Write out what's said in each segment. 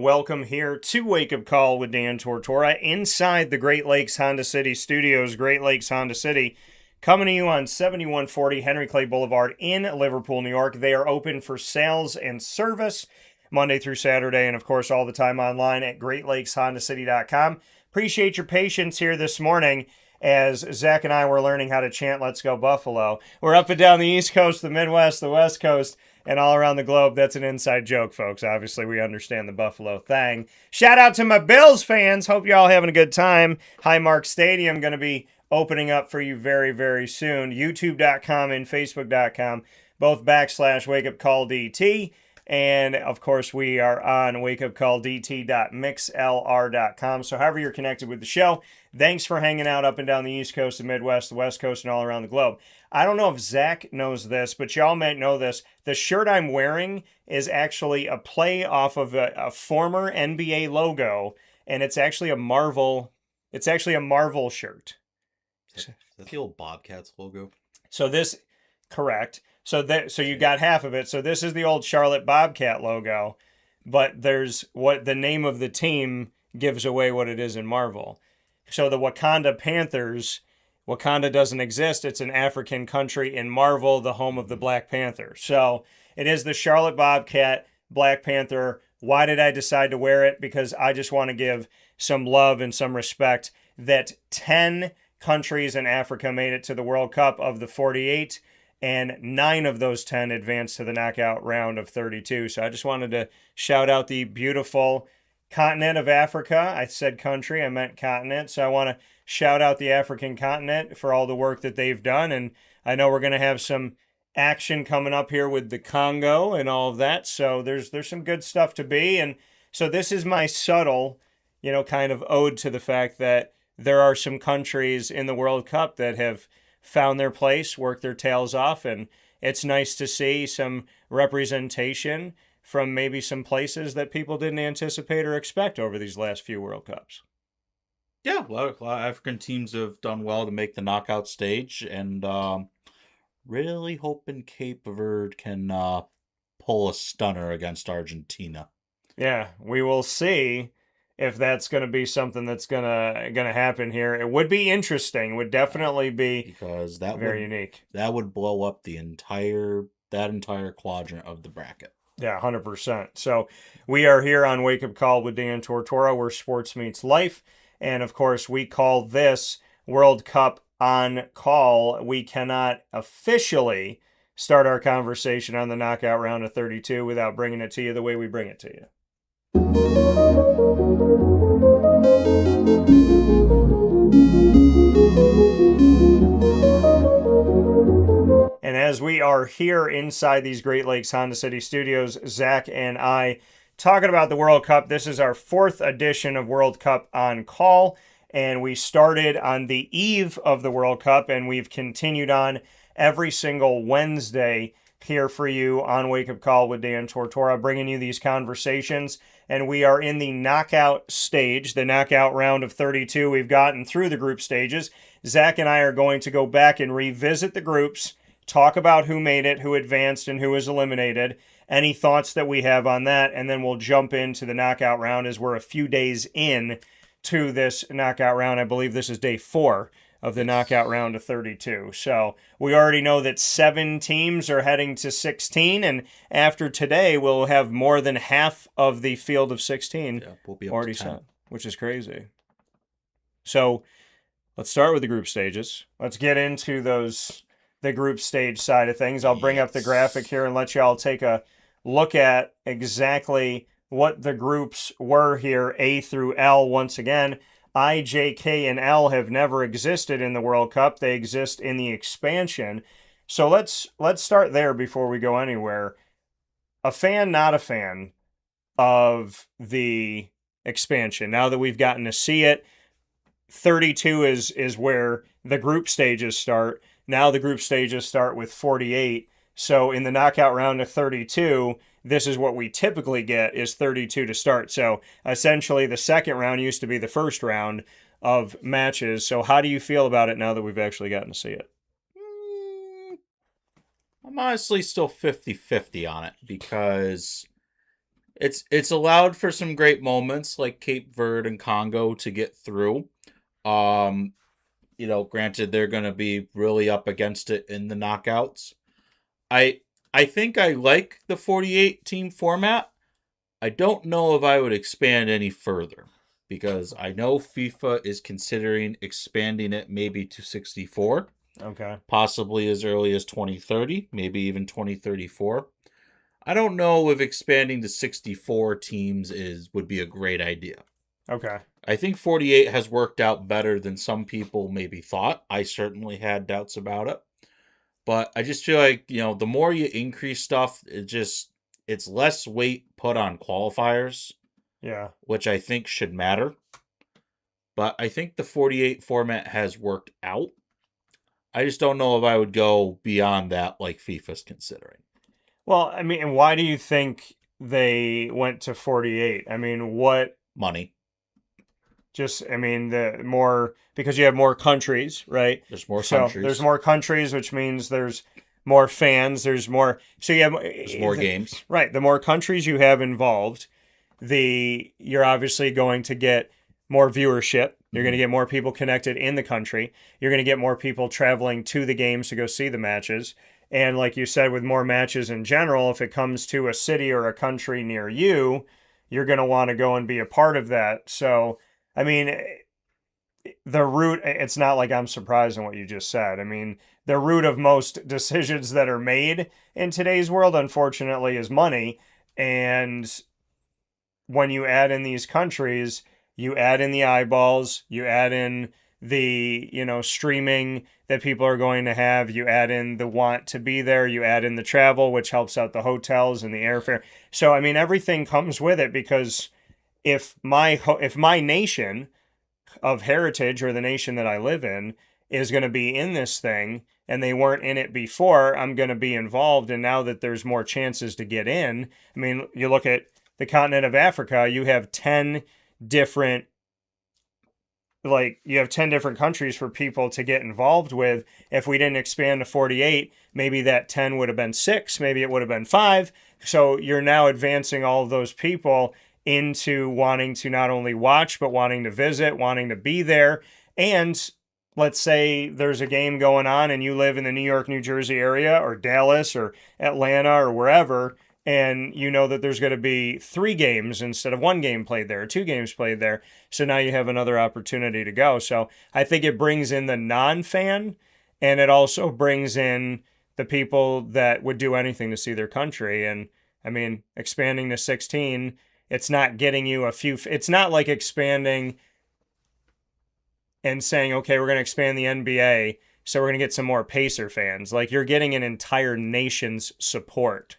welcome here to Wake Up Call with Dan Tortora inside the Great Lakes Honda City Studios. Great Lakes Honda City coming to you on 7140 Henry Clay Boulevard in Liverpool, New York. They are open for sales and service Monday through Saturday, and of course all the time online at greatlakeshondacity.com. Appreciate your patience here this morning as Zach and I were learning how to chant Let's Go Buffalo. We're up and down the East Coast, the Midwest, the West Coast, and all around the globe. That's an inside joke, folks. Obviously, we understand the Buffalo thing. Shout out to my Bills fans. Hope you're all having a good time. Highmark Stadium going to be opening up for you very, very soon. YouTube.com and Facebook.com, both /WakeUpCallDT. And, of course, we are on wakeupcalldt.mixlr.com. So however you're connected with the show, thanks for hanging out up and down the East Coast, the Midwest, the West Coast, and all around the globe. I don't know if Zach knows this, but y'all might know this. The shirt I'm wearing is actually a play off of a former NBA logo, and it's actually a Marvel. It's actually a Marvel shirt. Is that the old Bobcats logo? So this, correct. So you got half of it. So this is the old Charlotte Bobcat logo, but there's what the name of the team gives away what it is in Marvel. So the Wakanda Panthers, Wakanda doesn't exist. It's an African country in Marvel, the home of the Black Panther. So it is the Charlotte Bobcat Black Panther. Why did I decide to wear it? Because I just want to give some love and some respect that 10 countries in Africa made it to the World Cup of the 48, and 9 of those 10 advanced to the knockout round of 32. So I just wanted to shout out the beautiful continent of Africa. I said country, I meant continent. So I want to shout out the African continent for all the work that they've done. And I know we're going to have some action coming up here with the Congo and all of that. So there's some good stuff to be. And so this is my subtle, kind of ode to the fact that there are some countries in the World Cup that have found their place, worked their tails off, and it's nice to see some representation from maybe some places that people didn't anticipate or expect over these last few World Cups. Yeah, a lot of African teams have done well to make the knockout stage, and really hoping Cape Verde can pull a stunner against Argentina. Yeah, we will see if that's going to be something that's gonna happen here. It would be interesting. It would definitely be because that very unique. That would blow up that entire quadrant of the bracket. Yeah, 100%. So we are here on Wake Up Call with Dan Tortora, where sports meets life. And of course, we call this World Cup on Call. We cannot officially start our conversation on the knockout round of 32 without bringing it to you the way we bring it to you. And as we are here inside these Great Lakes Honda City Studios, Zach and I talking about the World Cup. This is our 4th edition of World Cup on Call, and we started on the eve of the World Cup, and we've continued on every single Wednesday here for you on Wake Up Call with Dan Tortora, bringing you these conversations. And we are in the knockout stage, the knockout round of 32. We've gotten through the group stages. Zach and I are going to go back and revisit the groups, talk about who made it, who advanced, and who was eliminated, any thoughts that we have on that, and then we'll jump into the knockout round as we're a few days in to this knockout round. I believe this is day 4 of the knockout round of 32. So we already know that 7 teams are heading to 16, and after today, we'll have more than half of the field of 16 we'll be up already to 10. set, which is crazy. So let's start with the group stages. Let's get into the group stage side of things. I'll bring up the graphic here and let y'all take a look at exactly what the groups were here, A through L. Once again, I, J, K, and L have never existed in the World Cup. They exist in the expansion. So let's start there before we go anywhere. A fan, not a fan of the expansion. Now that we've gotten to see it, 32 is where the group stages start. Now the group stages start with 48. So in the knockout round of 32, this is what we typically get, is 32 to start. So essentially the second round used to be the first round of matches. So how do you feel about it now that we've actually gotten to see it? I'm honestly still 50-50 on it because It's allowed for some great moments like Cape Verde and Congo to get through. Um, granted they're going to be really up against it in the knockouts. I I think I like the 48 team format. I don't know if I would expand any further because I know FIFA is considering expanding it maybe to 64, Okay. possibly as early as 2030, maybe even 2034. I don't know if expanding to 64 teams is would be a great idea. Okay. I think 48 has worked out better than some people maybe thought. I certainly had doubts about it. But I just feel like, the more you increase stuff, it's less weight put on qualifiers, Yeah. which I think should matter. But I think the 48 format has worked out. I just don't know if I would go beyond that like FIFA's considering. Well, I mean, and why do you think they went to 48? I mean, what Money. just, I mean, the more, because you have more countries, right? There's more So there's countries. more countries, which means there's more fans, there's more, so you have, There's more games. right, the more countries you have involved, you're obviously going to get more viewership. You're going to Mhm. get more people connected in the country. You're going to get more people traveling to the games to go see the matches. And like you said, with more matches in general, if it comes to a city or a country near you, you're going to want to go and be a part of that. So, I mean, the root, it's not like I'm surprised in what you just said. I mean, the root of most decisions that are made in today's world, unfortunately, is money. And when you add in these countries, you add in the eyeballs, you add in the, streaming that people are going to have, you add in the want to be there, you add in the travel, which helps out the hotels and the airfare. So, I mean, everything comes with it because if my nation of heritage or the nation that I live in is going to be in this thing and they weren't in it before, I'm going to be involved. And now that there's more chances to get in, I mean, you look at the continent of Africa, you have 10 different you have 10 different countries for people to get involved with. If we didn't expand to 48, maybe that 10 would have been 6, maybe it would have been 5. So you're now advancing all of those people into wanting to not only watch but wanting to visit, wanting to be there. And let's say there's a game going on and you live in the New York, New Jersey area or Dallas or Atlanta or wherever, and you know that there's going to be 3 games instead of 1 game played there or 2 games played there. So now you have another opportunity to go. So I think it brings in the non-fan, and it also brings in the people that would do anything to see their country. And I mean, expanding to 16, it's not getting you it's not like expanding and saying, okay, we're going to expand the NBA, so we're going to get some more Pacer fans. Like, you're getting an entire nation's support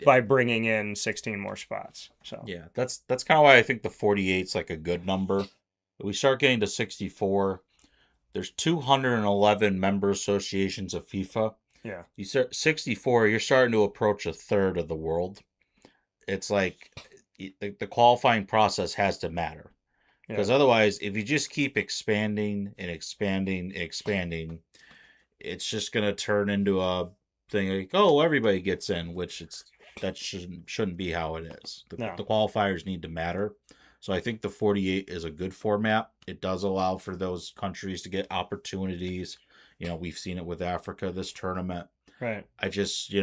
by bringing in 16 more spots. So Yeah, that's kind of why I think the 48's like a good number. If we start getting to 64, there's 211 member associations of FIFA. yeah, You start 64, you're starting to approach a third of the world. It's like the qualifying process has to matter. yeah, Because otherwise, if you just keep expanding and expanding and expanding, it's just going to turn into a thing like, oh, everybody gets in, which that shouldn't be how it is. no, The qualifiers need to matter. So I think the 48 is a good format. It does allow for those countries to get opportunities. We've seen it with Africa this tournament. right, I just,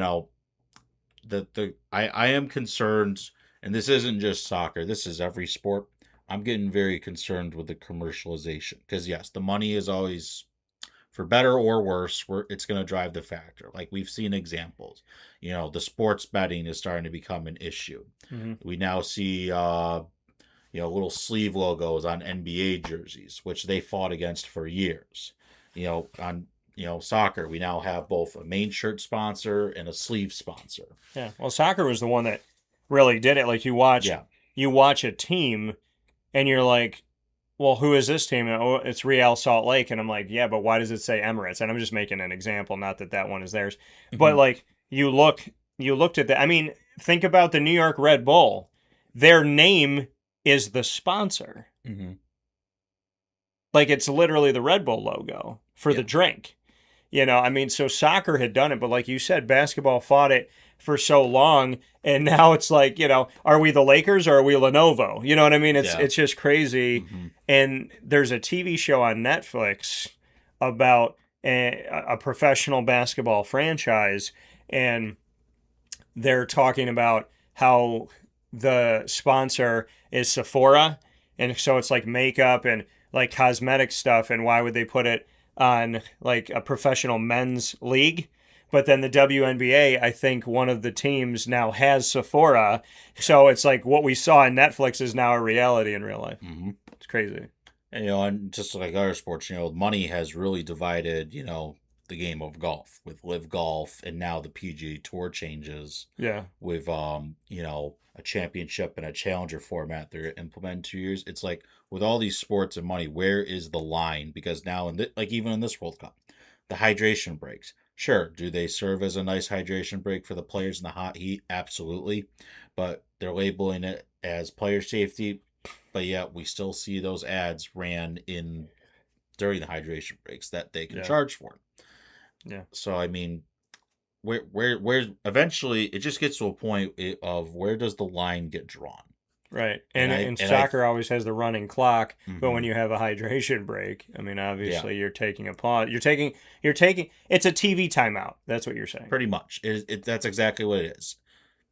I am concerned, and this isn't just soccer, this is every sport. I'm getting very concerned with the commercialization because yes, the money is always, for better or worse, it's going to drive the factor. Like we've seen examples, the sports betting is starting to become an issue. mm-hmm. We now see little sleeve logos on NBA jerseys, which they fought against for years. On soccer, we now have both a main shirt sponsor and a sleeve sponsor. Yeah. Well, soccer was the one that really did it. Like Yeah. you watch a team, and you're like, well, who is this team? Oh, it's Real Salt Lake, and I'm like, yeah, but why does it say Emirates? And I'm just making an example, not that that one is theirs, but Mhm. like you looked at that. I mean, think about the New York Red Bull. Their name is the sponsor. Mhm. Like it's literally the Red Bull logo for Yeah. the drink. I mean, so soccer had done it, but like you said, basketball fought it for so long, and now it's like, are we the Lakers or are we Lenovo? You know what I mean? It's Yeah. it's just crazy. Hmm. And there's a TV show on Netflix about a professional basketball franchise, and they're talking about how the sponsor is Sephora, and so it's like makeup and like cosmetic stuff, and why would they put it on like a professional men's league? But then the WNBA, I think one of the teams now has Sephora, so it's like what we saw in Netflix is now a reality in real life. Hmm. It's crazy. And, and just like other sports, money has really divided, the game of golf with Live Golf and now the PGA Tour changes Yeah, with, a championship and a challenger format they're implementing 2 years. It's like with all these sports and money, where is the line? Because now, like even in this World Cup, the hydration breaks. Sure, do they serve as a nice hydration break for the players in the hot heat? Absolutely. But they're labeling it as player safety. But yet we still see those ads ran in during the hydration breaks that they can yeah, charge for. yeah. So I mean, where eventually it just gets to a point of where does the line get drawn? Right. And And I soccer always has the running clock, but when mhm, you have a hydration break, I mean yeah, obviously you're taking a pause. You're taking it's a TV timeout. That's what you're saying. pretty much. That's exactly what it is.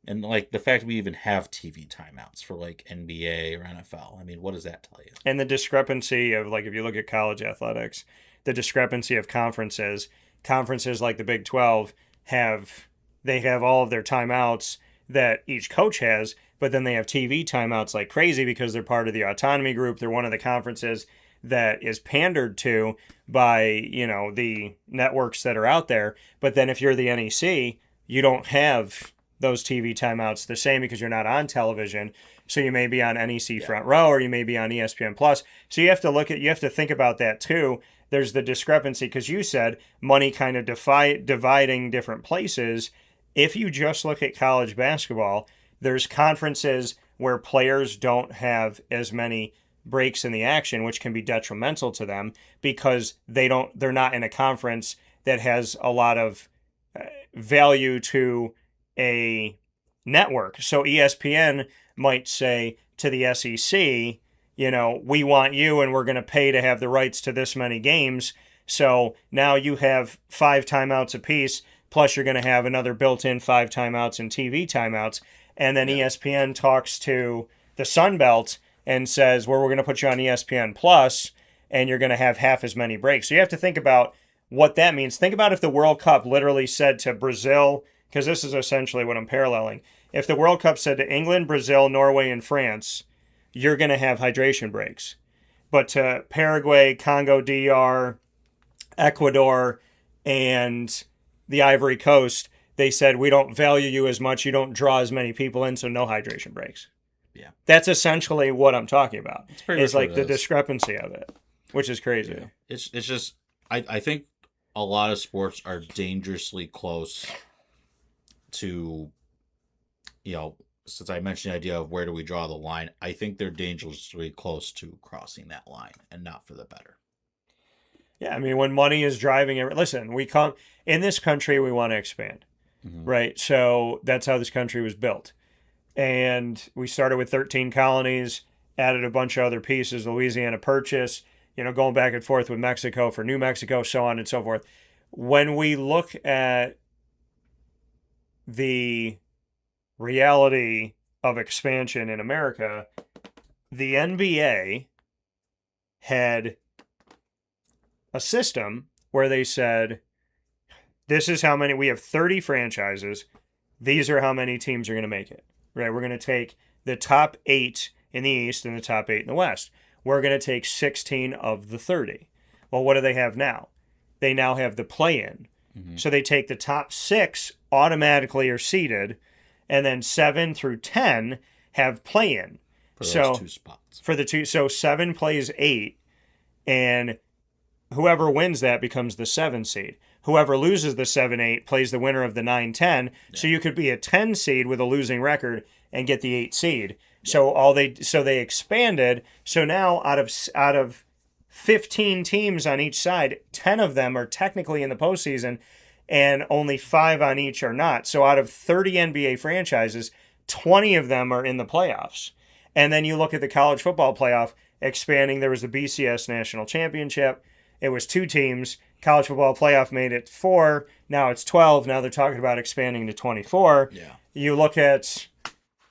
And like the fact we even have TV timeouts for like NBA or NFL. I mean, what does that tell you? And the discrepancy of like if you look at college athletics, the discrepancy of conferences like the Big 12 have all of their timeouts that each coach has, but then they have TV timeouts like crazy because they're part of the autonomy group. They're one of the conferences that is pandered to by, the networks that are out there. But then if you're the NEC, you don't have those TV timeouts the same because you're not on television. So you may be on NEC Yeah. Front Row or you may be on ESPN Plus. So you have to think about that too. There's the discrepancy because you said money kind of dividing different places. If you just look at college basketball, there's conferences where players don't have as many breaks in the action, which can be detrimental to them because they're not in a conference that has a lot of value to a network. So ESPN might say to the SEC, we want you and we're going to pay to have the rights to this many games. So now you have 5 timeouts apiece, plus you're going to have another built in 5 timeouts and TV timeouts. And then Yeah. ESPN talks to the Sun Belt and says, well, we're going to put you on ESPN Plus and you're going to have half as many breaks. So you have to think about what that means. Think about if the World Cup literally said to Brazil, because this is essentially what I'm paralleling. If the World Cup said to England, Brazil, Norway, and France, you're going to have hydration breaks. But to Paraguay, Congo DR, Ecuador, and the Ivory Coast, they said, we don't value you as much. You don't draw as many people in, so no hydration breaks. Yeah. That's essentially what I'm talking about. It's pretty Is much like what the it is. discrepancy of it, which is crazy. Yeah. It's just I think a lot of sports are dangerously close to, since I mentioned the idea of where do we draw the line, I think they're dangerously close to crossing that line and not for the better. Yeah, I mean, when money is driving it, listen, we come in this country, we want to expand, Hmm. right? So that's how this country was built. And we started with 13 colonies, added a bunch of other pieces, Louisiana Purchase, going back and forth with Mexico for New Mexico, so on and so forth. When we look at the reality of expansion in America, the NBA had a system where they said, this is how many, we have 30 franchises. These are how many teams are going to make it, right? We're going to take the top 8 in the East and the top 8 in the West. We're going to take 16 of the 30. Well, what do they have now? They now have the play-in. Hmm. So they take the top 6 automatically are seeded, and then 7 through 10 have play-in. For those So 2 spots. for the 2, so 7 plays 8, and whoever wins that becomes the 7 seed. Whoever loses the 7-8 plays the winner of the 9-10. So you could be a 10 seed with a losing record and get the 8 seed. So they expanded. So now out of 15 teams on each side. 10 of them are technically in the postseason, and only 5 on each are not. So out of 30 NBA franchises, 20 of them are in the playoffs. And then you look at the college football playoff expanding. There was the BCS National Championship. It was 2 teams. College football playoff made it 4. Now it's 12. Now they're talking about expanding to 24. Yeah. You look at,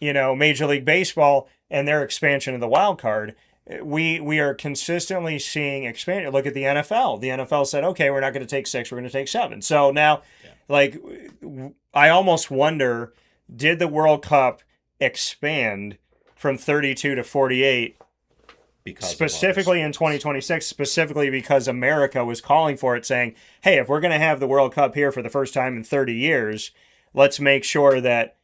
Major League Baseball and their expansion of the wild card. We are consistently seeing expansion. Look at the NFL. The NFL said, okay, we're not going to take 6, we're going to take 7. So now, I almost wonder, did the World Cup expand from 32 to 48 specifically in 2026, specifically because America was calling for it, saying, hey, if we're going to have the World Cup here for the first time in 30 years, let's make sure that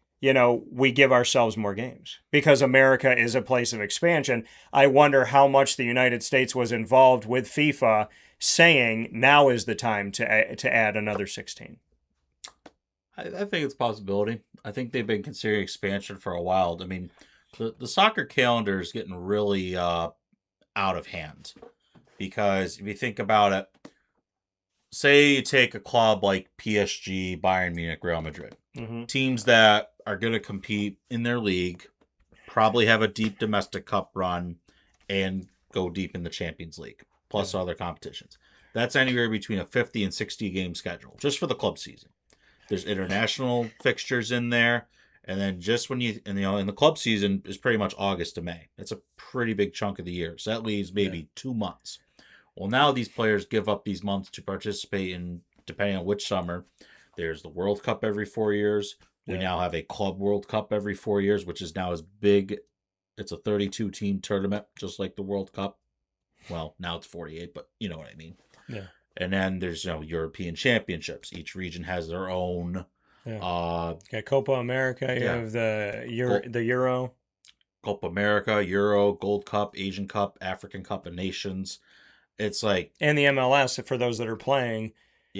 we give ourselves more games, because America is a place of expansion. I wonder how much the United States was involved with FIFA saying now is the time to add another 16. I think it's a possibility. I think they've been considering expansion for a while. I mean, the soccer calendar is getting really out of hand, because if you think about it, say you take a club like PSG, Bayern Munich, Real Madrid, teams that are going to compete in their league, probably have a deep domestic cup run, and go deep in the Champions League, plus other competitions. That's anywhere between a 50 and 60 game schedule, just for the club season. There's international fixtures in there, and then just when in the club season is pretty much August to May. That's a pretty big chunk of the year. So that leaves maybe 2 months. Well, now these players give up these months to participate in, depending on which summer. There's the World Cup every 4 years. We now have a Club World Cup every 4 years, which is now as big. It's a 32-team tournament, just like the World Cup. Well, now it's 48, but you know what I mean. Yeah. And then there's European championships. Each region has their own. Yeah. Got Copa America. You have the Euro. Copa America, Euro, Gold Cup, Asian Cup, African Cup of Nations. It's like, and the MLS for those that are playing.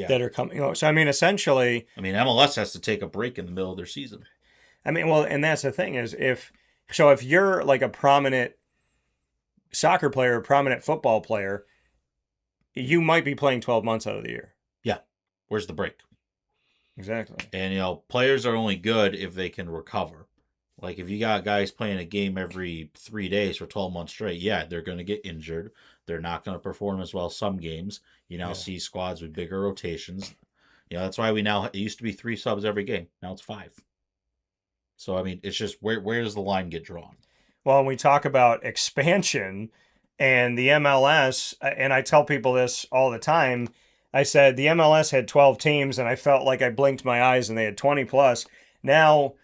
That are coming. So, I mean, essentially... MLS has to take a break in the middle of their season. And that's the thing is, if you're like a prominent soccer player, a prominent football player, you might be playing 12 months out of the year. Yeah. Where's the break? Exactly. And, players are only good if they can recover. Like, if you got guys playing a game every 3 days for 12 months straight, they're going to get injured. They're not going to perform as well some games. You now see squads with bigger rotations. That's why it used to be 3 subs every game. Now it's 5. So, it's just, where does the line get drawn? Well, when we talk about expansion and the MLS, and I tell people this all the time, I said the MLS had 12 teams, and I felt like I blinked my eyes and they had 20 plus. Now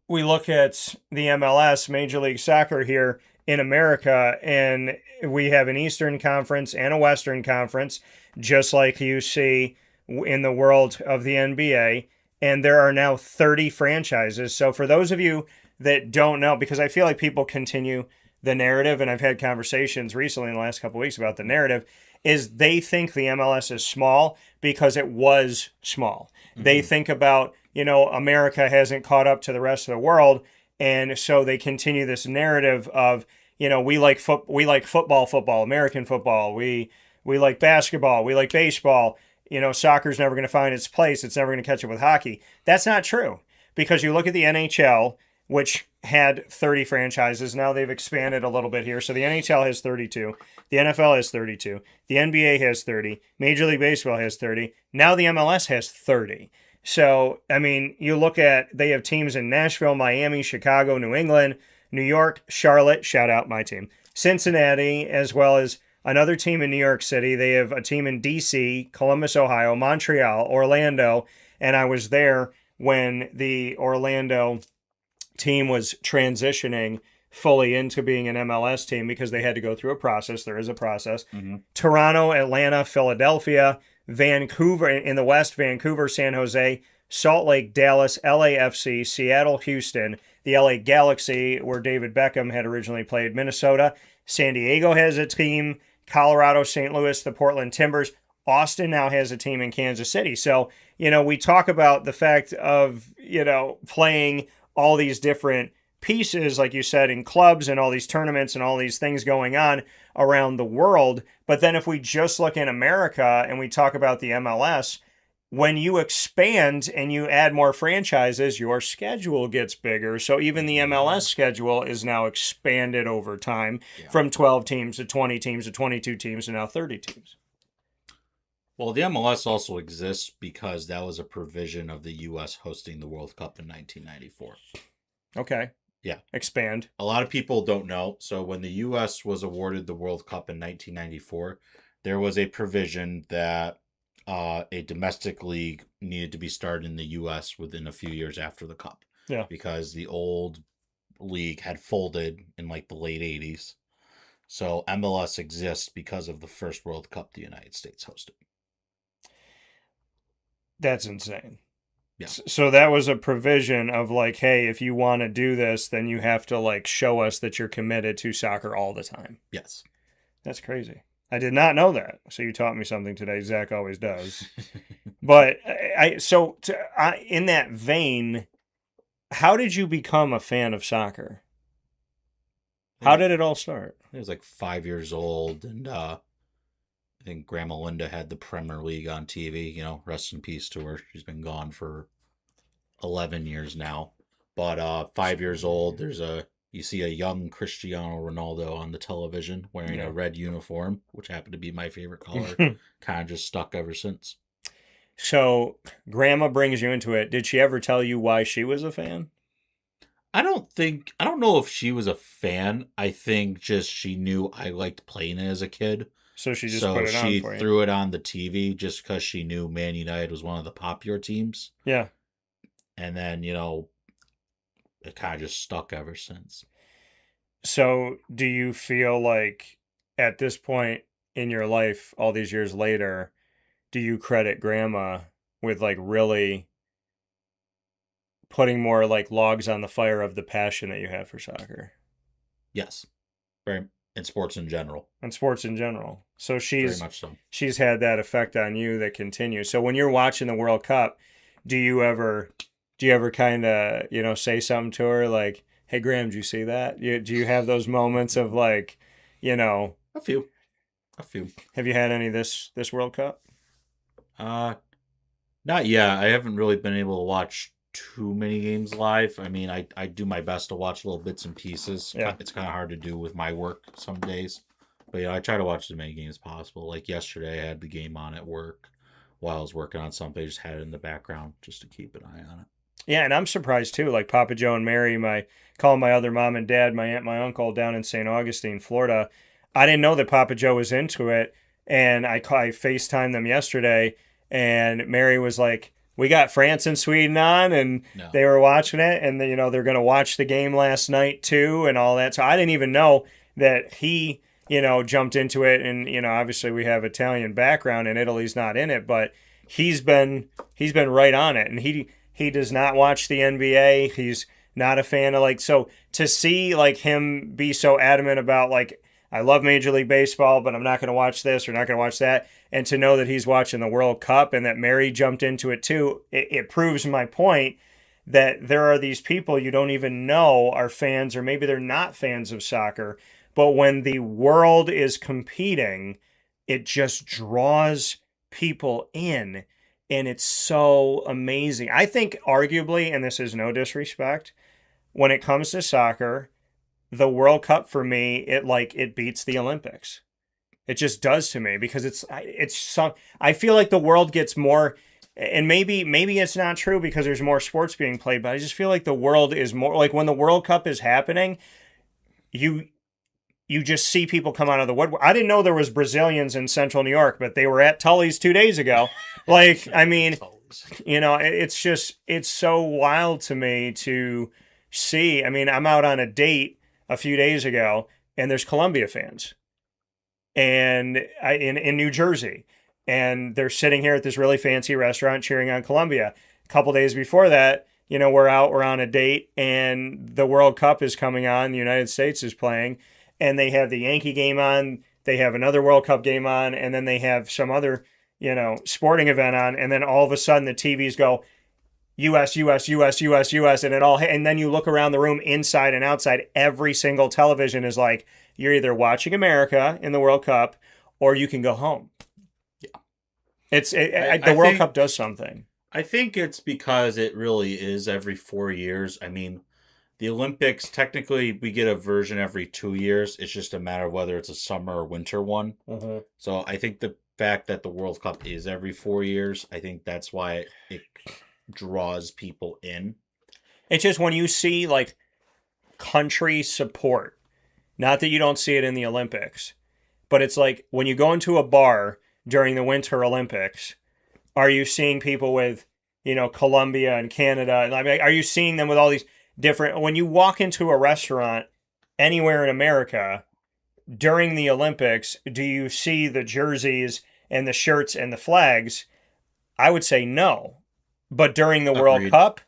we look at the MLS, Major League Soccer here in America, and we have an Eastern Conference and a Western Conference, just like you see in the world of the NBA. And there are now 30 franchises. So for those of you that don't know, because I feel like people continue the narrative, and I've had conversations recently in the last couple of weeks about the narrative, is they think the MLS is small because it was small. They think about, America hasn't caught up to the rest of the world. And so they continue this narrative of, we like football, American football. We like basketball. We like baseball. Soccer's never going to find its place. It's never going to catch up with hockey. That's not true, because you look at the NHL, which had 30 franchises. Now they've expanded a little bit here. So the NHL has 32. The NFL has 32. The NBA has 30. Major League Baseball has 30. Now the MLS has 30. So, you look at, they have teams in Nashville, Miami, Chicago, New England, New York, Charlotte, shout out my team, Cincinnati, as well as another team in New York City. They have a team in D.C., Columbus, Ohio, Montreal, Orlando, and I was there when the Orlando team was transitioning fully into being an MLS team, because they had to go through a process. There is a process. Toronto, Atlanta, Philadelphia, Vancouver in the West, Vancouver, San Jose, Salt Lake, Dallas, LAFC, Seattle, Houston, the LA Galaxy, where David Beckham had originally played, Minnesota, San Diego has a team, Colorado, St. Louis, the Portland Timbers, Austin now has a team in Kansas City. So, we talk about the fact of, playing all these different pieces, like you said, in clubs and all these tournaments and all these things going on around the world. But then if we just look in America and we talk about the MLS, when you expand and you add more franchises, your schedule gets bigger. So even the MLS schedule is now expanded over time from 12 teams to 20 teams to 22 teams to now 30 teams. Well, the MLS also exists because that was a provision of the U.S. hosting the World Cup in 1994. Okay. Yeah. Expand. A lot of people don't know. So when the U.S. was awarded the World Cup in 1994, there was a provision that a domestic league needed to be started in the U.S. within a few years after the Cup. Yeah. Because the old league had folded in like the late 80s. So MLS exists because of the first World Cup the United States hosted. That's insane. Yeah. So that was a provision of like, hey, if you want to do this, then you have to like show us that you're committed to soccer all the time. Yes. That's crazy. I did not know that. So you taught me something today. Zach always does. But in that vein, how did you become a fan of soccer? How did it all start? I was like 5 years old, and I think Grandma Linda had the Premier League on TV. You know, rest in peace to her. She's been gone for 11 years now. But 5 years old, you see a young Cristiano Ronaldo on the television wearing a red uniform, which happened to be my favorite color. Kind of just stuck ever since. So Grandma brings you into it. Did she ever tell you why she was a fan? I don't know if she was a fan. I think just she knew I liked playing it as a kid. So she just put it on for you. So she threw it on the TV just because she knew Man United was one of the popular teams. Yeah. And then, you know, it kind of just stuck ever since. So do you feel like at this point in your life, all these years later, do you credit Grandma with like really putting more like logs on the fire of the passion that you have for soccer? Yes. Very. And sports in general. And sports in general. So very much so. She's had that effect on you that continues. So when you're watching the World Cup, do you ever kind of, you know, say something to her like, hey, Graham, did you see that? Do you have those moments of like, you know? A few. Have you had any this World Cup? Not yet. I haven't really been able to watch too many games live. I mean, I do my best to watch little bits and pieces. Yeah. It's kind of hard to do with my work some days. But yeah, I try to watch as many games as possible. Like yesterday, I had the game on at work while I was working on something. I just had it in the background just to keep an eye on it. Yeah, and I'm surprised too. Like Papa Joe and Mary, calling my other mom and dad, my aunt, my uncle down in St. Augustine, Florida. I didn't know that Papa Joe was into it, and I FaceTimed them yesterday, and Mary was like, we got France and Sweden on, and they were watching it, and you know they're going to watch the game last night too, and all that. So I didn't even know that he, you know, jumped into it, and you know, obviously we have Italian background, and Italy's not in it, but he's been right on it, and he does not watch the NBA. He's not a fan of like, so to see like him be so adamant about like, I love Major League Baseball, but I'm not going to watch this or not going to watch that. And to know that he's watching the World Cup and that Mary jumped into it too, it proves my point that there are these people you don't even know are fans, or maybe they're not fans of soccer. But when the world is competing, it just draws people in. And it's so amazing. I think arguably, and this is no disrespect, when it comes to soccer, the World Cup for me, it beats the Olympics. It just does to me because I feel like the world gets more, and maybe it's not true because there's more sports being played, but I just feel like the world is more like when the World Cup is happening, you just see people come out of the woodwork. I didn't know there was Brazilians in Central New York, but they were at Tully's 2 days ago. Like, I mean, you know, it's so wild to me to see. I mean, I'm out on a date a few days ago, and there's Columbia fans, and in New Jersey, and they're sitting here at this really fancy restaurant cheering on Columbia. A couple days before that, you know, we're on a date, and the World Cup is coming on. The United States is playing, and they have the Yankee game on. They have another World Cup game on, and then they have some other, you know, sporting event on, and then all of a sudden the TVs go, US, US, US, US, US, and it all, and then you look around the room inside and outside, every single television is like, you're either watching America in the World Cup or you can go home. Yeah. The World Cup does something. I think it's because it really is every 4 years. I mean, the Olympics, technically, we get a version every 2 years. It's just a matter of whether it's a summer or winter one. Mm-hmm. So I think the fact that the World Cup is every 4 years, I think that's why it draws people in. It's just when you see like country support, not that you don't see it in the Olympics, but it's like when you go into a bar during the Winter Olympics, are you seeing people with, Colombia and Canada? I mean, are you seeing them with all these different, when you walk into a restaurant anywhere in America during the Olympics, do you see the jerseys and the shirts and the flags? I would say no. But during the World Cup,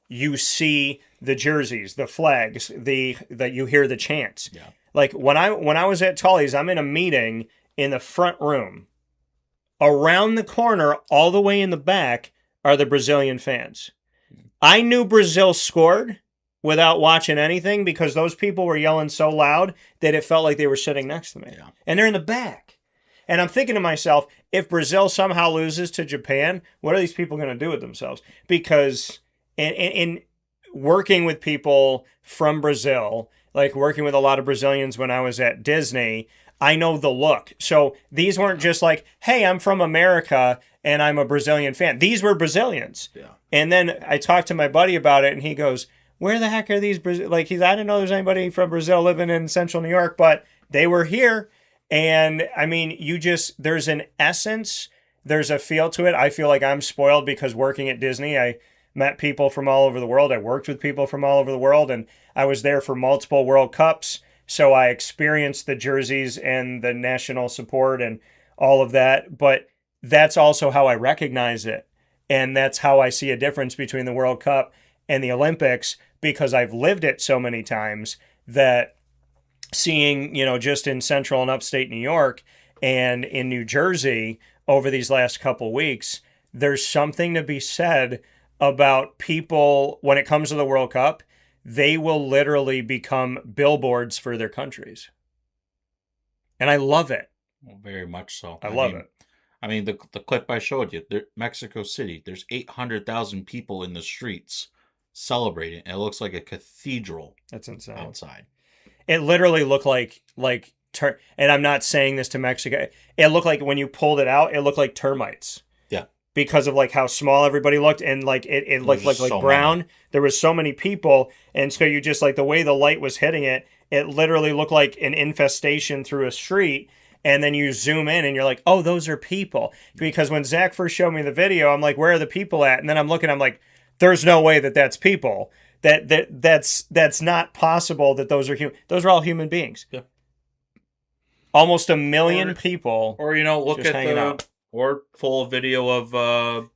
you see the jerseys, the flags, that you hear the chants. Yeah. Like when I was at Tully's, I'm in a meeting in the front room. Around the corner, all the way in the back, are the Brazilian fans. I knew Brazil scored without watching anything because those people were yelling so loud that it felt like they were sitting next to me. Yeah. And they're in the back. And I'm thinking to myself, if Brazil somehow loses to Japan, what are these people going to do with themselves? Because in working with people from Brazil, like working with a lot of Brazilians when I was at Disney, I know the look. So these weren't just like, hey, I'm from America and I'm a Brazilian fan. These were Brazilians. Yeah. And then I talked to my buddy about it and he goes, where the heck are these? I didn't know there's anybody from Brazil living in central New York, but they were here. And I mean, there's an essence, there's a feel to it. I feel like I'm spoiled because working at Disney, I met people from all over the world. I worked with people from all over the world and I was there for multiple World Cups. So I experienced the jerseys and the national support and all of that. But that's also how I recognize it. And that's how I see a difference between the World Cup and the Olympics because I've lived it so many times that seeing, just in central and upstate New York and in New Jersey over these last couple weeks, there's something to be said about people when it comes to the World Cup. They will literally become billboards for their countries. And I love it. Well, very much so. I love it. I mean, the clip I showed you, Mexico City, there's 800,000 people in the streets celebrating. It looks like a cathedral. That's insane. Outside. It literally looked like and I'm not saying this to Mexico. It looked like when you pulled it out, it looked like termites. Yeah. Because of like how small everybody looked and like it looked like so brown. Many. There was so many people. And so you just like the way the light was hitting it, it literally looked like an infestation through a street. And then you zoom in and you're like, oh, those are people. Because when Zach first showed me the video, I'm like, where are the people at? And then I'm looking, I'm like, there's no way that that's people. That's not possible that those are human. Those are all human beings. Yeah. Almost 1 million people. Or, look at or full video of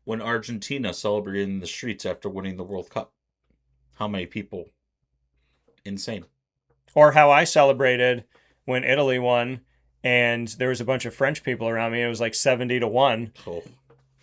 when Argentina celebrated in the streets after winning the World Cup. How many people? Insane. Or how I celebrated when Italy won and there was a bunch of French people around me. It was like 70-1.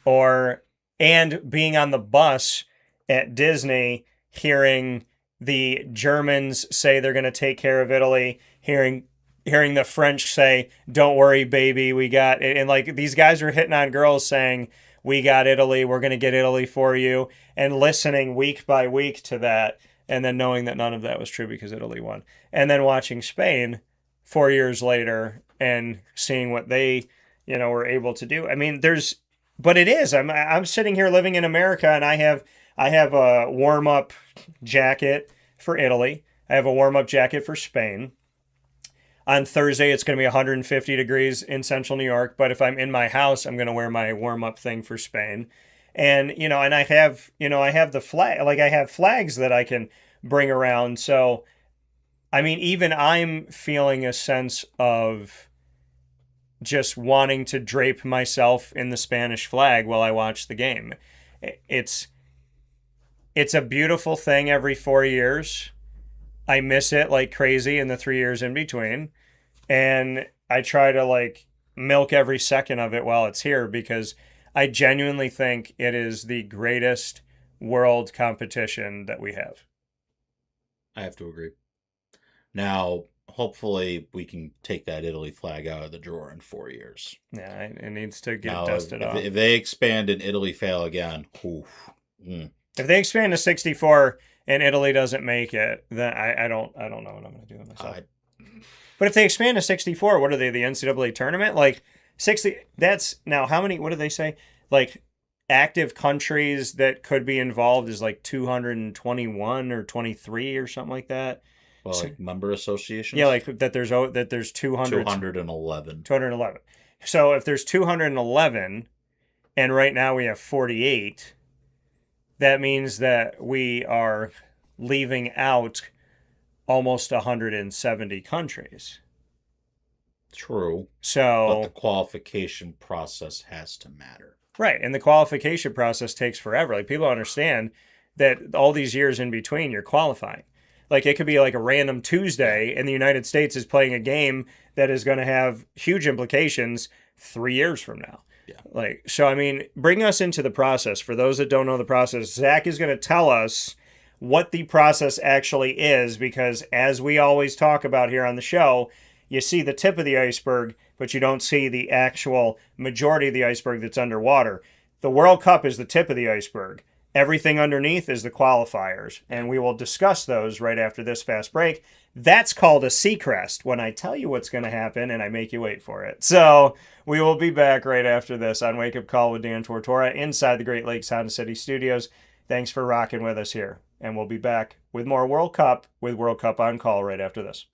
Oh. And being on the bus at Disney, hearing the Germans say they're going to take care of Italy, hearing the French say, don't worry, baby, we got it. And like these guys are hitting on girls saying, we got Italy, we're going to get Italy for you. And listening week by week to that. And then knowing that none of that was true because Italy won. And then watching Spain 4 years later and seeing what they, were able to do. I mean, but it is. I'm sitting here living in America and I have a warm-up jacket for Italy. I have a warm-up jacket for Spain. On Thursday, it's going to be 150 degrees in central New York. But if I'm in my house, I'm going to wear my warm-up thing for Spain. And, and I have the flag, like I have flags that I can bring around. So, I mean, even I'm feeling a sense of just wanting to drape myself in the Spanish flag while I watch the game. It's a beautiful thing every 4 years. I miss it like crazy in the 3 years in between. And I try to like milk every second of it while it's here because I genuinely think it is the greatest world competition that we have. I have to agree. Now, hopefully, we can take that Italy flag out of the drawer in 4 years. Yeah, it needs to get Now, dusted off. if they expand and Italy fail again, If they expand to 64 and Italy doesn't make it, then I don't know what I'm going to do with myself. But if they expand to 64, what are they, the NCAA tournament? Like 60, that's now how many, what do they say? Like active countries that could be involved is like 221 or 23 or something like that. Well, like member associations? Yeah, like that there's 200. 211. 211. So if there's 211 and right now we have 48, that means that we are leaving out almost 170 countries. True. So, but the qualification process has to matter. Right, and the qualification process takes forever. Like people understand that all these years in between, you're qualifying. Like it could be like a random Tuesday, and the United States is playing a game that is going to have huge implications 3 years from now. Yeah. Like so, I mean, bring us into the process. For those that don't know the process, Zach is going to tell us what the process actually is, because as we always talk about here on the show, you see the tip of the iceberg, but you don't see the actual majority of the iceberg that's underwater. The World Cup is the tip of the iceberg. Everything underneath is the qualifiers, and we will discuss those right after this fast break. That's called a Seacrest, when I tell you what's going to happen and I make you wait for it. So we will be back right after this on Wake Up Call with Dan Tortora inside the Great Lakes Honda City Studios. Thanks for rocking with us here, and we'll be back with more World Cup with World Cup on Call right after this.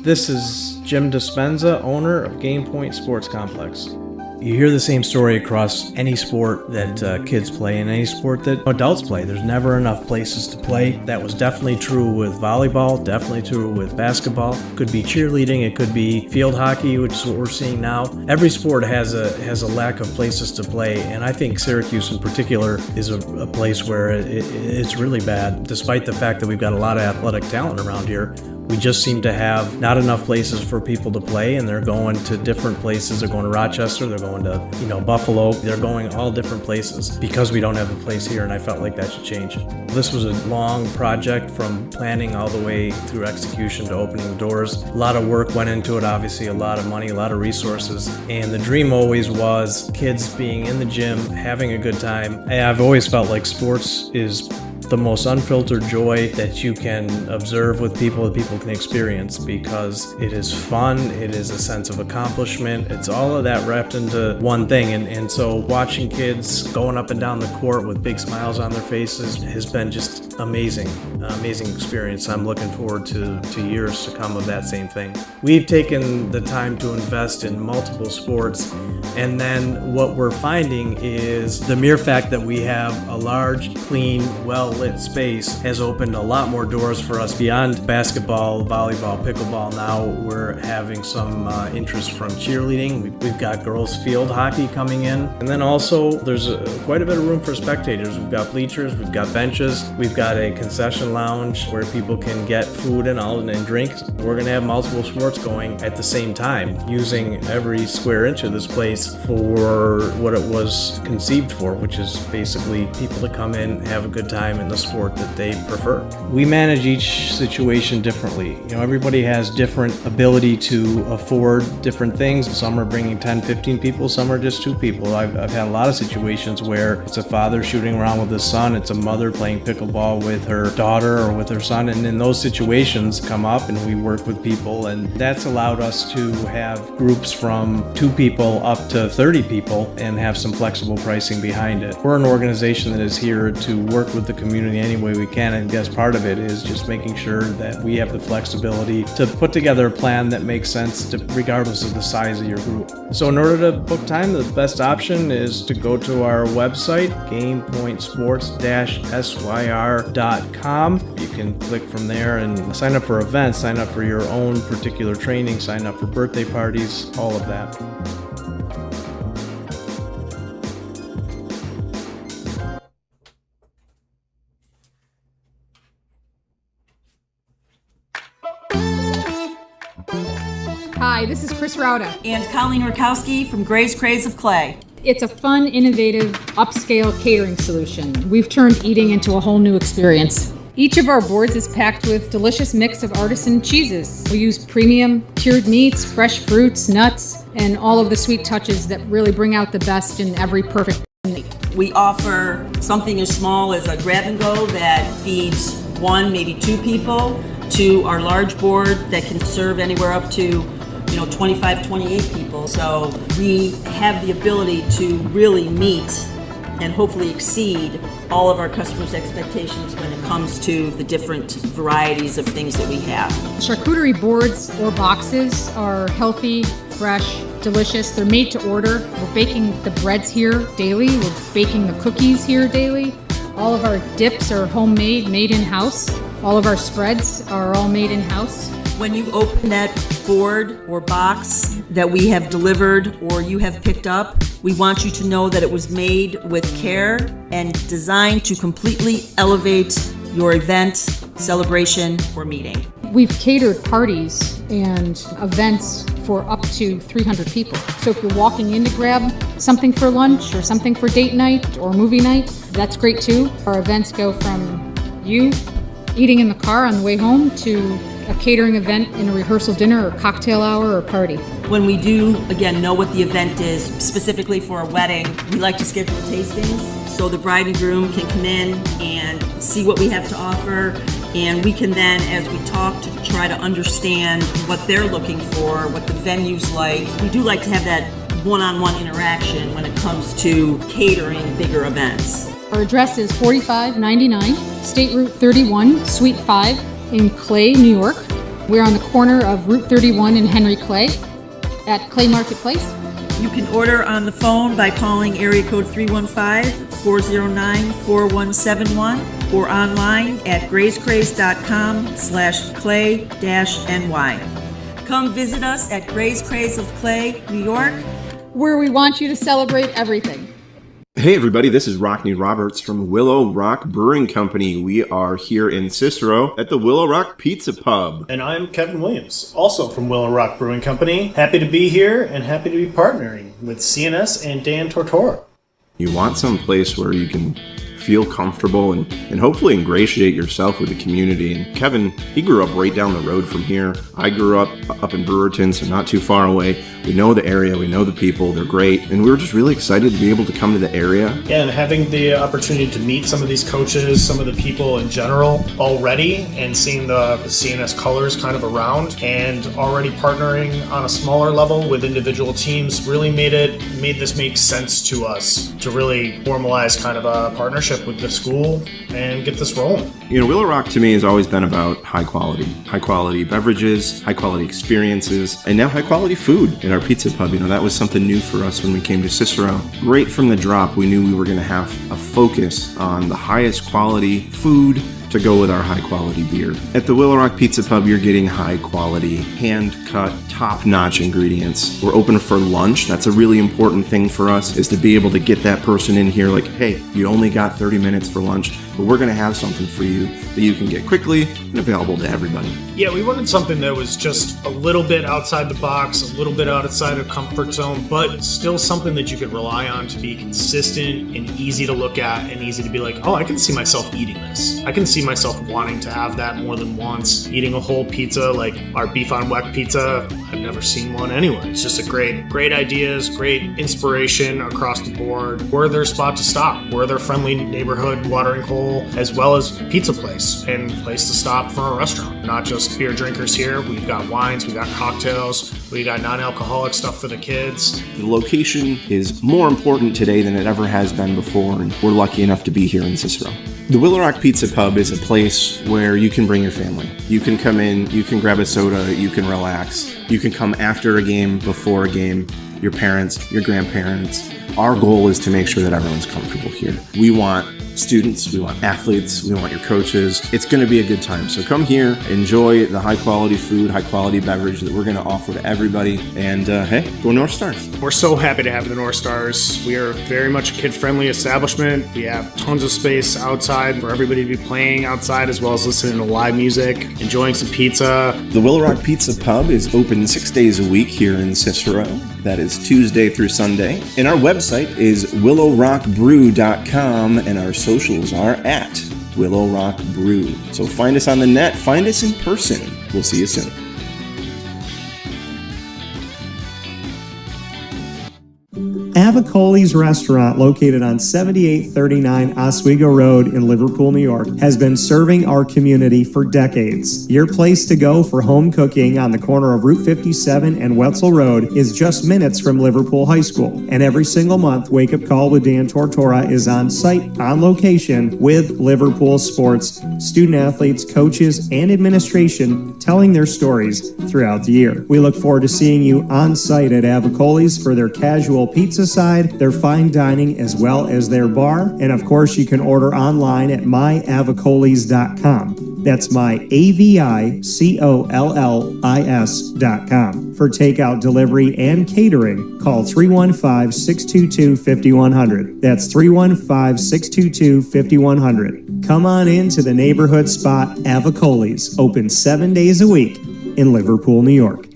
This is Jim Dispenza, owner of Game Point Sports Complex. You hear the same story across any sport that kids play and any sport that adults play. There's never enough places to play. That was definitely true with volleyball, definitely true with basketball. Could be cheerleading, it could be field hockey, which is what we're seeing now. Every sport has a lack of places to play, and I think Syracuse in particular is a place where it's really bad. Despite the fact that we've got a lot of athletic talent around here, we just seem to have not enough places for people to play, and they're going to different places. They're going to Rochester, they're going to, Buffalo. They're going all different places because we don't have a place here, and I felt like that should change. This was a long project from planning all the way through execution to opening the doors. A lot of work went into it, obviously, a lot of money, a lot of resources, and the dream always was kids being in the gym, having a good time. And I've always felt like sports is the most unfiltered joy that you can observe with people, that people can experience, because it is fun, it is a sense of accomplishment, it's all of that wrapped into one thing. And so watching kids going up and down the court with big smiles on their faces has been just amazing experience. I'm looking forward to years to come of that same thing. We've taken the time to invest in multiple sports, and then what we're finding is the mere fact that we have a large, clean, well-lit space has opened a lot more doors for us beyond basketball, volleyball, pickleball. Now we're having some interest from cheerleading. We've got girls field hockey coming in, and then also there's quite a bit of room for spectators. We've got bleachers, we've got benches, we've got a concession lounge where people can get food and drinks. We're going to have multiple sports going at the same time, using every square inch of this place for what it was conceived for, which is basically people to come in, have a good time in the sport that they prefer. We manage each situation differently. Everybody has different ability to afford different things. Some are bringing 10, 15 people, some are just 2 people. I've had a lot of situations where it's a father shooting around with his son, it's a mother playing pickleball with her daughter or with her son, and then those situations come up and we work with people, and that's allowed us to have groups from 2 people up to 30 people and have some flexible pricing behind it. We're an organization that is here to work with the community any way we can, and I guess part of it is just making sure that we have the flexibility to put together a plan that makes sense regardless of the size of your group. So in order to book time, the best option is to go to our website, gamepointsports-syr.com. You can click from there and sign up for events, sign up for your own particular training, sign up for birthday parties, all of that. Hi, this is Chris Rauda and Colleen Rakowski from Gray's Craze of Clay. It's a fun, innovative, upscale catering solution. We've turned eating into a whole new experience. Each of our boards is packed with delicious mix of artisan cheeses. We use premium cured meats, fresh fruits, nuts, and all of the sweet touches that really bring out the best in every perfect meat. We offer something as small as a grab and go that feeds one, maybe two people, to our large board that can serve anywhere up to 25, 28 people. So we have the ability to really meet and hopefully exceed all of our customers' expectations when it comes to the different varieties of things that we have. Charcuterie boards or boxes are healthy, fresh, delicious. They're made to order. We're baking the breads here daily. We're baking the cookies here daily. All of our dips are homemade, made in-house. All of our spreads are all made in-house. When you open that board or box that we have delivered or you have picked up, we want you to know that it was made with care and designed to completely elevate your event, celebration, or meeting. We've catered parties and events for up to 300 people. So if you're walking in to grab something for lunch or something for date night or movie night, that's great too. Our events go from you eating in the car on the way home to a catering event in a rehearsal dinner or cocktail hour or party. When we do, again, know what the event is, specifically for a wedding, we like to schedule tastings so the bride and groom can come in and see what we have to offer, and we can then, as we talk, to try to understand what they're looking for, what the venue's like. We do like to have that one-on-one interaction when it comes to catering bigger events. Our address is 4599 State Route 31, Suite 5 in Clay, New York. We're on the corner of Route 31 and Henry Clay at Clay Marketplace. You can order on the phone by calling area code 315-409-4171 or online at grayscraze.com/clay-ny. Come visit us at Gray's Craze of Clay, New York, where we want you to celebrate everything. Hey everybody, this is Rockney Roberts from Willow Rock Brewing Company. We are here in Cicero at the Willow Rock Pizza Pub. And I'm Kevin Williams, also from Willow Rock Brewing Company. Happy to be here and happy to be partnering with CNS and Dan Tortora. You want some place where you can feel comfortable and hopefully ingratiate yourself with the community. And Kevin, he grew up right down the road from here. I grew up in Brewerton, so not too far away. We know the area, we know the people, they're great, and we were just really excited to be able to come to the area. Yeah, and having the opportunity to meet some of these coaches, some of the people in general already, and seeing the CNS colors kind of around, and already partnering on a smaller level with individual teams really made this make sense to us to really formalize kind of a partnership with the school and get this rolling. You know, Willow Rock to me has always been about high quality beverages, high quality experiences, and now high quality food in our pizza pub. You know, that was something new for us when we came to Cicero. Right from the drop, we knew we were going to have a focus on the highest quality food to go with our high quality beer. At the Willow Rock Pizza Pub, you're getting high quality, hand cut, top notch ingredients. We're open for lunch. That's a really important thing for us, is to be able to get that person in here like, hey, you only got 30 minutes for lunch, but we're gonna have something for you that you can get quickly and available to everybody. Yeah, we wanted something that was just a little bit outside the box, a little bit outside of comfort zone, but still something that you could rely on to be consistent and easy to look at and easy to be like, oh, I can see myself eating this. I can see myself wanting to have that more than once. Eating a whole pizza like our beef on weck pizza, I've never seen one anywhere. It's just a great ideas, great inspiration across the board. We're their spot to stop. We're their friendly neighborhood watering hole, as well as pizza place and place to stop for a restaurant. Not just beer drinkers here. We've got wines, we've got cocktails, we got non-alcoholic stuff for the kids. The location is more important today than it ever has been before, and we're lucky enough to be here in Cicero. The Willow Rock Pizza Pub is a place where you can bring your family. You can come in, you can grab a soda, you can relax. You can come after a game, before a game, your parents, your grandparents. Our goal is to make sure that everyone's comfortable here. We want students, we want athletes, we want your coaches. It's going to be a good time. So come here, enjoy the high quality food, high quality beverage that we're going to offer to everybody. And hey, go North Stars. We're so happy to have the North Stars. We are very much a kid-friendly establishment. We have tons of space outside for everybody to be playing outside, as well as listening to live music, enjoying some pizza. The Willow Rock Pizza Pub is open open 6 days a week here in Cicero. That is Tuesday through Sunday. And our website is willowrockbrew.com, and our socials are at Willow Rock Brew. So find us on the net, find us in person. We'll see you soon. Avicoli's restaurant, located on 7839 Oswego Road in Liverpool, New York, has been serving our community for decades. Your place to go for home cooking on the corner of Route 57 and Wetzel Road is just minutes from Liverpool High School. And every single month, Wake Up Call with Dan Tortora is on site, on location, with Liverpool sports, student athletes, coaches, and administration telling their stories throughout the year. We look forward to seeing you on site at Avicoli's for their casual pizza side, their fine dining, as well as their bar. And of course, you can order online at myavicolis.com. That's myavicollis.com. For takeout, delivery, and catering, call 315-622-5100. That's 315-622-5100. Come on in to the neighborhood spot Avicoli's, open 7 days a week in Liverpool, New York.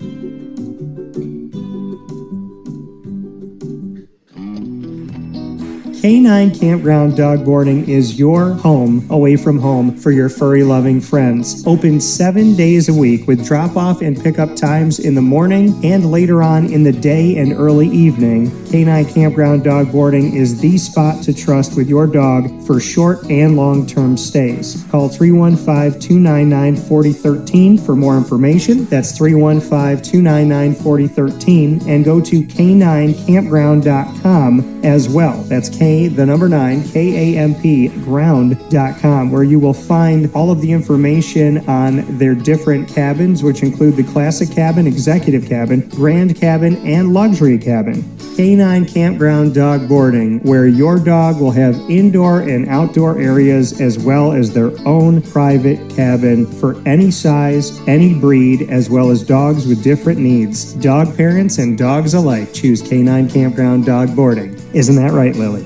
K9 Campground Dog Boarding is your home away from home for your furry-loving friends. Open 7 days a week with drop-off and pickup times in the morning and later on in the day and early evening. K9 Campground Dog Boarding is the spot to trust with your dog for short and long-term stays. Call 315-299-4013 for more information. That's 315-299-4013, and go to k9campground.com as well. That's the number 9, KAMP ground.com, where you will find all of the information on their different cabins, which include the classic cabin, executive cabin, grand cabin, and luxury cabin. K9 Campground Dog Boarding, where your dog will have indoor and outdoor areas as well as their own private cabin for any size, any breed, as well as dogs with different needs. Dog parents and dogs alike choose K9 Campground Dog Boarding. Isn't that right, Lily?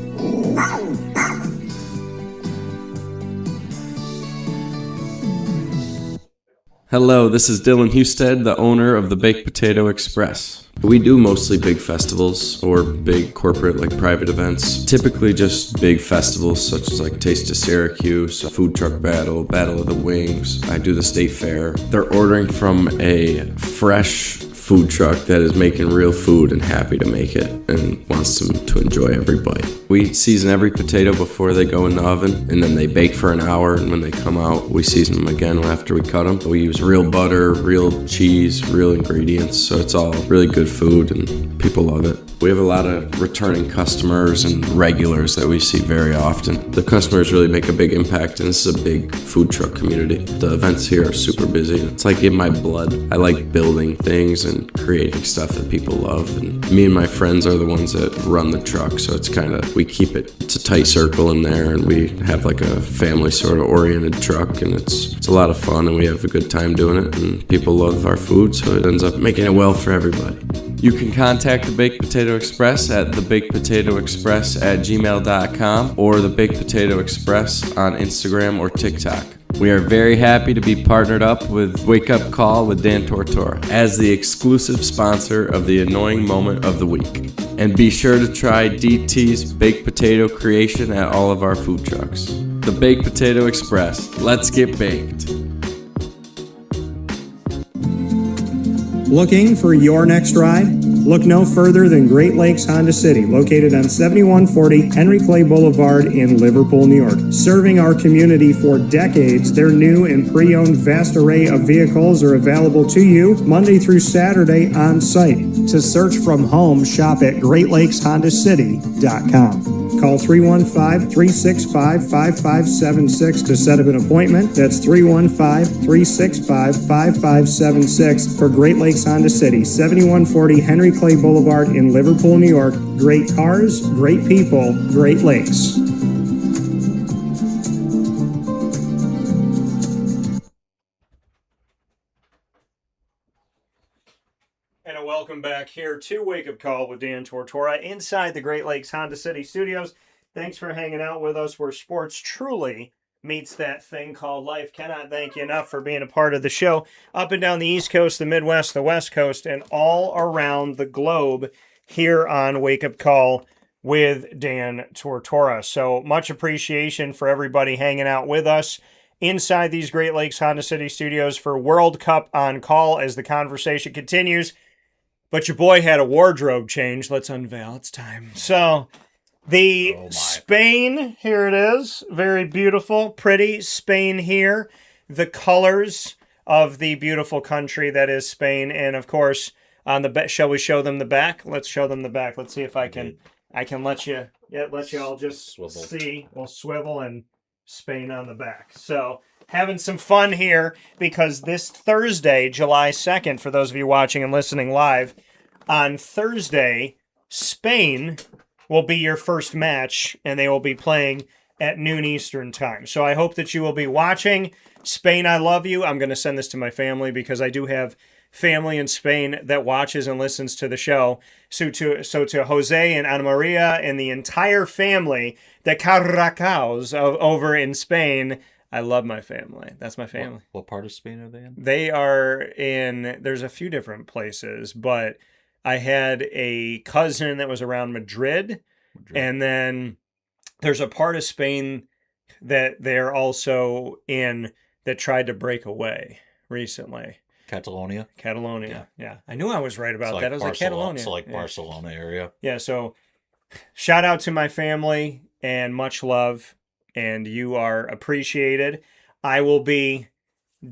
Hello, this is Dylan Husted, the owner of the Baked Potato Express. We do mostly big festivals or big corporate like private events. Typically just big festivals such as like Taste of Syracuse, Food Truck Battle, Battle of the Wings. I do the State Fair. They're ordering from a fresh food truck that is making real food and happy to make it and wants them to enjoy every bite. We season every potato before they go in the oven, and then they bake for an hour, and when they come out, we season them again after we cut them. We use real butter, real cheese, real ingredients, so it's all really good food and people love it. We have a lot of returning customers and regulars that we see very often. The customers really make a big impact, and this is a big food truck community. The events here are super busy. It's like in my blood. I like building things and creating stuff that people love, and me and my friends are the ones that run the truck, so it's kind of, we keep it's a tight circle in there, and we have like a family sort of oriented truck, and it's a lot of fun, and we have a good time doing it, and people love our food, so it ends up making it well for everybody. You can contact the Baked Potato Express at thebakedpotatoexpress@gmail.com or the Baked Potato Express on Instagram or TikTok. We are very happy to be partnered up with Wake Up Call with Dan Tortora as the exclusive sponsor of the Annoying Moment of the Week. And be sure to try DT's Baked Potato creation at all of our food trucks. The Baked Potato Express. Let's get baked. Looking for your next ride? Look no further than Great Lakes Honda City, located on 7140 Henry Clay Boulevard in Liverpool, New York. Serving our community for decades, their new and pre-owned vast array of vehicles are available to you Monday through Saturday on site. To search from home, shop at GreatLakesHondaCity.com. Call 315-365-5576 to set up an appointment. That's 315-365-5576 for Great Lakes Honda City, 7140 Henry Clay Boulevard in Liverpool, New York. Great cars, great people, Great Lakes. And a welcome back here to Wake Up Call with Dan Tortora inside the Great Lakes Honda City Studios. Thanks for hanging out with us where sports truly meets that thing called life. Cannot thank you enough for being a part of the show. Up and down the East Coast, the Midwest, the West Coast, and all around the globe here on Wake Up Call with Dan Tortora. So much appreciation for everybody hanging out with us inside these Great Lakes Honda City studios for World Cup on Call as the conversation continues. But your boy had a wardrobe change. Let's unveil. It's time. So the Spain, here it is. Very beautiful, pretty Spain here. The colors of the beautiful country that is Spain. And of course, on the shall we show them the back? Let's show them the back. Let's see if I can let you all just see. We'll swivel and Spain on the back. So having some fun here because this Thursday, July 2nd, for those of you watching and listening live, on Thursday, Spain will be your first match, and they will be playing at noon Eastern time. So I hope that you will be watching. Spain, I love you. I'm going to send this to my family because I do have family in Spain that watches and listens to the show. So to Jose and Ana Maria and the entire family, the Caracaos over in Spain, I love my family. That's my family. What part of Spain are they in? They are in, there's a few different places, but I had a cousin that was around Madrid. And then there's a part of Spain that they're also in that tried to break away recently. Catalonia? Yeah. I knew I was right about that. I was like, Catalonia. So Barcelona area. Yeah, so shout out to my family and much love, and you are appreciated. I will be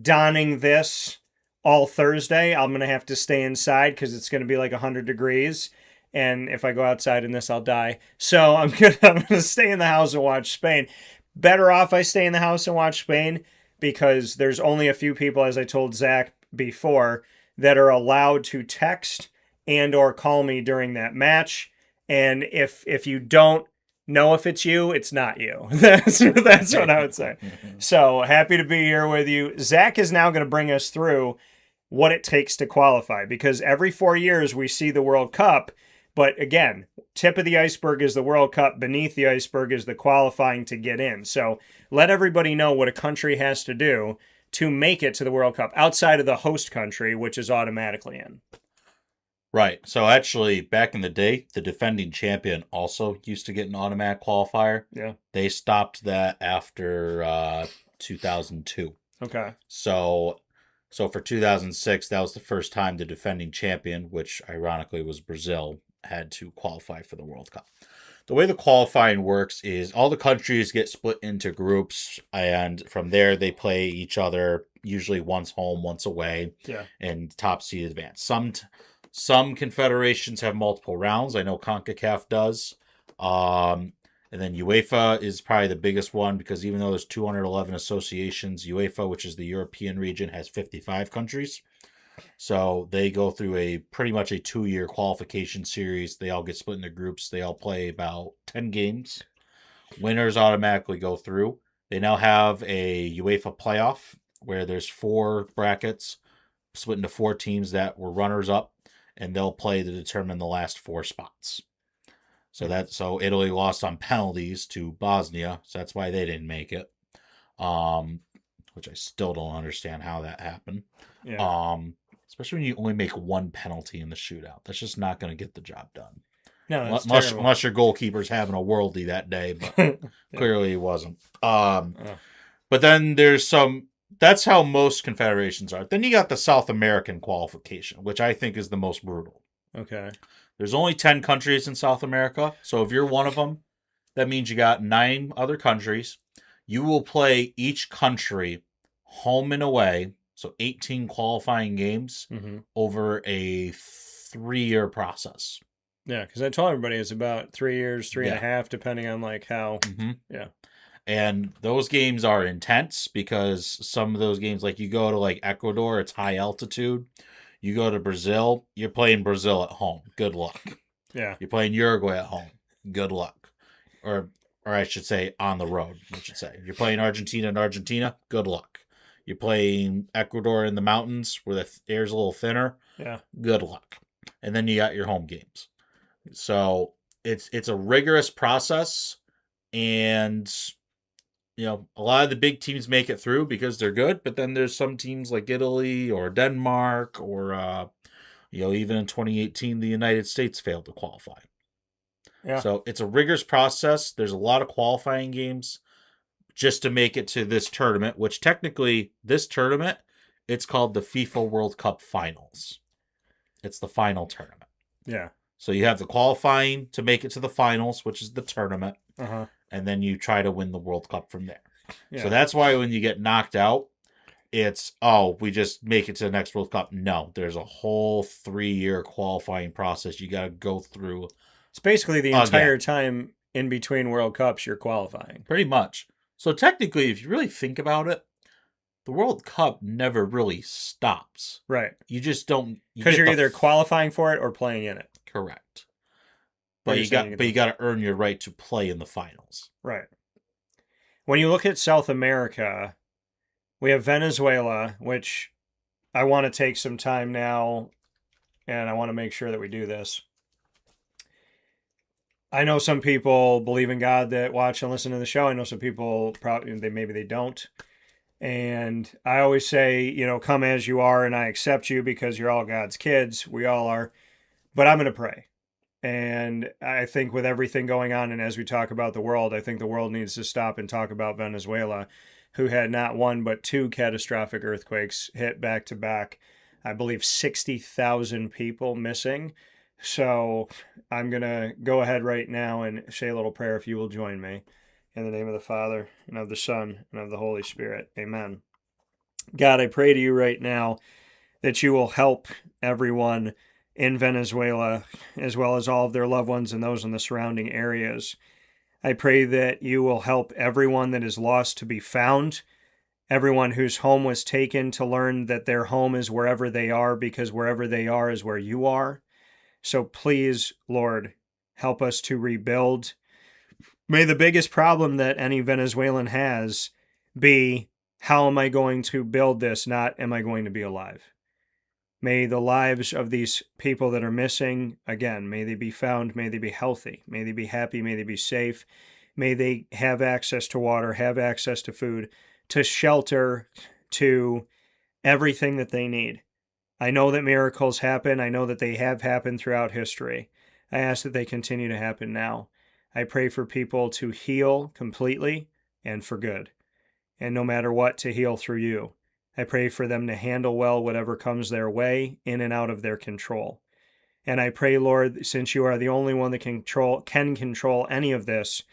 donning this all Thursday. I'm going to have to stay inside because it's going to be like 100 degrees. And if I go outside in this, I'll die. So I'm gonna stay in the house and watch Spain. Better off I stay in the house and watch Spain because there's only a few people, as I told Zach before, that are allowed to text and or call me during that match. And if you don't know if it's you, it's not you. That's what I would say. So happy to be here with you. Zach is now going to bring us through what it takes to qualify because every 4 years we see the World Cup. But again, tip of the iceberg is the World Cup. Beneath the iceberg is the qualifying to get in. So let everybody know what a country has to do to make it to the World Cup outside of the host country, which is automatically in. Right. So actually, back in the day, the defending champion also used to get an automatic qualifier. Yeah. They stopped that after 2002. Okay. So for 2006, that was the first time the defending champion, which ironically was Brazil, had to qualify for the World Cup. The way the qualifying works is all the countries get split into groups, and from there they play each other, usually once home, once away, and top seed advance. Some confederations have multiple rounds. I know CONCACAF does. And then UEFA is probably the biggest one because even though there's 211 associations, UEFA, which is the European region, has 55 countries. So they go through pretty much a 2-year qualification series. They all get split into groups. They all play about 10 games. Winners automatically go through. They now have a UEFA playoff where there's 4 brackets split into 4 teams that were runners up, and they'll play to determine the last 4 spots. So Italy lost on penalties to Bosnia, so that's why they didn't make it. Which I still don't understand how that happened. Yeah. Especially when you only make 1 penalty in the shootout. That's just not going to get the job done. No, unless your goalkeeper's having a worldie that day, but clearly he wasn't. But then there's that's how most confederations are. Then you got the South American qualification, which I think is the most brutal. Okay. There's only 10 countries in South America, so if you're one of them, that means you got 9 other countries. You will play each country home and away, so 18 qualifying games over a 3-year process. Yeah, because I told everybody it's about 3 years, 3.5, depending on like how. Yeah. And those games are intense because some of those games, like you go to like Ecuador, it's high altitude. You go to Brazil, you're playing Brazil at home. Good luck. Yeah. You're playing Uruguay at home. Good luck. Or I should say on the road, I should say. You're playing Argentina in Argentina. Good luck. You're playing Ecuador in the mountains where the air's a little thinner. Yeah. Good luck. And then you got your home games. So it's a rigorous process, and a lot of the big teams make it through because they're good, but then there's some teams like Italy or Denmark or, even in 2018, the United States failed to qualify. Yeah. So it's a rigorous process. There's a lot of qualifying games just to make it to this tournament, which technically this tournament, it's called the FIFA World Cup Finals. It's the final tournament. Yeah. So you have the qualifying to make it to the finals, which is the tournament, and then you try to win the World Cup from there. Yeah. So that's why when you get knocked out, it's, we just make it to the next World Cup. No, there's a whole 3-year qualifying process you got to go through. It's basically the entire time in between World Cups you're qualifying. Pretty much. So technically, if you really think about it, the World Cup never really stops. Right. You just don't... Because you're either qualifying for it or playing in it. Correct. But you got to earn your right to play in the finals. Right. When you look at South America, we have Venezuela, which I want to take some time now, and I want to make sure that we do this. I know some people believe in God that watch and listen to the show. I know some people maybe they don't. And I always say, come as you are, and I accept you because you're all God's kids. We all are. But I'm going to pray. And I think with everything going on, and as we talk about the world, I think the world needs to stop and talk about Venezuela, who had not one but 2 catastrophic earthquakes hit back to back. I believe 60,000 people missing. So I'm going to go ahead right now and say a little prayer if you will join me. In the name of the Father, and of the Son, and of the Holy Spirit. Amen. God, I pray to you right now that you will help everyone in Venezuela, as well as all of their loved ones and those in the surrounding areas. I pray that you will help everyone that is lost to be found, everyone whose home was taken to learn that their home is wherever they are, because wherever they are is where you are. So please, Lord, help us to rebuild. May the biggest problem that any Venezuelan has be, how am I going to build this, not am I going to be alive? May the lives of these people that are missing, again, may they be found, may they be healthy, may they be happy, may they be safe, may they have access to water, have access to food, to shelter, to everything that they need. I know that miracles happen. I know that they have happened throughout history. I ask that they continue to happen now. I pray for people to heal completely and for good. And no matter what, to heal through you. I pray for them to handle well whatever comes their way, in and out of their control. And I pray, Lord, since you are the only one that can control any of this,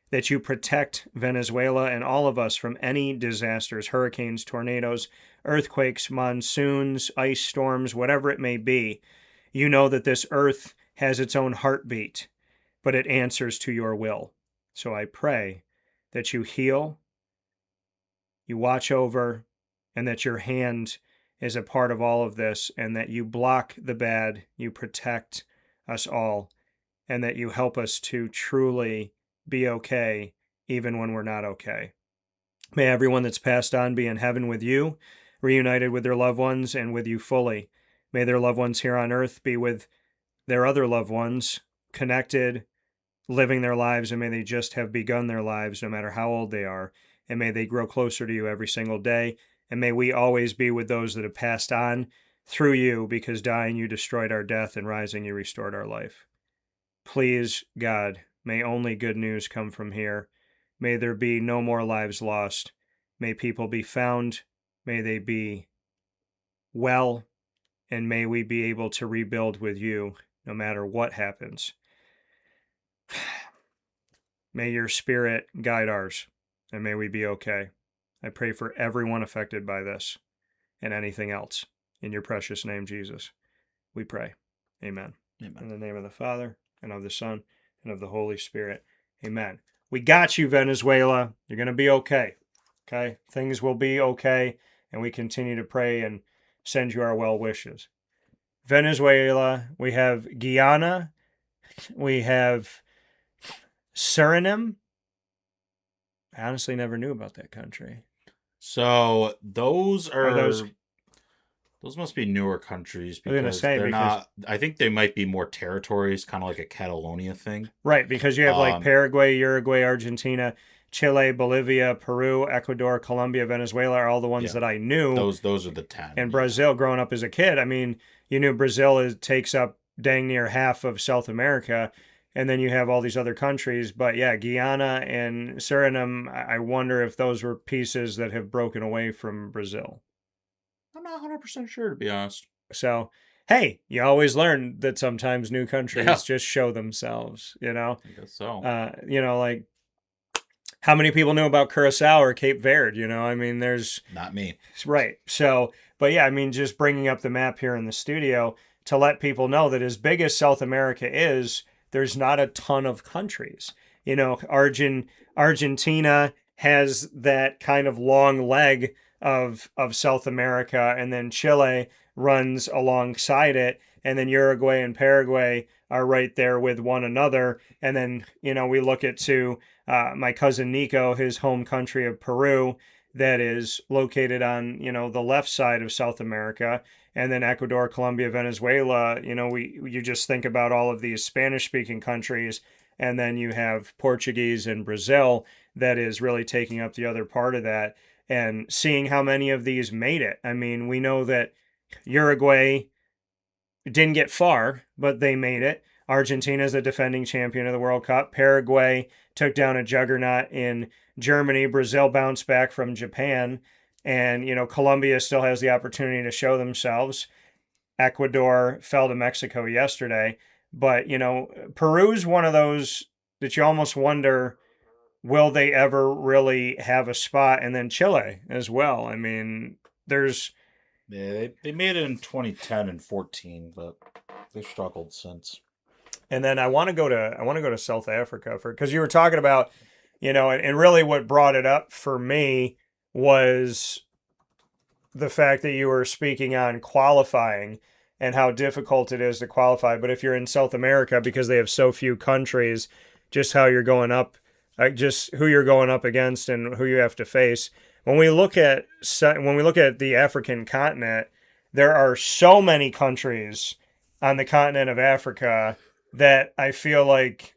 that you protect Venezuela and all of us from any disasters, hurricanes, tornadoes, earthquakes, monsoons, ice storms, whatever it may be. You know that this earth has its own heartbeat, but it answers to your will. So I pray that you heal, you watch over, and that your hand is a part of all of this, and that you block the bad, you protect us all, and that you help us to truly be okay, even when we're not okay. May everyone that's passed on be in heaven with you, reunited with their loved ones and with you fully. May their loved ones here on earth be with their other loved ones, connected, living their lives, and may they just have begun their lives, no matter how old they are, and may they grow closer to you every single day. And may we always be with those that have passed on through you, because dying you destroyed our death, and rising you restored our life. Please, God, may only good news come from here. May there be no more lives lost. May people be found. May they be well. And may we be able to rebuild with you no matter what happens. May your Spirit guide ours, and may we be okay. I pray for everyone affected by this and anything else. In your precious name, Jesus, we pray. Amen. Amen. In the name of the Father, and of the Son, and of the Holy Spirit. Amen. We got you, Venezuela. You're going to be okay. Okay? Things will be okay, and we continue to pray and send you our well wishes. Venezuela, we have Guyana, we have Suriname. I honestly never knew about that country. So those are those must be newer countries, I was gonna because say, they're because- not. I think they might be more territories, kind of like a Catalonia thing. Right, because you have like Paraguay, Uruguay, Argentina. Chile, Bolivia, Peru, Ecuador, Colombia, Venezuela are all the ones that I knew. Those are the 10. And Brazil, growing up as a kid, I mean, you knew Brazil takes up dang near half of South America, and then you have all these other countries. But yeah, Guyana and Suriname, I wonder if those were pieces that have broken away from Brazil. I'm not 100% sure, to be honest. So, hey, you always learn that sometimes new countries just show themselves, I guess so. like how many people knew about Curacao or Cape Verde, I mean, there's... Not me. Right. So, but yeah, I mean, just bringing up the map here in the studio to let people know that as big as South America is, there's not a ton of countries. Argentina has that kind of long leg of South America, and then Chile runs alongside it, and then Uruguay and Paraguay are right there with one another. And then, we look at my cousin Nico, his home country of Peru, that is located on, the left side of South America. And then Ecuador, Colombia, Venezuela, you just think about all of these Spanish-speaking countries, and then you have Portuguese and Brazil that is really taking up the other part of that. And seeing how many of these made it. I mean, we know that Uruguay didn't get far, but they made it. Argentina is the defending champion of the World Cup. Paraguay took down a juggernaut in Germany. Brazil bounced back from Japan. And, Colombia still has the opportunity to show themselves. Ecuador fell to Mexico yesterday. But, Peru's one of those that you almost wonder, will they ever really have a spot? And then Chile as well. I mean, there's... Yeah, they made it in 2010 and 14, but they've struggled since. And then I want to go to South Africa because you were talking about, and really what brought it up for me was the fact that you were speaking on qualifying and how difficult it is to qualify. But if you're in South America, because they have so few countries, just how you're going up, just who you're going up against and who you have to face. When we look at the African continent, there are so many countries on the continent of Africa that I feel like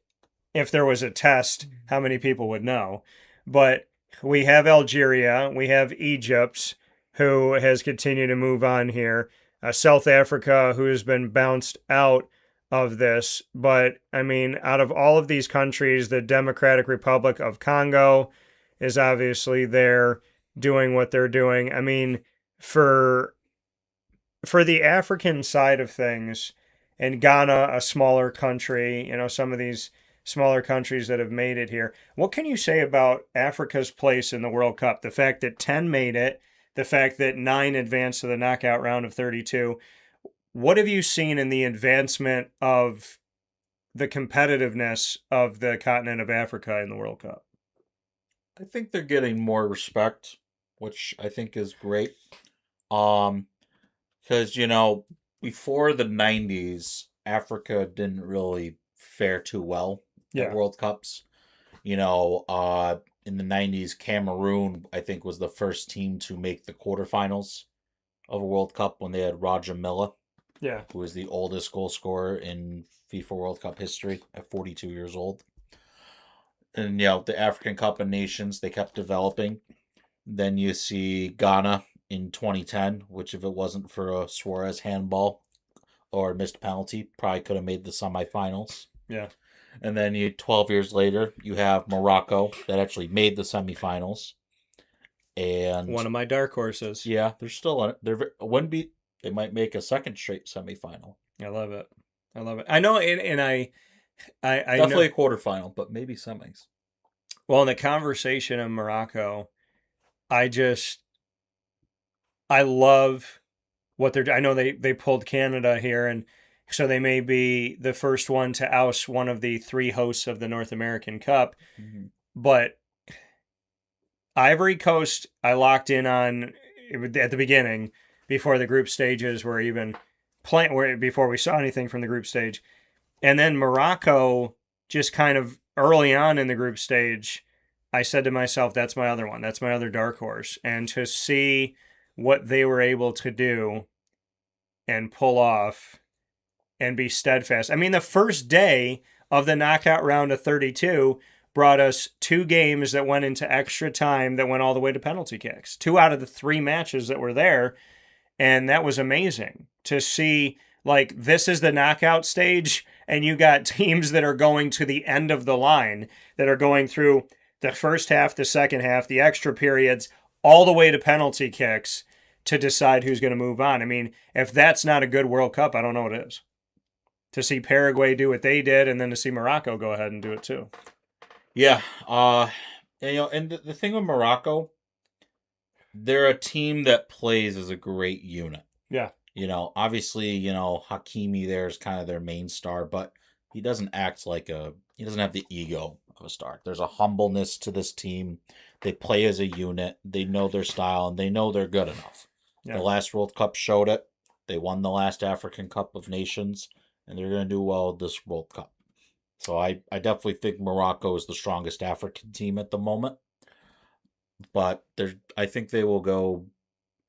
if there was a test, how many people would know. But we have Algeria, we have Egypt, who has continued to move on here, South Africa, who has been bounced out of this. But, I mean, out of all of these countries, the Democratic Republic of Congo is obviously there doing what they're doing. I mean, for the African side of things, and Ghana, a smaller country, some of these smaller countries that have made it here. What can you say about Africa's place in the World Cup? The fact that 10 made it, the fact that 9 advanced to the knockout round of 32. What have you seen in the advancement of the competitiveness of the continent of Africa in the World Cup? I think they're getting more respect, which I think is great. Because, before the 90s, Africa didn't really fare too well at World Cups. In the 90s, Cameroon, I think, was the first team to make the quarterfinals of a World Cup when they had Roger Milla, who was the oldest goal scorer in FIFA World Cup history at 42 years old. And, the African Cup of Nations, they kept developing. Then you see Ghana in 2010, which if it wasn't for a Suarez handball or missed penalty, probably could have made the semifinals. Yeah. And then 12 years later, you have Morocco that actually made the semifinals. And one of my dark horses. Yeah, they're still on it. They might make a second straight semifinal. I love it. I know, and I definitely a quarterfinal, but maybe semis. Well, in the conversation of Morocco, I love what they're. I know they pulled Canada here, and so they may be the first one to oust one of the 3 hosts of the North American Cup. Mm-hmm. But Ivory Coast, I locked in on at the beginning before the group stages were even playing, before we saw anything from the group stage, and then Morocco just kind of early on in the group stage. I said to myself, that's my other one. That's my other dark horse. And to see what they were able to do and pull off and be steadfast. I mean, the first day of the knockout round of 32 brought us 2 games that went into extra time that went all the way to penalty kicks. 2 out of the 3 matches that were there. And that was amazing to see. Like, this is the knockout stage, and you got teams that are going to the end of the line, that are going through the first half, the second half, the extra periods, all the way to penalty kicks to decide who's going to move on. I mean, if that's not a good World Cup, I don't know what is. To see Paraguay do what they did, and then to see Morocco go ahead and do it too. Yeah. And the thing with Morocco, they're a team that plays as a great unit. Yeah. Obviously, Hakimi there is kind of their main star, but he doesn't act he doesn't have the ego of a star. There's a humbleness to this team. They play as a unit. They know their style, and they know they're good enough. Yeah. The last World Cup showed it. They won the last African Cup of Nations, and they're going to do well this World Cup. So I definitely think Morocco is the strongest African team at the moment. But I think they will go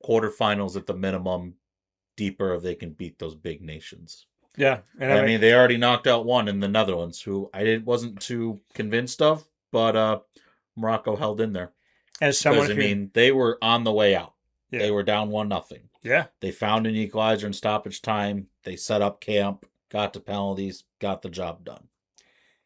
quarterfinals at the minimum, deeper if they can beat those big nations. Yeah. And I mean, they already knocked out one in the Netherlands, who wasn't too convinced of, but Morocco held in there. As someone, they were on the way out. Yeah. They were down 1-0. Yeah. They found an equalizer in stoppage time. They set up camp, got to penalties, got the job done.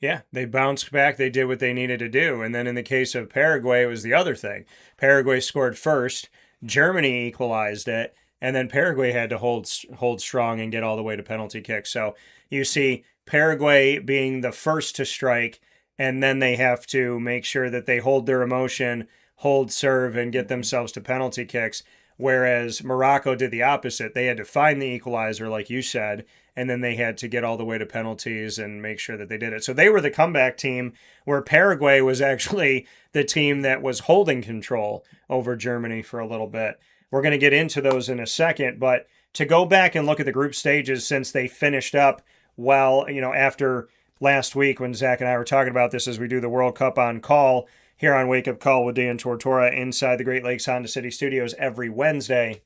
Yeah, they bounced back. They did what they needed to do. And then in the case of Paraguay, it was the other thing. Paraguay scored first. Germany equalized it. And then Paraguay had to hold strong and get all the way to penalty kicks. So you see Paraguay being the first to strike, and then they have to make sure that they hold their emotion, hold serve, and get themselves to penalty kicks. Whereas Morocco did the opposite. They had to find the equalizer, like you said, and then they had to get all the way to penalties and make sure that they did it. So they were the comeback team, where Paraguay was actually the team that was holding control over Germany for a little bit. We're going to get into those in a second, but to go back and look at the group stages since they finished up after last week when Zach and I were talking about this as we do the World Cup on call here on Wake Up Call with Dan Tortora inside the Great Lakes Honda City Studios every Wednesday.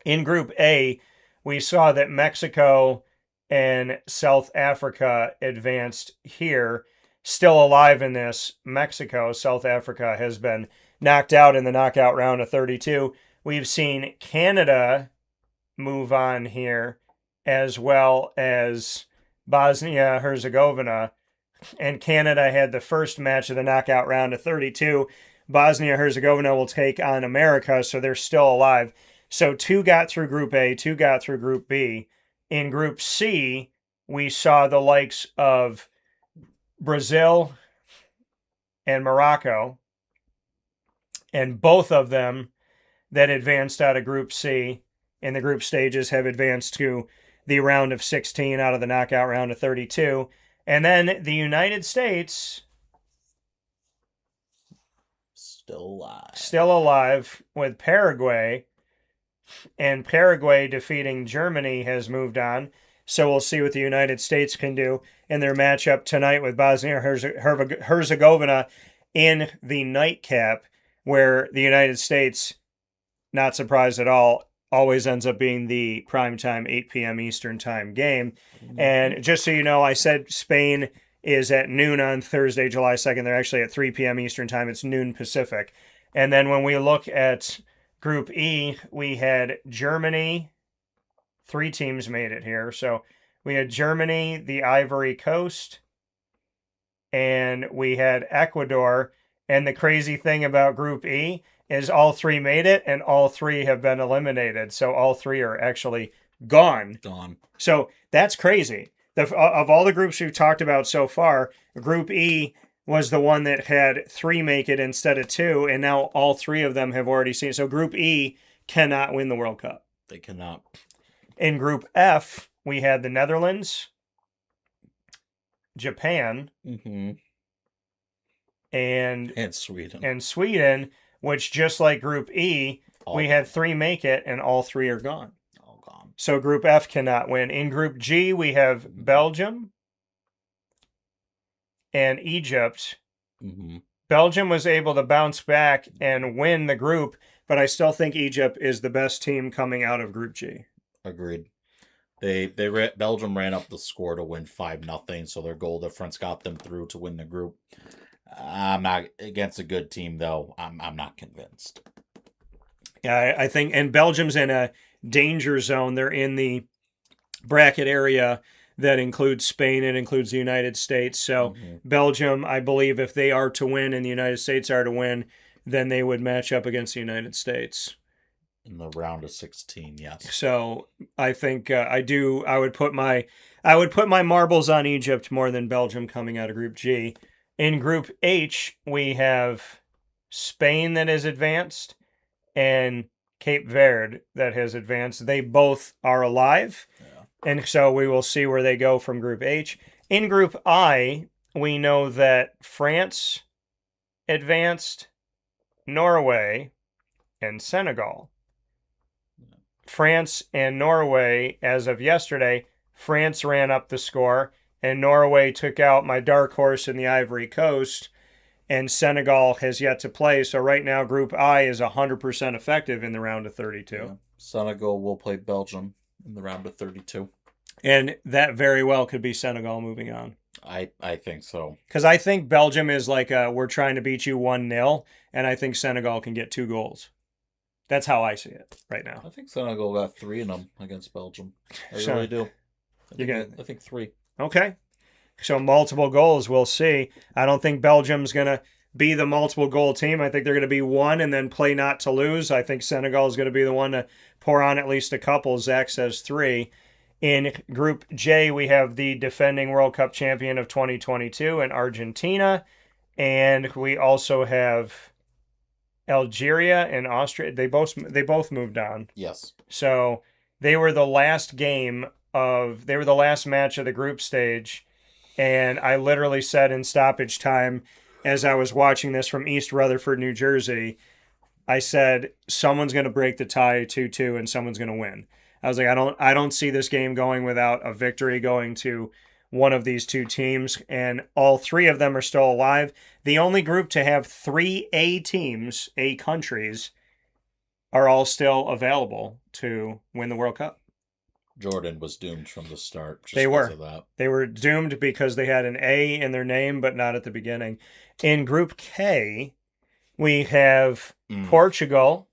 In Group A, we saw that Mexico and South Africa advanced here. Still alive in this, Mexico. South Africa has been knocked out in the knockout round of 32. We've seen Canada move on here, as well as Bosnia-Herzegovina. And Canada had the first match of the knockout round of 32. Bosnia-Herzegovina will take on America, so they're still alive. So 2 got through Group A, 2 got through Group B. In Group C, we saw the likes of Brazil and Morocco, and both of them that advanced out of Group C in the group stages have advanced to the round of 16 out of the knockout round of 32. And then the United States, still alive with Paraguay, and Paraguay defeating Germany has moved on. So we'll see what the United States can do in their matchup tonight with Bosnia-Herzegovina in the nightcap, where the United States, not surprised at all, always ends up being the primetime 8 p.m. Eastern time game. And just so you know, I said Spain is at noon on Thursday, July 2nd. They're actually at 3 p.m. Eastern time. It's noon Pacific. And then when we look at Group E, we had Germany. 3 teams made it here. So we had Germany, the Ivory Coast, and we had Ecuador. And the crazy thing about Group E is all 3 made it, and all 3 have been eliminated. So all 3 are actually gone. So that's crazy. Of all the groups we've talked about so far, Group E was the one that had 3 make it instead of 2, and now all 3 of them have already seen it. So Group E cannot win the World Cup. They cannot. In Group F, we had the Netherlands, Japan, and Sweden, which, just like Group E, we had 3 make it, and all 3 are gone. All gone. So Group F cannot win. In Group G, we have Belgium and Egypt. Belgium was able to bounce back and win the group, but I still think Egypt is the best team coming out of Group G. Agreed. Belgium ran up the score to win 5-0, so their goal difference got them through to win the group. I'm not against a good team though. I'm not convinced. Yeah, I think, and Belgium's in a danger zone. They're in the bracket area that includes Spain. It includes the United States. So Belgium, I believe, if they are to win and the United States are to win, then they would match up against the United States In the round of 16, yes. So I think I do. I would put my marbles on Egypt more than Belgium coming out of Group G. In Group H, we have Spain that has advanced and Cape Verde that has advanced. They both are alive, and so we will see where they go from Group H. In Group I, we know that France advanced, Norway, and Senegal. France and Norway, as of yesterday, France ran up the score, and Norway took out my dark horse in the Ivory Coast, and Senegal has yet to play. So right now, Group I is 100% effective in the round of 32. Yeah. Senegal will play Belgium in the round of 32. And that very well could be Senegal moving on. I think so. Because I think Belgium is like, we're trying to beat you 1-0, and I think Senegal can get 2 goals. That's how I see it right now. I think Senegal got 3 in them against Belgium. I So, really do. I think 3. Okay. So multiple goals, we'll see. I don't think Belgium's going to be the multiple goal team. I think they're going to be one and then play not to lose. I think Senegal is going to be the one to pour on at least a couple. Zach says 3. In Group J, we have the defending World Cup champion of 2022 in Argentina. And we also have Algeria and Austria. They both moved on. Yes. So they were the last match of the group stage. And I literally said in stoppage time, as I was watching this from East Rutherford, New Jersey, I said, someone's going to break the tie 2-2 and someone's going to win. I was like, I don't see this game going without a victory going to one of these two teams. And all 3 of them are still alive. The only group to have 3 A teams, A countries, are all still available to win the World Cup. Jordan was doomed from the start. They were. Of that. They were doomed because they had an A in their name, but not at the beginning. In Group K, we have Portugal.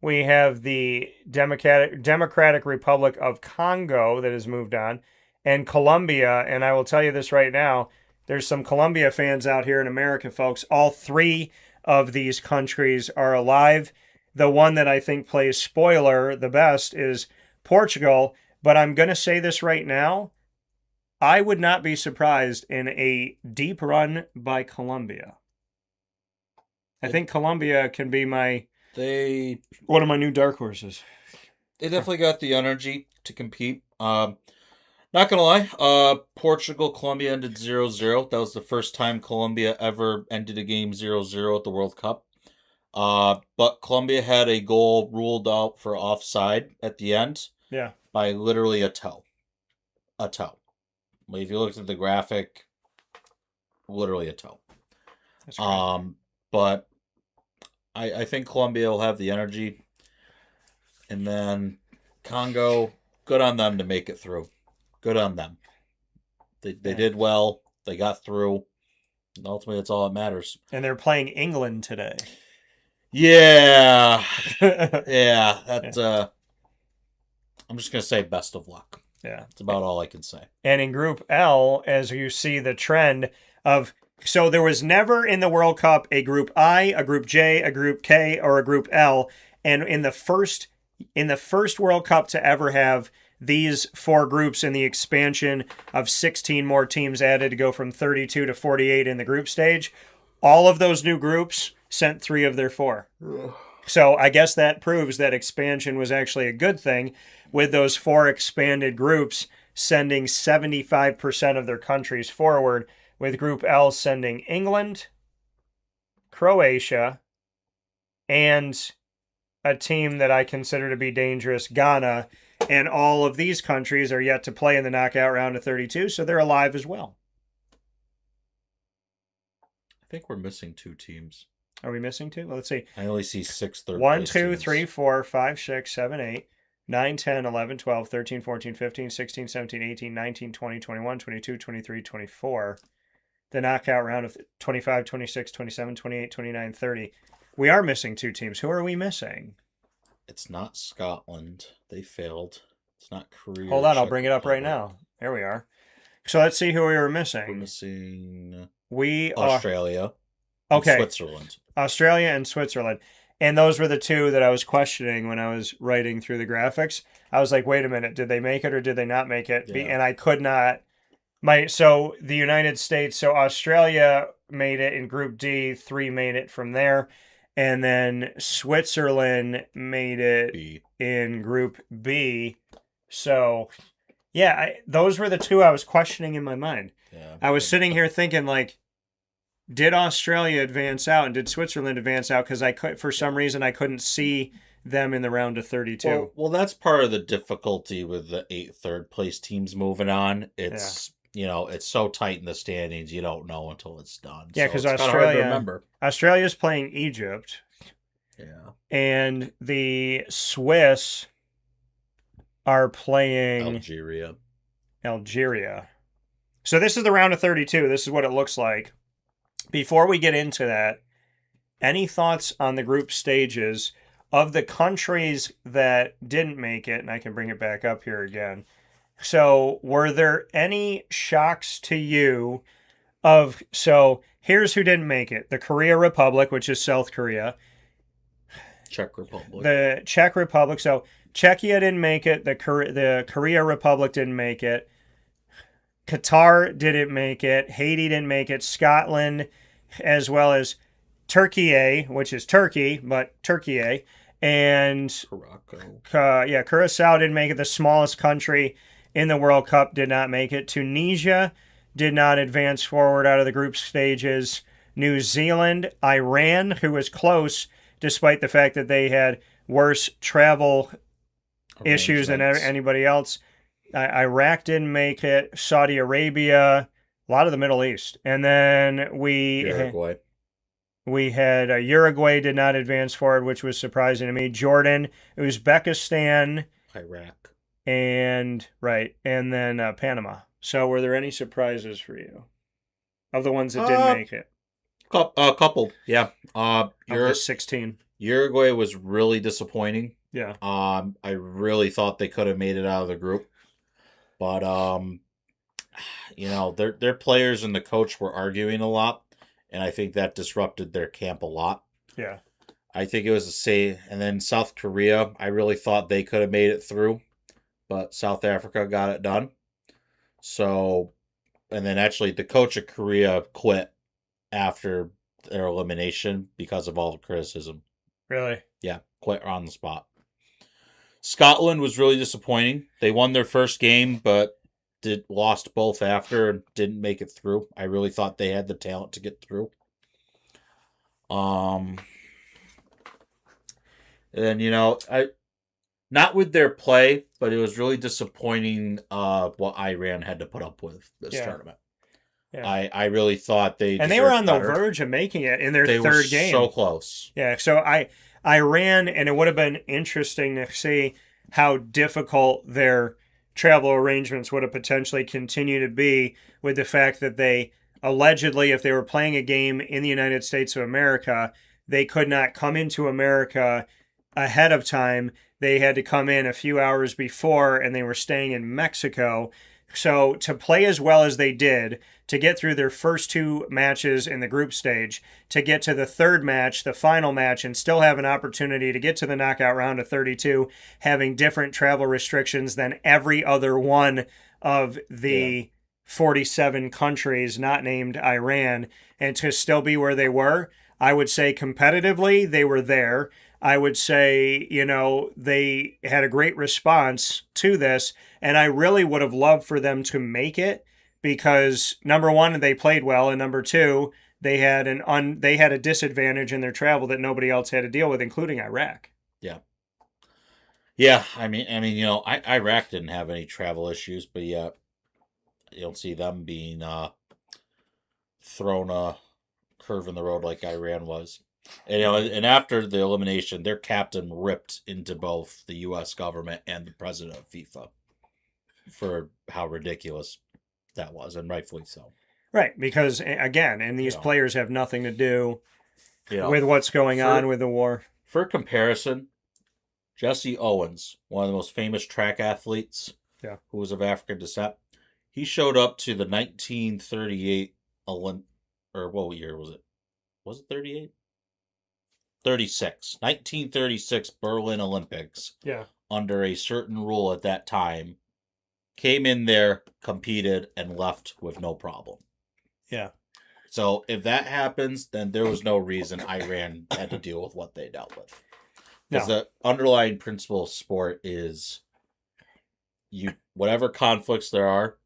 We have the Democratic Republic of Congo that has moved on, and Colombia. And I will tell you this right now, there's some Colombia fans out here in America, folks. All 3 of these countries are alive. The one that I think plays spoiler the best is Portugal, but I'm going to say this right now. I would not be surprised in a deep run by Colombia. I think Colombia can be one of my new dark horses. They definitely got the energy to compete. Not gonna lie, Portugal, Colombia ended 0-0. That was the first time Colombia ever ended a game 0-0 at the World Cup. But Colombia had a goal ruled out for offside at the end. Yeah. By literally a toe. A toe. If you looked at the graphic, literally a toe. That's great. But I think Colombia will have the energy. And then Congo, good on them to make it through. Good on them. They did well. They got through. And ultimately, that's all that matters. And they're playing England today. Yeah. Yeah. That's I'm just gonna say best of luck. Yeah. That's about all I can say. And in Group L, as you see the trend of, so there was never in the World Cup a Group I, a Group J, a Group K, or a Group L. And in the first World Cup to ever have these 4 groups in the expansion of 16 more teams added to go from 32 to 48 in the group stage, all of those new groups sent 3 of their 4. So I guess that proves that expansion was actually a good thing, with those 4 expanded groups sending 75% of their countries forward, with Group L sending England, Croatia, and a team that I consider to be dangerous, Ghana. And all of these countries are yet to play in the knockout round of 32, so they're alive as well. I think we're missing 2 teams. Are we missing 2? Well, let's see. I only see 6 third 1, place 2, teams. 3, 4, 5, 6, 7, 8, 9, 10, 11, 12, 13, 14, 15, 16, 17, 18, 19, 20, 21, 22, 23, 24. the knockout round of 25, 26, 27, 28, 29, 30. We are missing 2 teams. Who are we missing? It's not Scotland. They failed. It's not Korea. Hold on, I'll bring it up right now. There we are. So let's see who we were We're missing. missing We are Australia. And okay. Switzerland. Australia and Switzerland. And those were the 2 that I was questioning when I was writing through the graphics. I was like, wait a minute, did they make it or did they not make it? Yeah. And I could not. So the United States, so Australia made it in Group D, 3 made it from there. And then Switzerland made it B. in Group B. So, yeah, those were the 2 I was questioning in my mind. Yeah. I was sitting here thinking, like, did Australia advance out and did Switzerland advance out? Because for some reason, I couldn't see them in the round of 32. Well, that's part of the difficulty with the 8 third-place teams moving on. It's it's so tight in the standings, you don't know until it's done. Yeah, So because it's kinda hard to Australia, remember. Australia's playing Egypt, Yeah. and the Swiss are playing Algeria. So this is the round of 32. This is what it looks like. Before we get into that, any thoughts on the group stages of the countries that didn't make it? And I can bring it back up here again. So were there any shocks to you so here's who didn't make it. The Korea Republic, which is South Korea. Czech Republic. The Czech Republic. So Czechia didn't make it. The Korea Republic didn't make it. Qatar didn't make it. Haiti didn't make it. Scotland, as well as Turkey, which is Turkey, but Turkey, and Curacao didn't make it. The smallest country in the World Cup did not make it. Tunisia did not advance forward out of the group stages. New Zealand, Iran, who was close, despite the fact that they had worse travel issues than anybody else. Iraq didn't make it. Saudi Arabia, a lot of the Middle East. And then Uruguay. We had Uruguay did not advance forward, which was surprising to me. Jordan, Uzbekistan, Iraq. And then Panama. So were there any surprises for you of the ones that didn't make it? A couple, yeah. Of the 16. Uruguay was really disappointing. Yeah. I really thought they could have made it out of the group, but their players and the coach were arguing a lot, and I think that disrupted their camp a lot. Yeah. I think it was and then South Korea, I really thought they could have made it through, but South Africa got it done. So, and then actually the coach of Korea quit after their elimination because of all the criticism. Really? Yeah, quit on the spot. Scotland was really disappointing. They won their first game, but lost both after and didn't make it through. I really thought they had the talent to get through. And then, not with their play, but it was really disappointing what Iran had to put up with this tournament. Yeah. I really thought they were on the verge of making it in their third game. So close. Yeah, so Iran, and it would have been interesting to see how difficult their travel arrangements would have potentially continued to be with the fact that they allegedly, if they were playing a game in the United States of America, they could not come into America ahead of time. They had to come in a few hours before, and they were staying in Mexico. So to play as well as they did, to get through their first 2 matches in the group stage, to get to the third match, the final match, and still have an opportunity to get to the knockout round of 32, having different travel restrictions than every other one of the 47 countries not named Iran, and to still be where they were, I would say competitively, they were there. I would say, they had a great response to this, and I really would have loved for them to make it because, number one, they played well, and number two, they had a disadvantage in their travel that nobody else had to deal with, including Iraq. Yeah. Yeah, I mean, Iraq didn't have any travel issues, but yeah, you don't see them being thrown a curve in the road like Iran was. And after the elimination, their captain ripped into both the U.S. government and the president of FIFA for how ridiculous that was, and rightfully so. Right, because again, and these Yeah. players have nothing to do Yeah. with what's going on with the war. For comparison, Jesse Owens, one of the most famous track athletes, Yeah. who was of African descent, he showed up to the 1938 or what year was it? Was it 38? 36. 1936 Berlin Olympics Yeah. under a certain rule at that time. Came in there, competed, and left with no problem. Yeah. So if that happens, then there was no reason Iran had to deal with what they dealt with. Because the underlying principle of sport is whatever conflicts there are,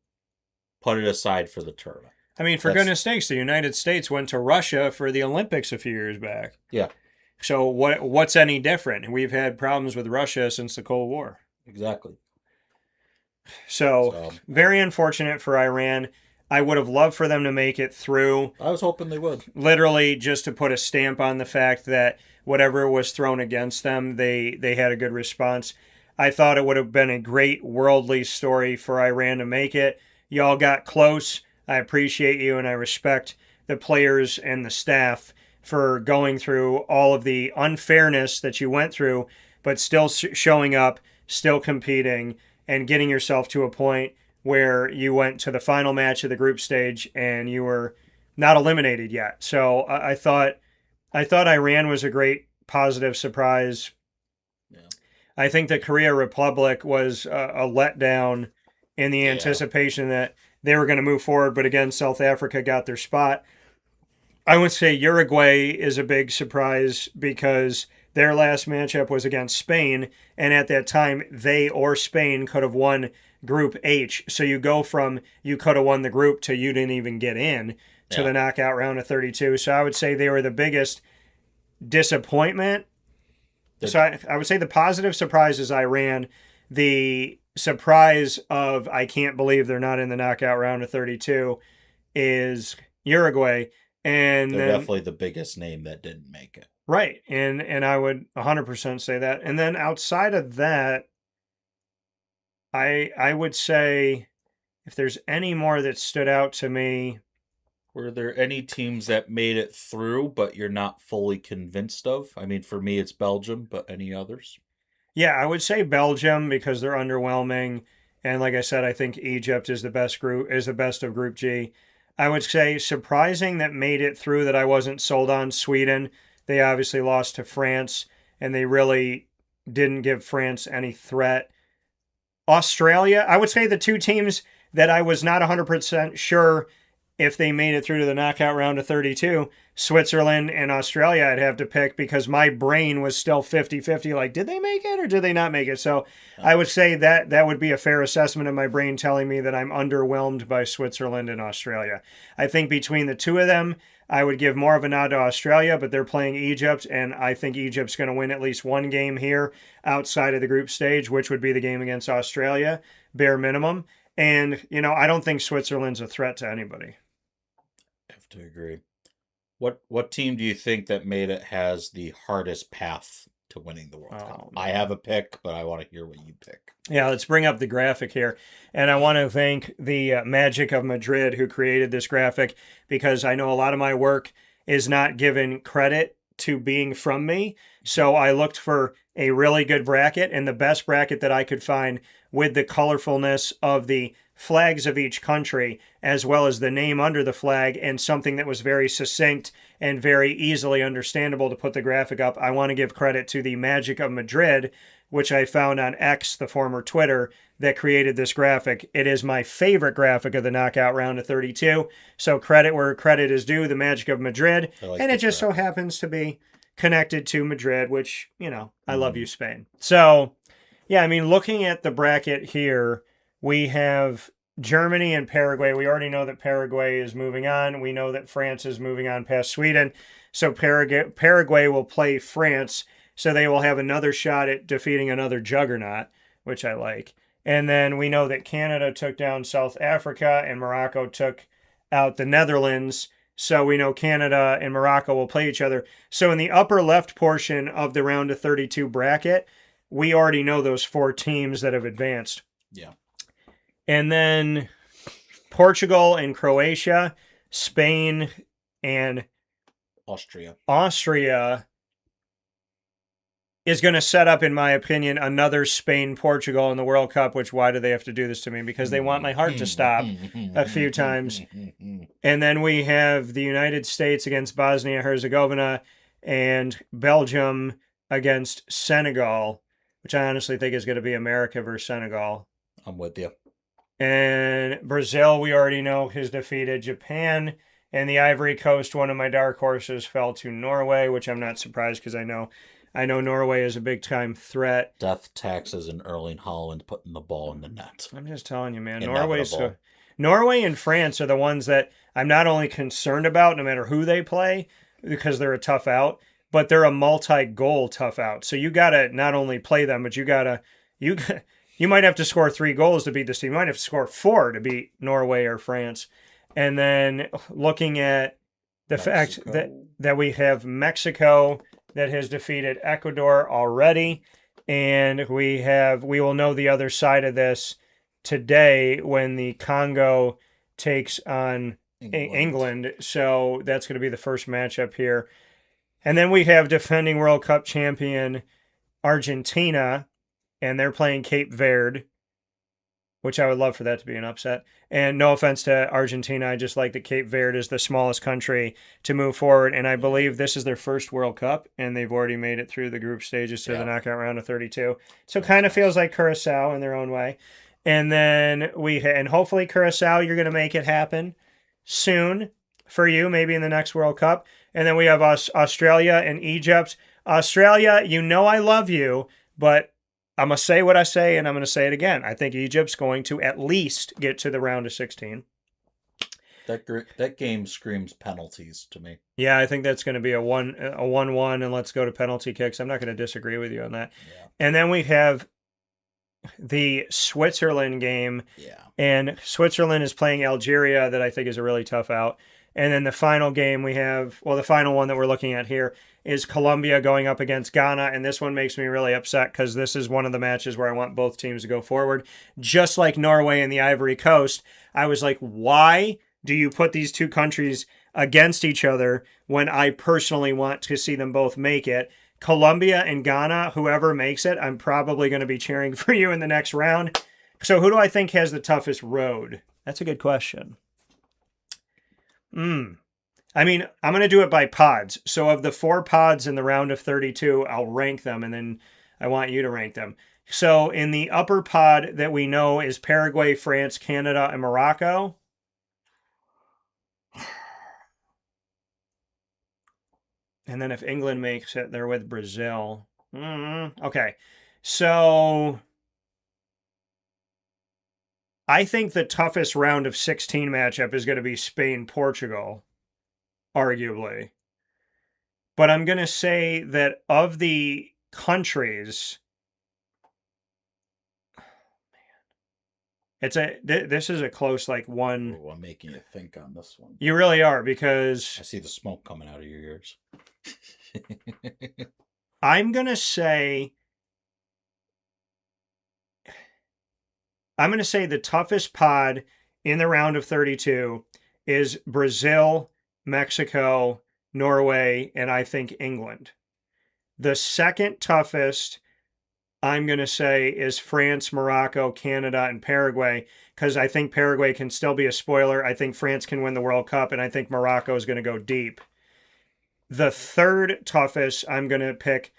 put it aside for the tournament. I mean, for goodness sakes, the United States went to Russia for the Olympics a few years back. Yeah. So what's any different? We've had problems with Russia since the Cold War. Exactly. So very unfortunate for Iran. I would have loved for them to make it through. I was hoping they would. Literally just to put a stamp on the fact that whatever was thrown against them, they had a good response. I thought it would have been a great worldly story for Iran to make it. Y'all got close. I appreciate you and I respect the players and the staff for going through all of the unfairness that you went through, but still showing up, still competing, and getting yourself to a point where you went to the final match of the group stage and you were not eliminated yet. So I thought Iran was a great positive surprise. Yeah. I think the Korea Republic was a letdown in the anticipation that they were going to move forward, but again, South Africa got their spot. I would say Uruguay is a big surprise because their last matchup was against Spain, and at that time, they or Spain could have won Group H. So you go from you could have won the group to you didn't even get in to the knockout round of 32. So I would say they were the biggest disappointment. So I would say the positive surprise is Iran. The surprise of I can't believe they're not in the knockout round of 32 is Uruguay. And they're then, definitely the biggest name that didn't make it. Right. And I would 100% say that. And then outside of that, I would say if there's any more that stood out to me. Were there any teams that made it through, but you're not fully convinced of? I mean, for me, it's Belgium, but any others? Yeah, I would say Belgium because they're underwhelming. And like I said, I think Egypt is the best of Group G. I would say surprising that made it through that I wasn't sold on Sweden. They obviously lost to France, and they really didn't give France any threat. Australia, I would say the two teams that I was not 100% sure if they made it through to the knockout round of 32, Switzerland and Australia, I'd have to pick because my brain was still 50-50. Like, did they make it or did they not make it? So I would say that would be a fair assessment of my brain telling me that I'm underwhelmed by Switzerland and Australia. I think between the two of them, I would give more of a nod to Australia, but they're playing Egypt, and I think Egypt's going to win at least one game here outside of the group stage, which would be the game against Australia, bare minimum. And, I don't think Switzerland's a threat to anybody. I have to agree. What team do you think that made it has the hardest path to winning the World Cup? I have a pick, but I want to hear what you pick. Yeah, let's bring up the graphic here. And I want to thank the Magic of Madrid who created this graphic because I know a lot of my work is not given credit to being from me. So I looked for a really good bracket and the best bracket that I could find with the colorfulness of the flags of each country, as well as the name under the flag, and something that was very succinct and very easily understandable to put the graphic up. I want to give credit to the Magic of Madrid, which I found on X, the former Twitter, that created this graphic. It is my favorite graphic of the knockout round of 32. So credit where credit is due, the Magic of Madrid. And it just so happens to be connected to Madrid, which, I love you, Spain. So, yeah, I mean, looking at the bracket here, we have Germany and Paraguay. We already know that Paraguay is moving on. We know that France is moving on past Sweden. So Paraguay will play France. So they will have another shot at defeating another juggernaut, which I like. And then we know that Canada took down South Africa and Morocco took out the Netherlands. So we know Canada and Morocco will play each other. So in the upper left portion of the round of 32 bracket, we already know those four teams that have advanced. Yeah. And then Portugal and Croatia. Spain and Austria is going to set up, in my opinion, another Spain-Portugal in the World Cup, which why do they have to do this to me? Because they want my heart to stop a few times. And then we have the United States against Bosnia-Herzegovina and Belgium against Senegal, which I honestly think is going to be America versus Senegal. I'm with you. And Brazil, we already know, has defeated Japan. And the Ivory Coast, one of my dark horses, fell to Norway, which I'm not surprised because I know Norway is a big-time threat. Death taxes and Erling Haaland putting the ball in the net. I'm just telling you, man. Inevitable. Norway and France are the ones that I'm not only concerned about, no matter who they play, because they're a tough out, but they're a multi-goal tough out. So you got to not only play them, but you might have to score 3 goals to beat this team. You might have to score 4 to beat Norway or France. And then looking at the fact that we have Mexico that has defeated Ecuador already, and we will know the other side of this today when the Congo takes on England. So that's going to be the first matchup here. And then we have defending World Cup champion Argentina, and they're playing Cape Verde, which I would love for that to be an upset. And no offense to Argentina, I just like that Cape Verde is the smallest country to move forward. And I believe this is their first World Cup, and they've already made it through the group stages to the knockout round of 32. So it kind of feels like Curacao in their own way. And then and hopefully Curacao, you're going to make it happen soon for you, maybe in the next World Cup. And then we have Australia and Egypt. Australia, I love you, but I'm going to say what I say, and I'm going to say it again. I think Egypt's going to at least get to the round of 16. That game screams penalties to me. Yeah, I think that's going to be a 1-1, and let's go to penalty kicks. I'm not going to disagree with you on that. Yeah. And then we have the Switzerland game, and Switzerland is playing Algeria, that I think is a really tough out. And then the final game the final one that we're looking at here is Colombia going up against Ghana. And this one makes me really upset because this is one of the matches where I want both teams to go forward. Just like Norway and the Ivory Coast, I was like, why do you put these two countries against each other when I personally want to see them both make it? Colombia and Ghana, whoever makes it, I'm probably going to be cheering for you in the next round. So who do I think has the toughest road? That's a good question. I mean, I'm going to do it by pods. So of the 4 pods in the round of 32, I'll rank them, and then I want you to rank them. So in the upper pod that we know is Paraguay, France, Canada, and Morocco. And then if England makes it, they're with Brazil. Okay. So I think the toughest round of 16 matchup is going to be Spain-Portugal, arguably. But I'm going to say that of the countries, this is a close one. Oh, I'm making you think on this one. You really are, because I see the smoke coming out of your ears. I'm going to say the toughest pod in the round of 32 is Brazil, Mexico, Norway, and I think England. The second toughest, I'm going to say, is France, Morocco, Canada, and Paraguay, because I think Paraguay can still be a spoiler. I think France can win the World Cup, and I think Morocco is going to go deep. The third toughest, I'm going to pick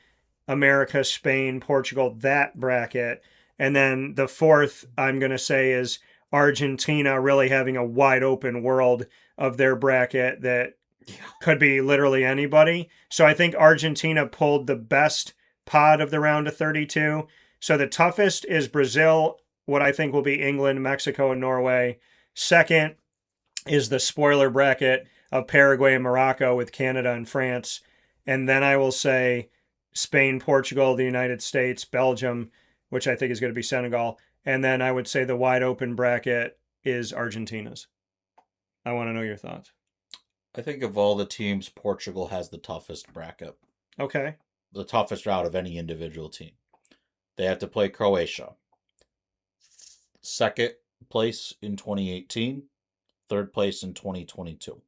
America, Spain, Portugal, that bracket. And then the fourth, I'm going to say, is Argentina, really having a wide open world of their bracket that could be literally anybody. So I think Argentina pulled the best pod of the round of 32. So the toughest is Brazil, what I think will be England, Mexico, and Norway. Second is the spoiler bracket of Paraguay and Morocco with Canada and France. And then I will say Spain, Portugal, the United States, Belgium, which I think is going to be Senegal. And then I would say the wide open bracket is Argentina's. I want to know your thoughts. I think of all the teams, Portugal has the toughest bracket. Okay. The toughest route of any individual team. They have to play Croatia. Second place in 2018. third place in 2022.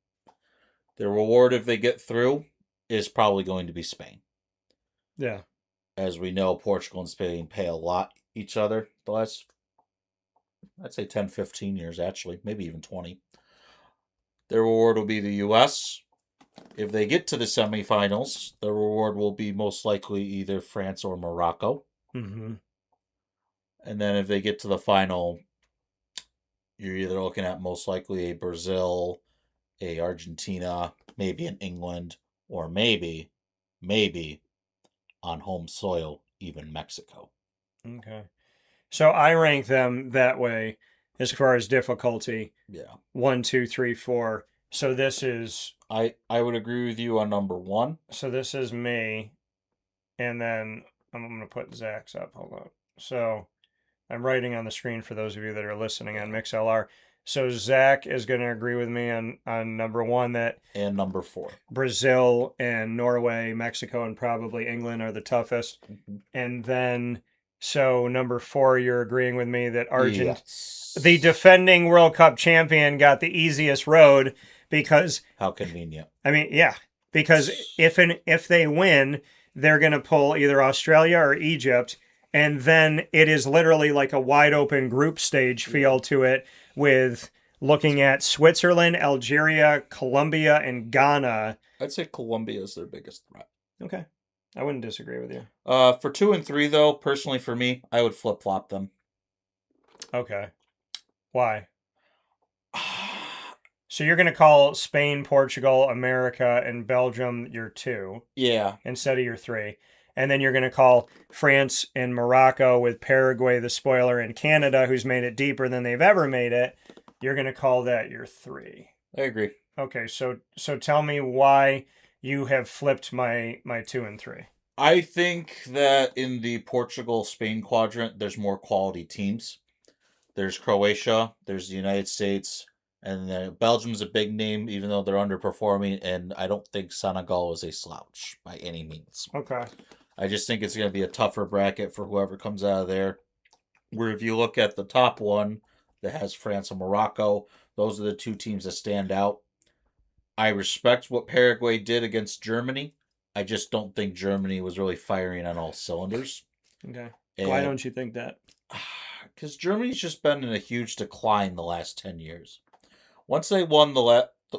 Their reward, if they get through, is probably going to be Spain. Yeah. As we know, Portugal and Spain pay a lot each other the last, I'd say 10, 15 years, actually, maybe even 20. Their reward will be the U.S. If they get to the semifinals, the reward will be most likely either France or Morocco. Mm-hmm. And then if they get to the final, you're either looking at most likely a Brazil, a Argentina, maybe an England, or maybe on home soil, even Mexico. Okay. So I rank them that way as far as difficulty. Yeah. 1, 2, 3, 4. So this is I would agree with you on number 1. so this is me, and then I'm gonna put Zach's up. Hold on. So I'm writing on the screen for those of you that are listening on MixLR. So Zach is going to agree with me on number 1 that And number 4. Brazil and Norway, Mexico, and probably England are the toughest. Mm-hmm. And then, so number 4, you're agreeing with me that Yes. the defending World Cup champion, got the easiest road because, How convenient. I mean, yeah, because if they win, they're going to pull either Australia or Egypt. And then it is literally like a wide open group stage feel to it, with looking at Switzerland, Algeria, Colombia, and Ghana. I'd say Colombia is their biggest threat. Okay. I wouldn't disagree with you. For 2 and 3, though, personally for me, I would flip-flop them. Okay. Why? So you're going to call Spain, Portugal, America, and Belgium your 2 Yeah. instead of your 3. And then you're going to call France and Morocco, with Paraguay, the spoiler, and Canada, who's made it deeper than they've ever made it. You're going to call that your 3. I agree. Okay, so tell me why you have flipped my 2 and 3. I think that in the Portugal-Spain quadrant, there's more quality teams. There's Croatia, there's the United States, and then Belgium's a big name, even though they're underperforming, and I don't think Senegal is a slouch by any means. Okay. I just think it's going to be a tougher bracket for whoever comes out of there. Where if you look at the top one that has France and Morocco, those are the 2 teams that stand out. I respect what Paraguay did against Germany. I just don't think Germany was really firing on all cylinders. Okay. And Why don't you think that? because Germany's just been in a huge decline the last 10 years. Once they won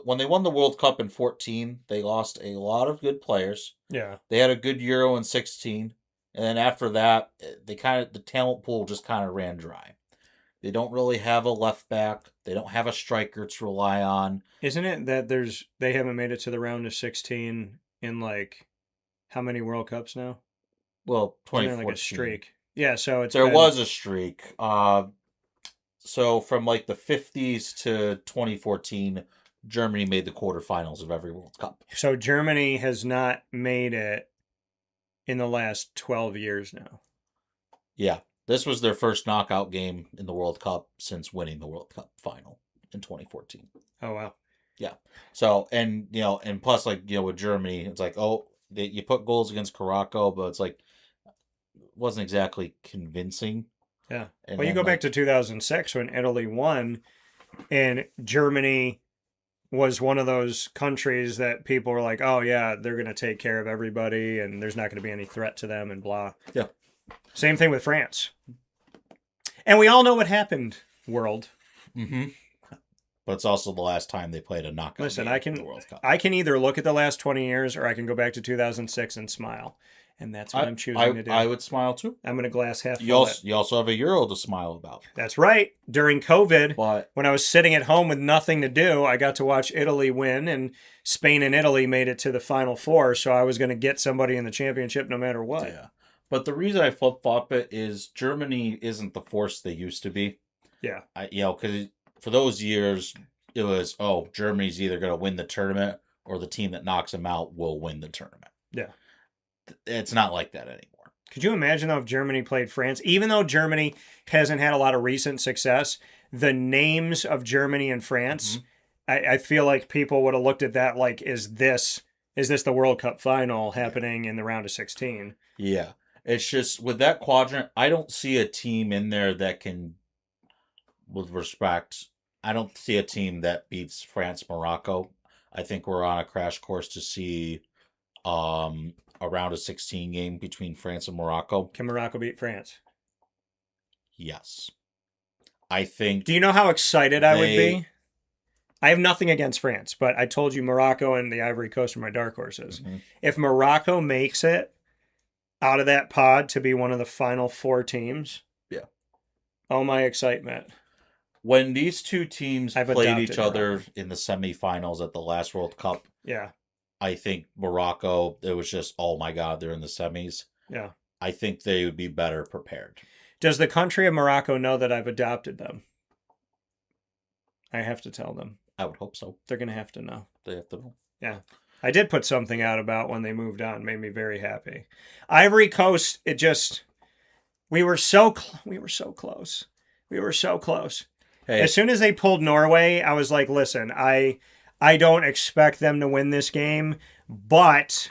when they won the World Cup in 14, they lost a lot of good players. Yeah. They had a good Euro in 16, and then after that, the talent pool just kind of ran dry. They don't really have a left back. They don't have a striker to rely on. Isn't it that they haven't made it to the round of 16 in like how many World Cups now? Well, Isn't there 2014. like a streak. Yeah, so There was a streak. So from like the 50s to 2014, Germany made the quarterfinals of every World Cup. So Germany has not made it in the last 12 years now. Yeah. This was their first knockout game in the World Cup since winning the World Cup final in 2014. Oh, wow. Yeah. So, and plus, like, with Germany, it's like, you put goals against Morocco, but it's like, it wasn't exactly convincing. Yeah. And Well, you then, go back to 2006 when Italy won, and Germany was one of those countries that people were like, oh, yeah, they're going to take care of everybody, and there's not going to be any threat to them, and blah. Yeah. Same thing with France. And we all know what happened, world. Mm-hmm. But it's also the last time they played a knockout Listen, game in the World Cup. I can either look at the last 20 years or I can go back to 2006 and smile. And that's what I'm choosing to do. I would smile too. I'm going to glass half full. You also have a Euro to smile about. That's right. During COVID, But when I was sitting at home with nothing to do, I got to watch Italy win, and Spain and Italy made it to the Final Four, so I was going to get somebody in the championship no matter what. yeah. But the reason I flip-flop it is Germany isn't the force they used to be. Yeah. Because for those years, it was, Germany's either going to win the tournament or the team that knocks them out will win the tournament. Yeah. It's not like that anymore. Could you imagine, though, if Germany played France? Even though Germany hasn't had a lot of recent success, the names of Germany and France, I feel like people would have looked at that like, is this the World Cup final happening in the round of 16? Yeah. It's just, with that quadrant, I don't see a team in there that can, with respect, I don't see a team that beats France, Morocco. I think we're on a crash course to see a round of 16 game between France and Morocco. Can Morocco beat France? Yes. I think Do you know how excited I would be? I have nothing against France, but I told you Morocco and the Ivory Coast are my dark horses. Mhm. If Morocco makes it out of that pod to be one of the final 4 teams, Yeah. Oh, my excitement. When these two teams I've played adopted each other in the semifinals at the last World Cup, Yeah. I think Morocco, it was just, oh my God, they're in the semis. Yeah. I think they would be better prepared. Does the country of Morocco know that I've adopted them? I have to tell them. I would hope so. They're going to have to know. They have to know. Yeah. I did put something out about when they moved on. Made me very happy. Ivory Coast, it just... We were so close. We were so close. Hey, As soon as they pulled Norway, I was like, listen, I don't expect them to win this game, but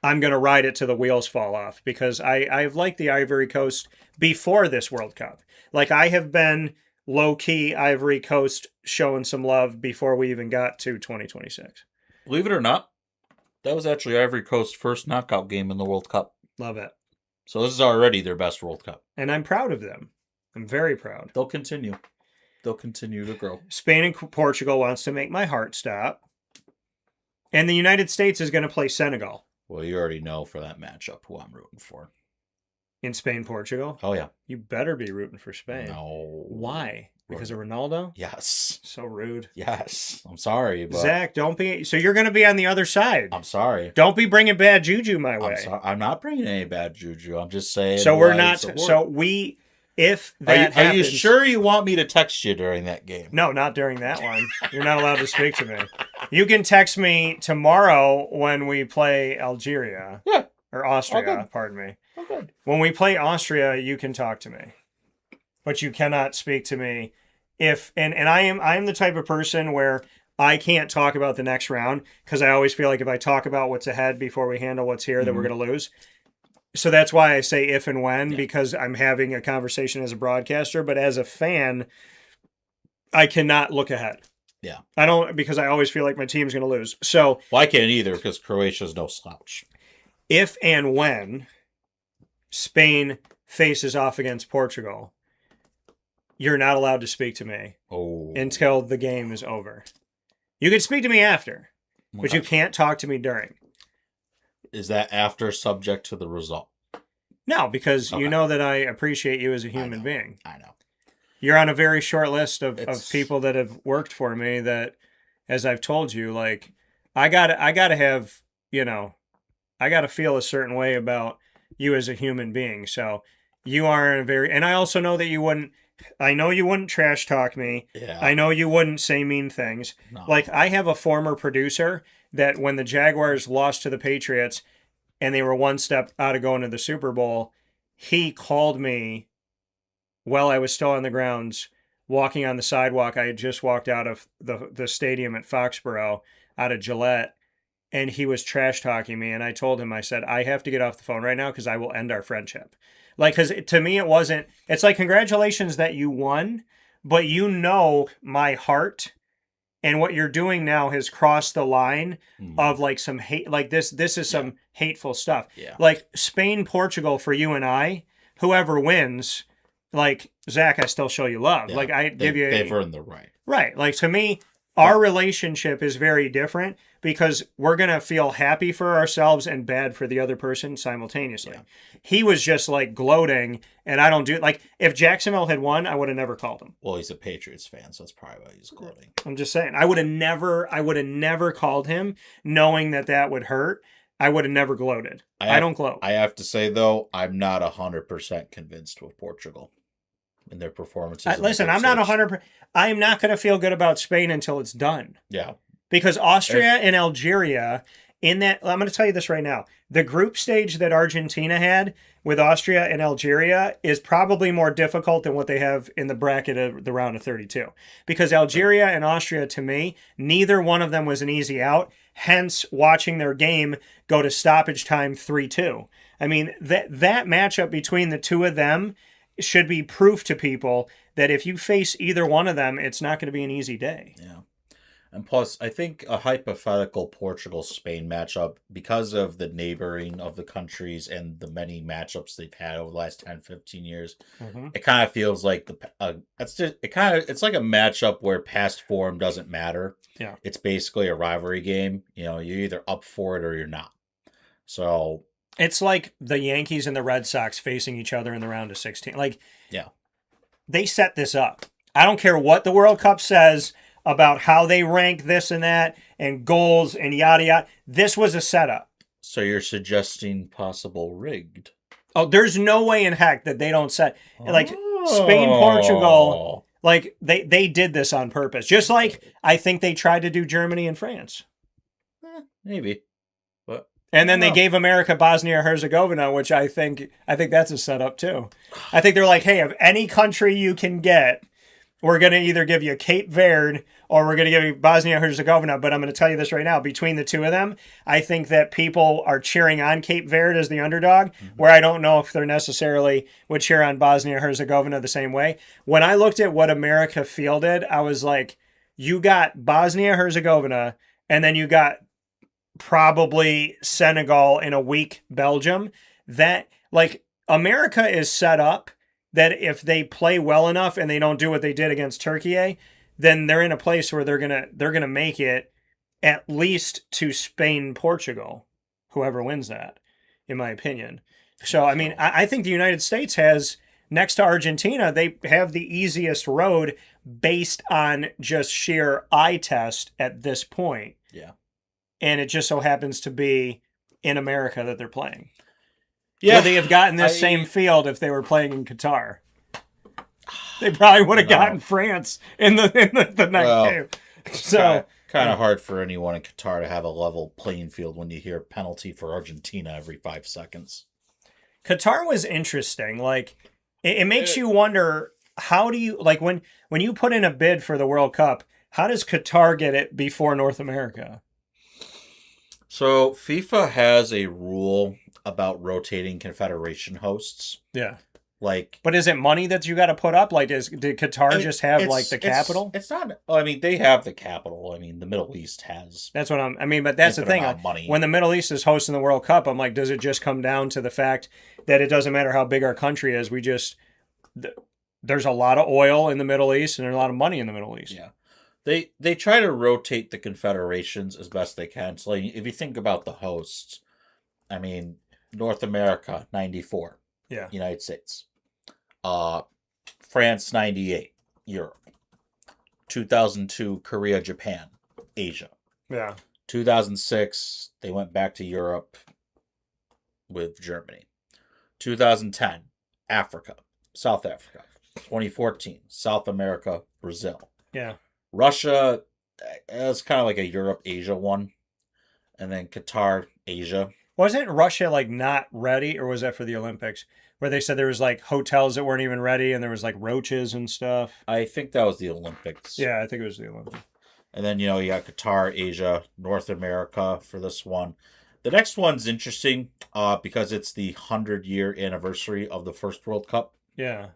I'm going to ride it till the wheels fall off because I've liked the Ivory Coast before this World Cup. Like, I have been low-key Ivory Coast showing some love before we even got to 2026. believe it or not, that was actually Ivory Coast's first knockout game in the World Cup. Love it. So this is already their best World Cup. And I'm proud of them. I'm very proud. They'll continue. They'll continue to grow. Spain and Portugal wants to make my heart stop. And the United States is going to play Senegal. Well, you already know for that matchup who I'm rooting for. In Spain, Portugal? Oh, yeah. You better be rooting for Spain. No. Why? Because of Ronaldo? Yes. So rude. Yes. I'm sorry, but Zach, don't be... So you're going to be on the other side. I'm sorry. Don't be bringing bad juju my way. I'm not bringing any bad juju. I'm just saying. So we're why not... it's a So word. we... If that Are you happens... sure you want me to text you during that game? No, not during that one. You're not allowed to speak to me. You can text me tomorrow when we play Algeria. Yeah. Or Austria, Okay. pardon me. Oh, good. When we play Austria, you can talk to me. But you cannot speak to me if and I am the type of person where I can't talk about the next round because I always feel like if I talk about what's ahead before we handle what's here, that we're going to lose. So that's why I say if and when, because I'm having a conversation as a broadcaster, but as a fan, I cannot look ahead. Yeah. I don't, because I always feel like my team's going to lose. So Well, I can't either because Croatia's no slouch. if and when Spain faces off against Portugal, you're not allowed to speak to me until the game is over. You can speak to me after, but you can't talk to me during. Is that after subject to the result? No, because you Okay. know that I appreciate you as a human being. I know. You're on a very short list of It's- people that have worked for me that, as I've told you, like, I gotta have, I gotta feel a certain way about you as a human being. So you are a very, and I also know that you wouldn't, I know you wouldn't trash talk me. Yeah. I know you wouldn't say mean things. No. Like, I have a former producer that when the Jaguars lost to the Patriots and they were one step out of going to the Super Bowl, he called me while I was still on the grounds, walking on the sidewalk. I had just walked out of the stadium at Foxborough, out of Gillette, and he was trash talking me. And I told him, I said, I have to get off the phone right now because I will end our friendship. Like, because to me, it's like, congratulations that you won, but my heart and what you're doing now has crossed the line of like some hate. Like this is some hateful stuff. Yeah. Like Spain, Portugal for you and I, whoever wins, like Zach, I still show you love. Yeah, Like I give you, they've earned the right. right. Like to me, our relationship is very different because we're going to feel happy for ourselves and bad for the other person simultaneously. Yeah. He was just like gloating, and I don't do like if Jacksonville had won, I would have never called him. Well, he's a Patriots fan, so that's probably why he's gloating. I'm just saying, I would have never called him knowing that would hurt. I would have never gloated. I don't gloat. I have to say, though, I'm not 100% convinced with Portugal in their performances. Listen, I'm not 100%. I'm not going to feel good about Spain until it's done. Yeah. Because Austria and Algeria, I'm going to tell you this right now. The group stage that Argentina had with Austria and Algeria is probably more difficult than what they have in the bracket of the round of 32. Because Algeria and Austria, to me, neither one of them was an easy out. Hence, watching their game go to stoppage time 3-2. I mean, that matchup between the two of them should be proof to people that if you face either one of them, it's not going to be an easy day. Yeah. And plus, I think a hypothetical Portugal-Spain matchup, because of the neighboring of the countries and the many matchups they've had over the last 10, 15 years, it kind of feels like it's like a matchup where past form doesn't matter. Yeah. It's basically a rivalry game. You're either up for it or you're not. So it's like the Yankees and the Red Sox facing each other in the round of 16. Like, yeah, they set this up. I don't care what the World Cup says about how they rank this and that and goals and yada yada. This was a setup. So you're suggesting possible rigged? Oh, there's no way in heck that they don't set like Spain, Portugal. Like they did this on purpose. Just like I think they tried to do Germany and France. Maybe. And then they gave America Bosnia Herzegovina, which I think that's a setup too. I think they're like, hey, of any country you can get, we're going to either give you Cape Verde or we're going to give you Bosnia Herzegovina. But I'm going to tell you this right now. Between the two of them, I think that people are cheering on Cape Verde as the underdog, where I don't know if they're necessarily would cheer on Bosnia Herzegovina the same way. When I looked at what America fielded, I was like, you got Bosnia Herzegovina, and then you got probably Senegal and a weak Belgium. That, like, America is set up that if they play well enough and they don't do what they did against Turkey, then they're in a place where they're gonna make it at least to Spain, Portugal, whoever wins that, in my opinion. So I mean, I think the United States has, next to Argentina, they have the easiest road based on just sheer eye test at this point. Yeah. And it just so happens to be in America that they're playing. Yeah. Would they have gotten this same field if they were playing in Qatar? They probably would have gotten France in the next game. So kind of hard for anyone in Qatar to have a level playing field when you hear penalty for Argentina every 5 seconds. Qatar was interesting. Like, it makes you wonder, how do you, like, when you put in a bid for the World Cup, how does Qatar get it before North America? So FIFA has a rule about rotating confederation hosts. Yeah. Like, but is it money that you got to put up? Like, did Qatar just have like the capital? It's not. I mean, they have the capital. I mean, the Middle East has. That's what I mean, but that's the thing. When the Middle East is hosting the World Cup, I'm like, does it just come down to the fact that it doesn't matter how big our country is? There's a lot of oil in the Middle East and there's a lot of money in the Middle East. Yeah. They try to rotate the confederations as best they can. So, like, if you think about the hosts, I mean, North America, 94. Yeah. United States. France, 98. Europe. 2002, Korea, Japan. Asia. Yeah. 2006, they went back to Europe with Germany. 2010, Africa. South Africa. 2014, South America, Brazil. Yeah. Russia, it's kind of like a Europe-Asia one. And then Qatar, Asia. Wasn't Russia like not ready, or was that for the Olympics? Where they said there was like hotels that weren't even ready and there was like roaches and stuff. I think that was the Olympics. Yeah, I think it was the Olympics. And then, you got Qatar, Asia, North America for this one. The next one's interesting because it's the 100-year anniversary of the first World Cup. Yeah.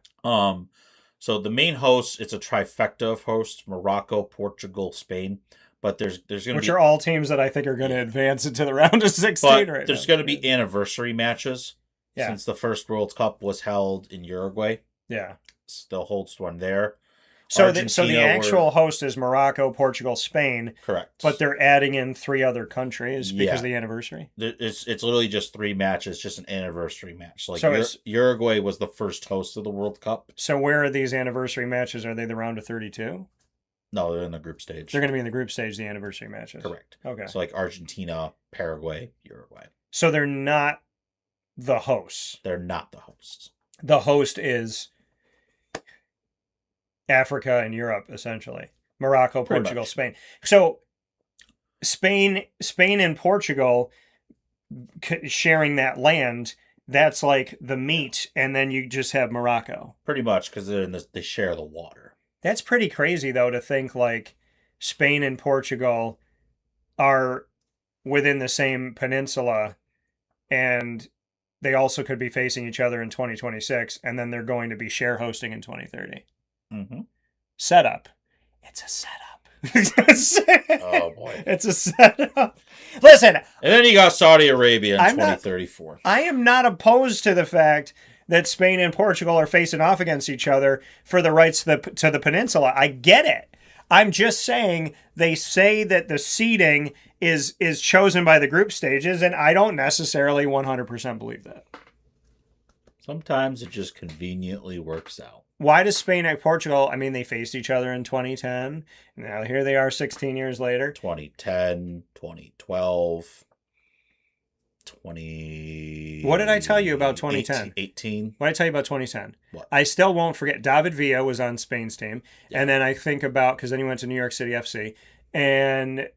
So the main host, it's a trifecta of hosts: Morocco, Portugal, Spain. But there's going to be, which are all teams that I think are going to advance into the round of 16 but right there's now. going to be anniversary matches. Yeah. Since the first World Cup was held in Uruguay. Yeah. Still holds one there. So the actual host is Morocco, Portugal, Spain. Correct. But they're adding in 3 other countries because of the anniversary. It's literally just 3 matches, just an anniversary match. Like, so Uruguay was the first host of the World Cup. So where are these anniversary matches? Are they the round of 32? No, they're in the group stage. They're going to be in the group stage, the anniversary matches. Correct. Okay. So like Argentina, Paraguay, Uruguay. So they're not the hosts. They're not the hosts. The host is Africa and Europe, essentially. Morocco, Portugal, Spain. So Spain and Portugal sharing that land, that's like the meat, and then you just have Morocco. Pretty much, because they share the water. That's pretty crazy, though, to think like Spain and Portugal are within the same peninsula, and they also could be facing each other in 2026, and then they're going to be share hosting in 2030. Mm-hmm. Setup. It's a setup. Oh, boy. It's a setup. Listen. And then you got Saudi Arabia in 2034. I am not opposed to the fact that Spain and Portugal are facing off against each other for the rights to the peninsula. I get it. I'm just saying they say that the seeding is chosen by the group stages, and I don't necessarily 100% believe that. Sometimes it just conveniently works out. Why does Spain and Portugal, I mean, they faced each other in 2010. Now here they are 16 years later. 2010, 2012, 20... What did I tell you about 2010? 18. What did I tell you about 2010? What? I still won't forget. David Villa was on Spain's team. Yeah. And then I think about, because then he went to New York City FC. And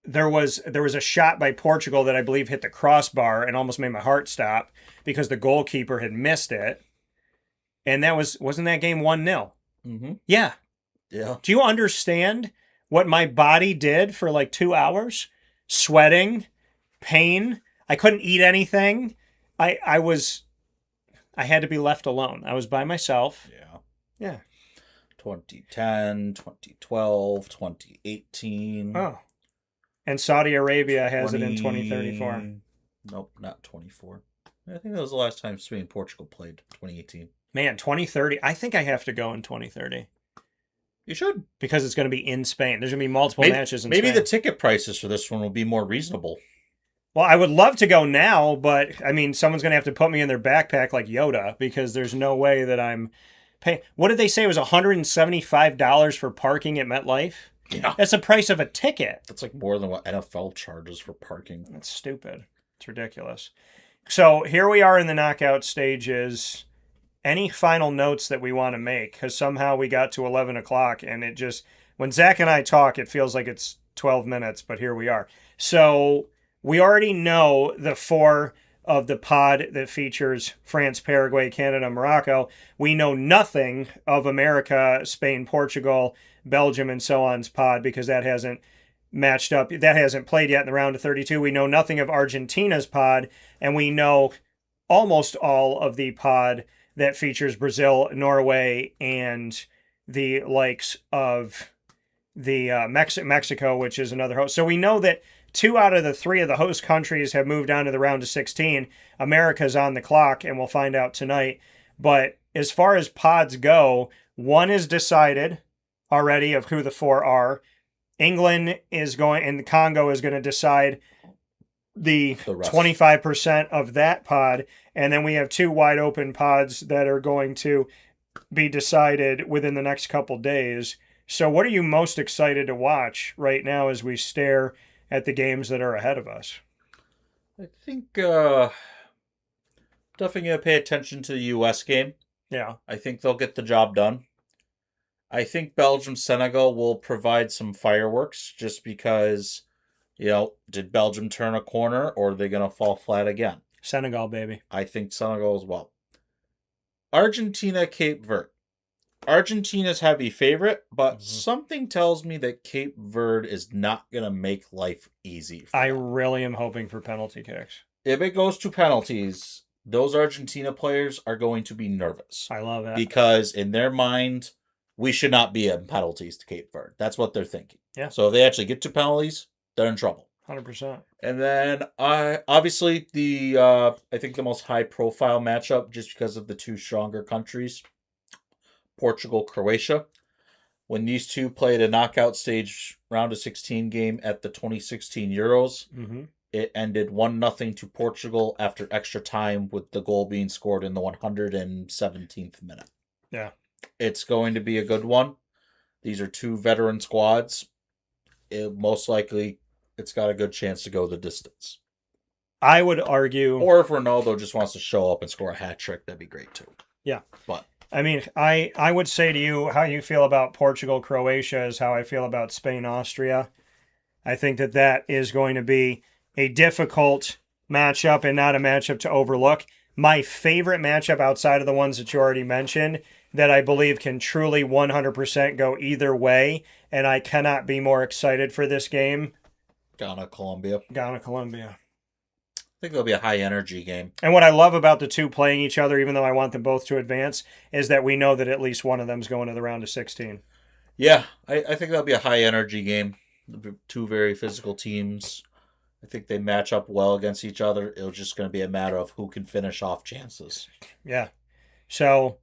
there was a shot by Portugal that I believe hit the crossbar and almost made my heart stop because the goalkeeper had missed it. And wasn't that game 1-0? Mm-hmm. Yeah. Yeah. Do you understand what my body did for like 2 hours? Sweating, pain. I couldn't eat anything. I had to be left alone. I was by myself. Yeah. Yeah. 2010, 2012, 2018. Oh. And Saudi Arabia has it in 2034. Nope, not 24. I think that was the last time Spain and Portugal played, 2018. Man, 2030. I think I have to go in 2030. You should. Because it's going to be in Spain. There's going to be multiple matches in Spain. Maybe the ticket prices for this one will be more reasonable. Well, I would love to go now, but, I mean, someone's going to have to put me in their backpack like Yoda because there's no way that I'm paying. What did they say? It was $175 for parking at MetLife? Yeah. That's the price of a ticket. That's like more than what NFL charges for parking. That's stupid. It's ridiculous. So here we are in the knockout stages. Any final notes that we want to make? Because somehow we got to 11 o'clock and it just, when Zach and I talk, it feels like it's 12 minutes, but here we are. So we already know the 4 of the pod that features France, Paraguay, Canada, Morocco. We know nothing of America, Spain, Portugal, Belgium, and so on's pod because that hasn't matched up. That hasn't played yet in the round of 32. We know nothing of Argentina's pod, and we know almost all of the pod that features Brazil, Norway, and the likes of the Mexico, which is another host. So we know that 2 out of the 3 of the host countries have moved on to the round of 16. America's on the clock, and we'll find out tonight. But as far as pods go, 1 is decided already of who the 4 are. England is going, and the Congo is going to decide the 25% of that pod. And then we have 2 wide open pods that are going to be decided within the next couple days. So what are you most excited to watch right now as we stare at the games that are ahead of us? I think definitely going to pay attention to the U.S. game. Yeah. I think they'll get the job done. I think Belgium-Senegal will provide some fireworks just because, did Belgium turn a corner or are they going to fall flat again? Senegal, baby. I think Senegal as well. Argentina, Cape Verde. Argentina's heavy favorite, but something tells me that Cape Verde is not going to make life easy for them. Really am hoping for penalty kicks. If it goes to penalties, those Argentina players are going to be nervous. I love that. Because in their mind, we should not be in penalties to Cape Verde. That's what they're thinking. Yeah. So if they actually get to penalties, they're in trouble. 100%. And then, obviously, I think the most high-profile matchup, just because of the 2 stronger countries, Portugal, Croatia. When these 2 played a knockout stage round of 16 game at the 2016 Euros, it ended 1-0 to Portugal after extra time, with the goal being scored in the 117th minute. Yeah. It's going to be a good one. These are 2 veteran squads. Most likely, it's got a good chance to go the distance. I would argue... Or if Ronaldo just wants to show up and score a hat trick, that'd be great too. Yeah. But I mean, I would say to you, how you feel about Portugal, Croatia is how I feel about Spain, Austria. I think that is going to be a difficult matchup and not a matchup to overlook. My favorite matchup outside of the ones that you already mentioned that I believe can truly 100% go either way, and I cannot be more excited for this game. Ghana, Colombia. Ghana, Colombia. think there'll be a high energy game. And what I love about the two playing each other, even though I want them both to advance, is that we know that at least one of them's going to the round of 16. Yeah, I think that'll be a high energy game. Two very physical teams. I think they match up well against each other. It's just going to be a matter of who can finish off chances. Yeah. So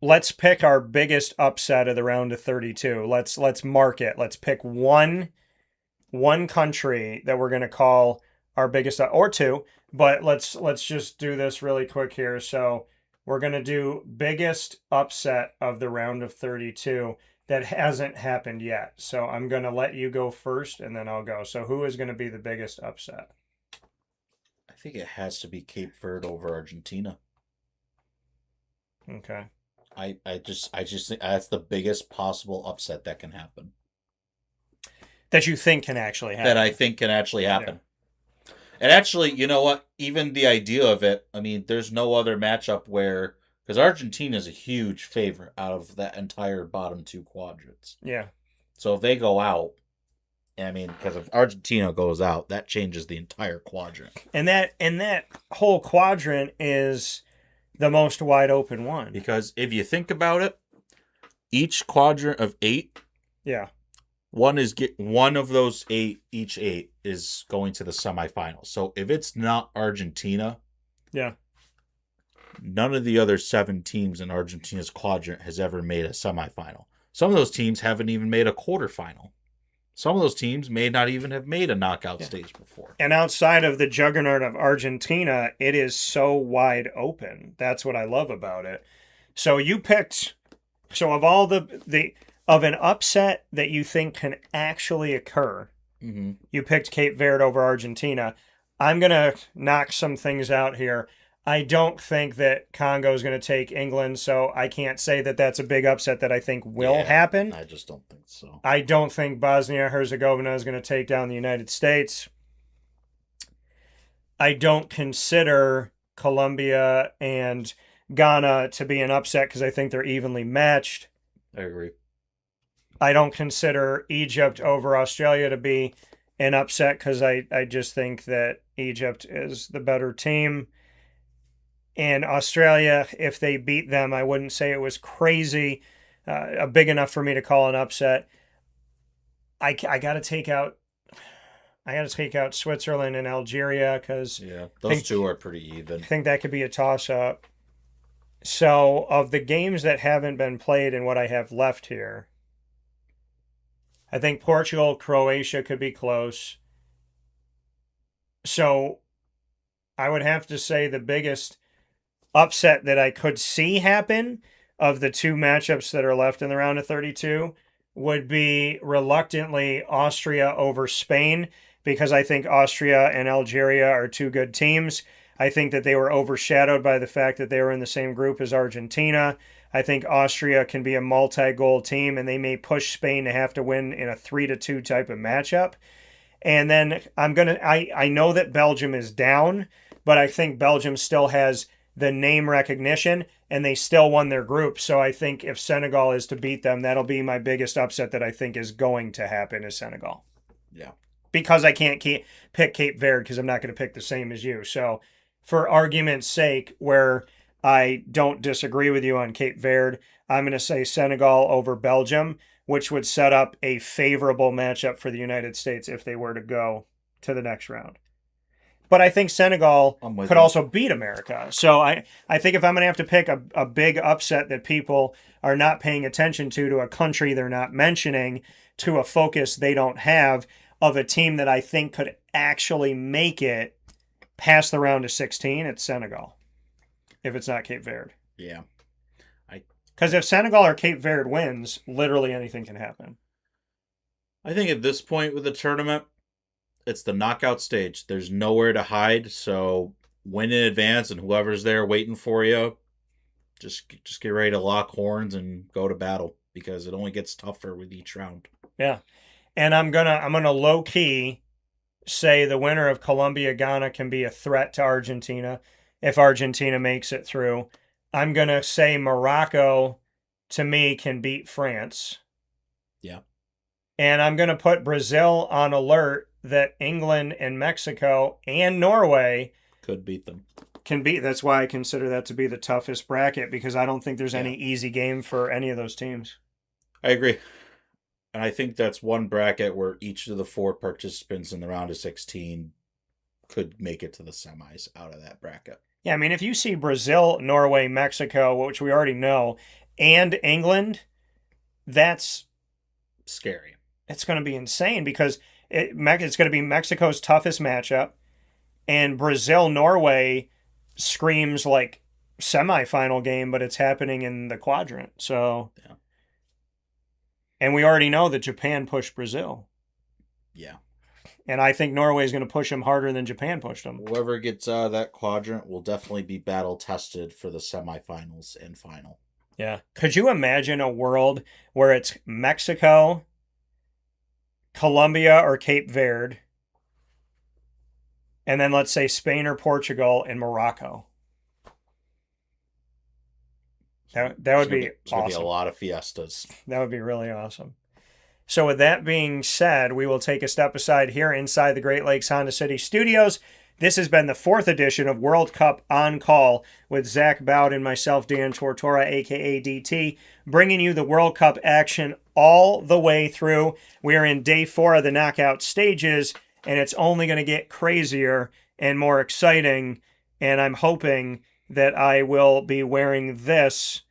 let's pick our biggest upset of the round of 32. Let's mark it. Let's pick one country that we're going to call our biggest, or two, but let's just do this really quick here. So we're going to do biggest upset of the round of 32 that hasn't happened yet. So I'm going to let you go first and then I'll go. So who is going to be the biggest upset? I think it has to be Cape Verde over Argentina. Okay. I just think that's the biggest possible upset that can happen. That you think can actually happen. That I think can actually happen. Yeah. And actually, you know what? Even the idea of it, I mean, there's no other matchup where, because Argentina is a huge favorite out of that entire bottom two quadrants. Yeah. So if they go out, I mean, because if Argentina goes out, that changes the entire quadrant. And that whole quadrant is the most wide open one. Because if you think about it, each quadrant of 8, yeah, one of those 8, each 8 is going to the semifinals. So if it's not Argentina, yeah, none of the other 7 teams in Argentina's quadrant has ever made a semifinal. Some of those teams haven't even made a quarterfinal. Some of those teams may not even have made a knockout stage before. And outside of the juggernaut of Argentina, it is so wide open. That's what I love about it. So you picked, so of all the of an upset that you think can actually occur, you picked Cape Verde over Argentina. I'm going to knock some things out here. I don't think that Congo is going to take England, so I can't say that that's a big upset that I think will happen. I just don't think so. I don't think Bosnia-Herzegovina is going to take down the United States. I don't consider Colombia and Ghana to be an upset because I think they're evenly matched. I agree. I don't consider Egypt over Australia to be an upset because I just think that Egypt is the better team. And Australia, if they beat them, I wouldn't say it was crazy, big enough for me to call an upset. I got to take out Switzerland and Algeria because those two are pretty even. I think that could be a toss-up. So of the games that haven't been played and what I have left here, I think Portugal, Croatia could be close. So I would have to say the biggest upset that I could see happen of the two matchups that are left in the round of 32 would be reluctantly Austria over Spain, because I think Austria and Algeria are two good teams. I think that they were overshadowed by the fact that they were in the same group as Argentina. I think Austria can be a multi-goal team, and they may push Spain to have to win in a 3-2 type of matchup. And then I know that Belgium is down, but I think Belgium still has the name recognition, and they still won their group. So I think if Senegal is to beat them, that'll be my biggest upset that I think is going to happen is Senegal. Yeah. Because I can't pick Cape Verde because I'm not going to pick the same as you. So for argument's sake, where I don't disagree with you on Cape Verde, I'm going to say Senegal over Belgium, which would set up a favorable matchup for the United States if they were to go to the next round. But I think Senegal could also beat America. So I think if I'm going to have to pick a big upset that people are not paying attention to a country they're not mentioning, to a focus they don't have, of a team that I think could actually make it past the round of 16, it's Senegal. If it's not Cape Verde. Yeah. Because if Senegal or Cape Verde wins, literally anything can happen. I think at this point with the tournament, it's the knockout stage. There's nowhere to hide, so win in advance, and whoever's there waiting for you, just get ready to lock horns and go to battle, because it only gets tougher with each round. Yeah, and I'm gonna low key say the winner of Colombia Ghana can be a threat to Argentina if Argentina makes it through. I'm gonna say Morocco, to me, can beat France. Yeah, and I'm gonna put Brazil on alert that England and Mexico and Norway Could beat them. can beat. That's why I consider that to be the toughest bracket, because I don't think there's any easy game for any of those teams. I agree. And I think that's one bracket where each of the 4 participants in the round of 16 could make it to the semis out of that bracket. Yeah, I mean, if you see Brazil, Norway, Mexico, which we already know, and England, that's scary. It's going to be insane, because it's going to be Mexico's toughest matchup, and Brazil, Norway screams like semifinal game, but it's happening in the quadrant. So, yeah. And we already know that Japan pushed Brazil. Yeah. And I think Norway is going to push them harder than Japan pushed them. Whoever gets out of that quadrant will definitely be battle tested for the semifinals and final. Yeah. Could you imagine a world where it's Mexico, Colombia, or Cape Verde, and then let's say Spain or Portugal and Morocco? That would be It's going to be awesome. a lot of fiestas. That would be really awesome. So with that being said, we will take a step aside here inside the Great Lakes Honda City Studios. This has been the 4th edition of World Cup On Call with Zach Bowd and myself, Dan Tortora, a.k.a. DT, bringing you the World Cup action all the way through. We are in day 4 of the knockout stages, and it's only going to get crazier and more exciting, and I'm hoping that I will be wearing this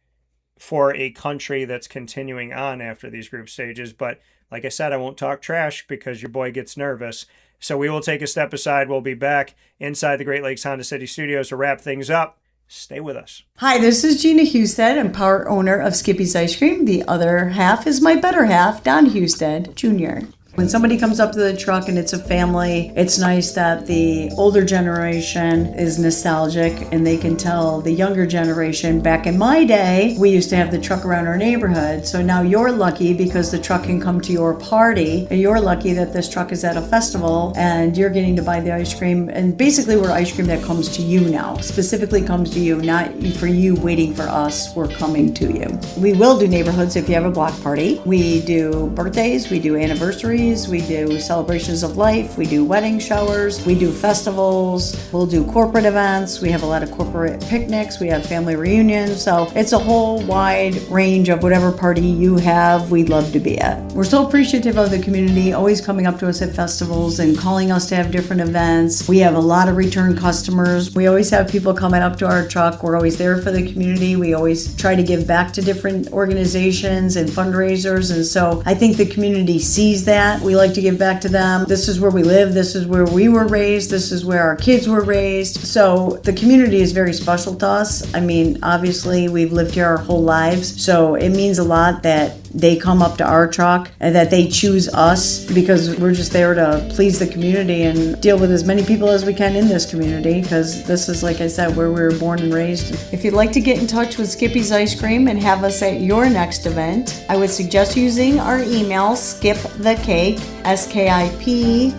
for a country that's continuing on after these group stages. But like I said, I won't talk trash because your boy gets nervous. So we will take a step aside. We'll be back inside the Great Lakes Honda City Studios to wrap things up. Stay with us. Hi, this is Gina Husted. I'm part owner of Skippy's Ice Cream. The other half is my better half, Don Husted Jr. When somebody comes up to the truck and it's a family, it's nice that the older generation is nostalgic and they can tell the younger generation, back in my day, we used to have the truck around our neighborhood. So now you're lucky because the truck can come to your party, and you're lucky that this truck is at a festival and you're getting to buy the ice cream. And basically we're ice cream that comes to you now, specifically comes to you, not for you waiting for us. We're coming to you. We will do neighborhoods if you have a block party. We do birthdays, we do anniversaries, we do celebrations of life, we do wedding showers, we do festivals, we'll do corporate events, we have a lot of corporate picnics, we have family reunions, so it's a whole wide range of whatever party you have, we'd love to be at. We're so appreciative of the community, always coming up to us at festivals and calling us to have different events. We have a lot of return customers. We always have people coming up to our truck. We're always there for the community. We always try to give back to different organizations and fundraisers, and so I think the community sees that. We like to give back to them. This is where we live. This is where we were raised. This is where our kids were raised. So the community is very special to us. I mean, obviously we've lived here our whole lives, so it means a lot that they come up to our truck and that they choose us, because we're just there to please the community and deal with as many people as we can in this community, because this is, like I said, where we were born and raised. If you'd like to get in touch with Skippy's Ice Cream and have us at your next event, I would suggest using our email, skipthecake, skipthegcake,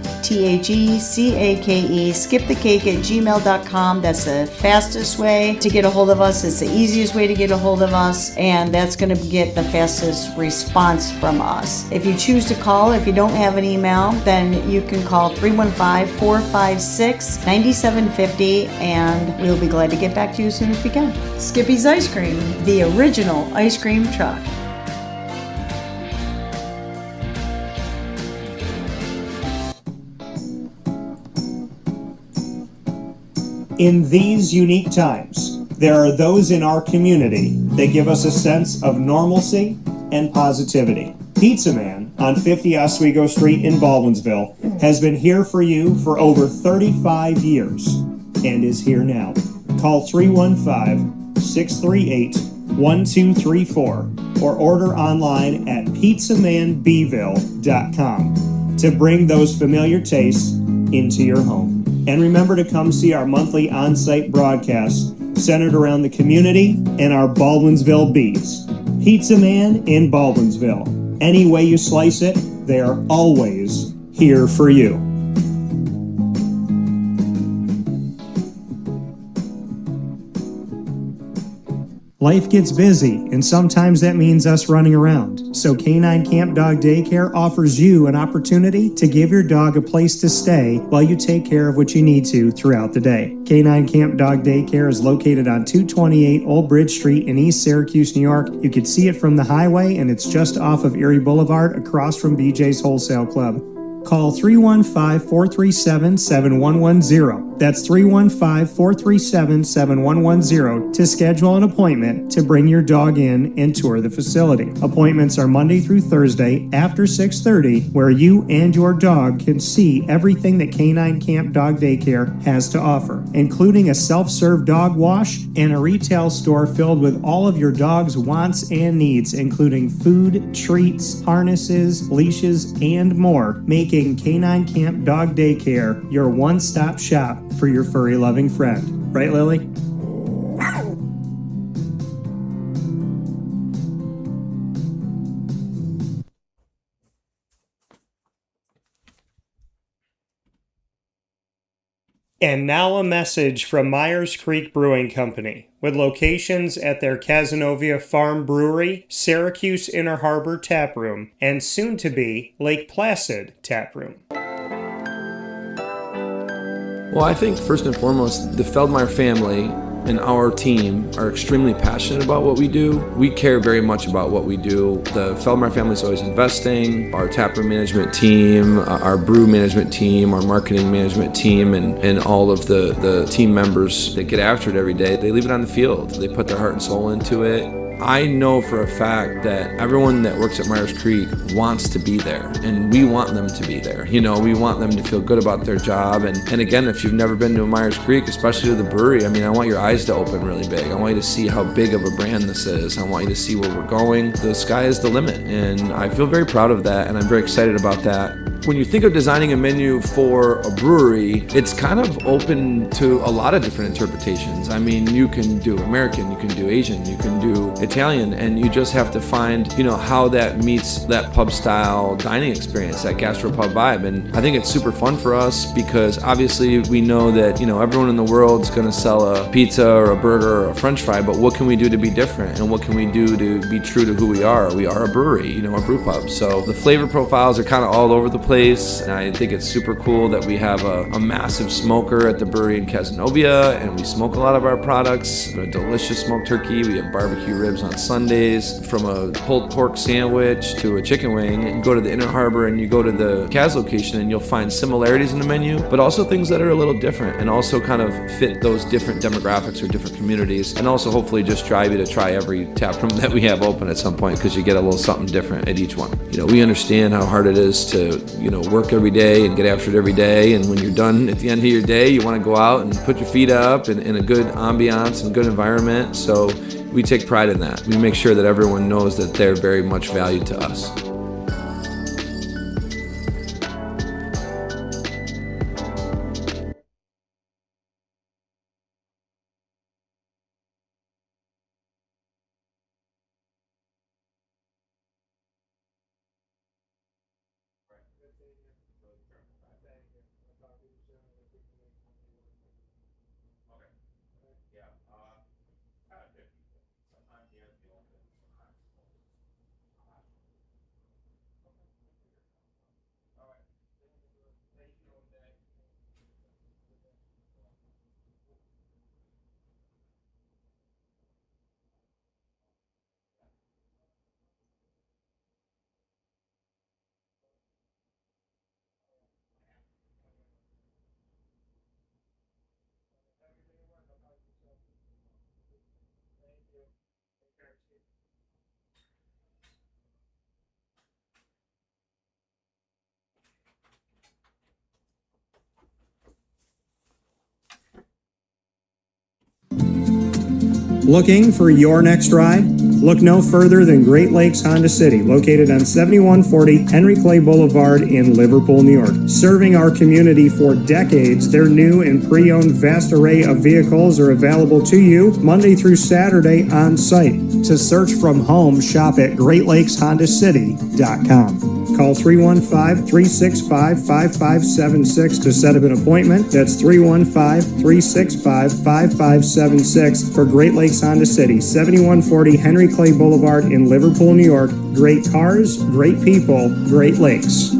skipthecake@gmail.com. That's the fastest way to get a hold of us. It's the easiest way to get a hold of us, and that's going to get the fastest response from us. If you choose to call, if you don't have an email, then you can call 315-456-9750, and we'll be glad to get back to you as soon as we can. Skippy's Ice Cream, the original ice cream truck. In these unique times, there are those in our community that give us a sense of normalcy and positivity. Pizza Man on 50 Oswego Street in Baldwinsville has been here for you for over 35 years and is here now. Call 315-638-1234 or order online at pizzamanbville.com to bring those familiar tastes into your home. And remember to come see our monthly on-site broadcasts centered around the community and our Baldwinsville Bees. Pizza Man in Baldwinsville. Any way you slice it, they are always here for you. Life gets busy, and sometimes that means us running around. So Canine Camp Dog Daycare offers you an opportunity to give your dog a place to stay while you take care of what you need to throughout the day. Canine Camp Dog Daycare is located on 228 Old Bridge Street in East Syracuse, New York. You can see it from the highway, and it's just off of Erie Boulevard across from BJ's Wholesale Club. Call 315-437-7110. That's 315-437-7110 to schedule an appointment to bring your dog in and tour the facility. Appointments are Monday through Thursday after 6:30, where you and your dog can see everything that Canine Camp Dog Daycare has to offer, including a self-serve dog wash and a retail store filled with all of your dog's wants and needs, including food, treats, harnesses, leashes, and more, making Canine Camp Dog Daycare your one-stop shop for your furry loving friend. Right, Lily? And now a message from Myers Creek Brewing Company, with locations at their Cazenovia Farm Brewery, Syracuse Inner Harbor Tap Room, and soon-to-be Lake Placid Tap Room. Well, I think first and foremost, the Feldmeyer family and our team are extremely passionate about what we do. We care very much about what we do. The Feldmeyer family is always investing. Our taproom management team, our brew management team, our marketing management team, and all of the team members that get after it every day, they leave it on the field. They put their heart and soul into it. I know for a fact that everyone that works at Myers Creek wants to be there, and we want them to be there. You know, we want them to feel good about their job. And again, if you've never been to Myers Creek, especially to the brewery, I mean, I want your eyes to open really big. I want you to see how big of a brand this is. I want you to see where we're going. The sky is the limit, and I feel very proud of that, and I'm very excited about that. When you think of designing a menu for a brewery, it's kind of open to a lot of different interpretations. I mean, you can do American, you can do Asian, you can do Italian, and you just have to find, you know, how that meets that pub style dining experience, that gastropub vibe. And I think it's super fun for us because obviously we know that, you know, everyone in the world is going to sell a pizza or a burger or a french fry, but what can we do to be different? And what can we do to be true to who we are? We are a brewery, you know, a brew pub. So the flavor profiles are kind of all over the place. And I think it's super cool that we have a massive smoker at the brewery in Cazenovia, and we smoke a lot of our products. A delicious smoked turkey. We have barbecue ribs on Sundays. From a pulled pork sandwich to a chicken wing, you go to the Inner Harbor and you go to the Caz location and you'll find similarities in the menu, but also things that are a little different and also kind of fit those different demographics or different communities, and also hopefully just drive you to try every tap room that we have open at some point, because you get a little something different at each one. You know, we understand how hard it is to, you know, work every day and get after it every day, and when you're done at the end of your day, you want to go out and put your feet up in a good ambiance and good environment. So we take pride in that. We make sure that everyone knows that they're very much valued to us. Looking for your next ride? Look no further than Great Lakes Honda City, located on 7140 Henry Clay Boulevard in Liverpool, New York. Serving our community for decades, their new and pre-owned vast array of vehicles are available to you Monday through Saturday on site. To search from home, shop at GreatLakesHondaCity.com. Call 315-365-5576 to set up an appointment. That's 315-365-5576 for Great Lakes Honda City, 7140 Henry Clay Boulevard in Liverpool, New York. Great cars, great people, Great Lakes.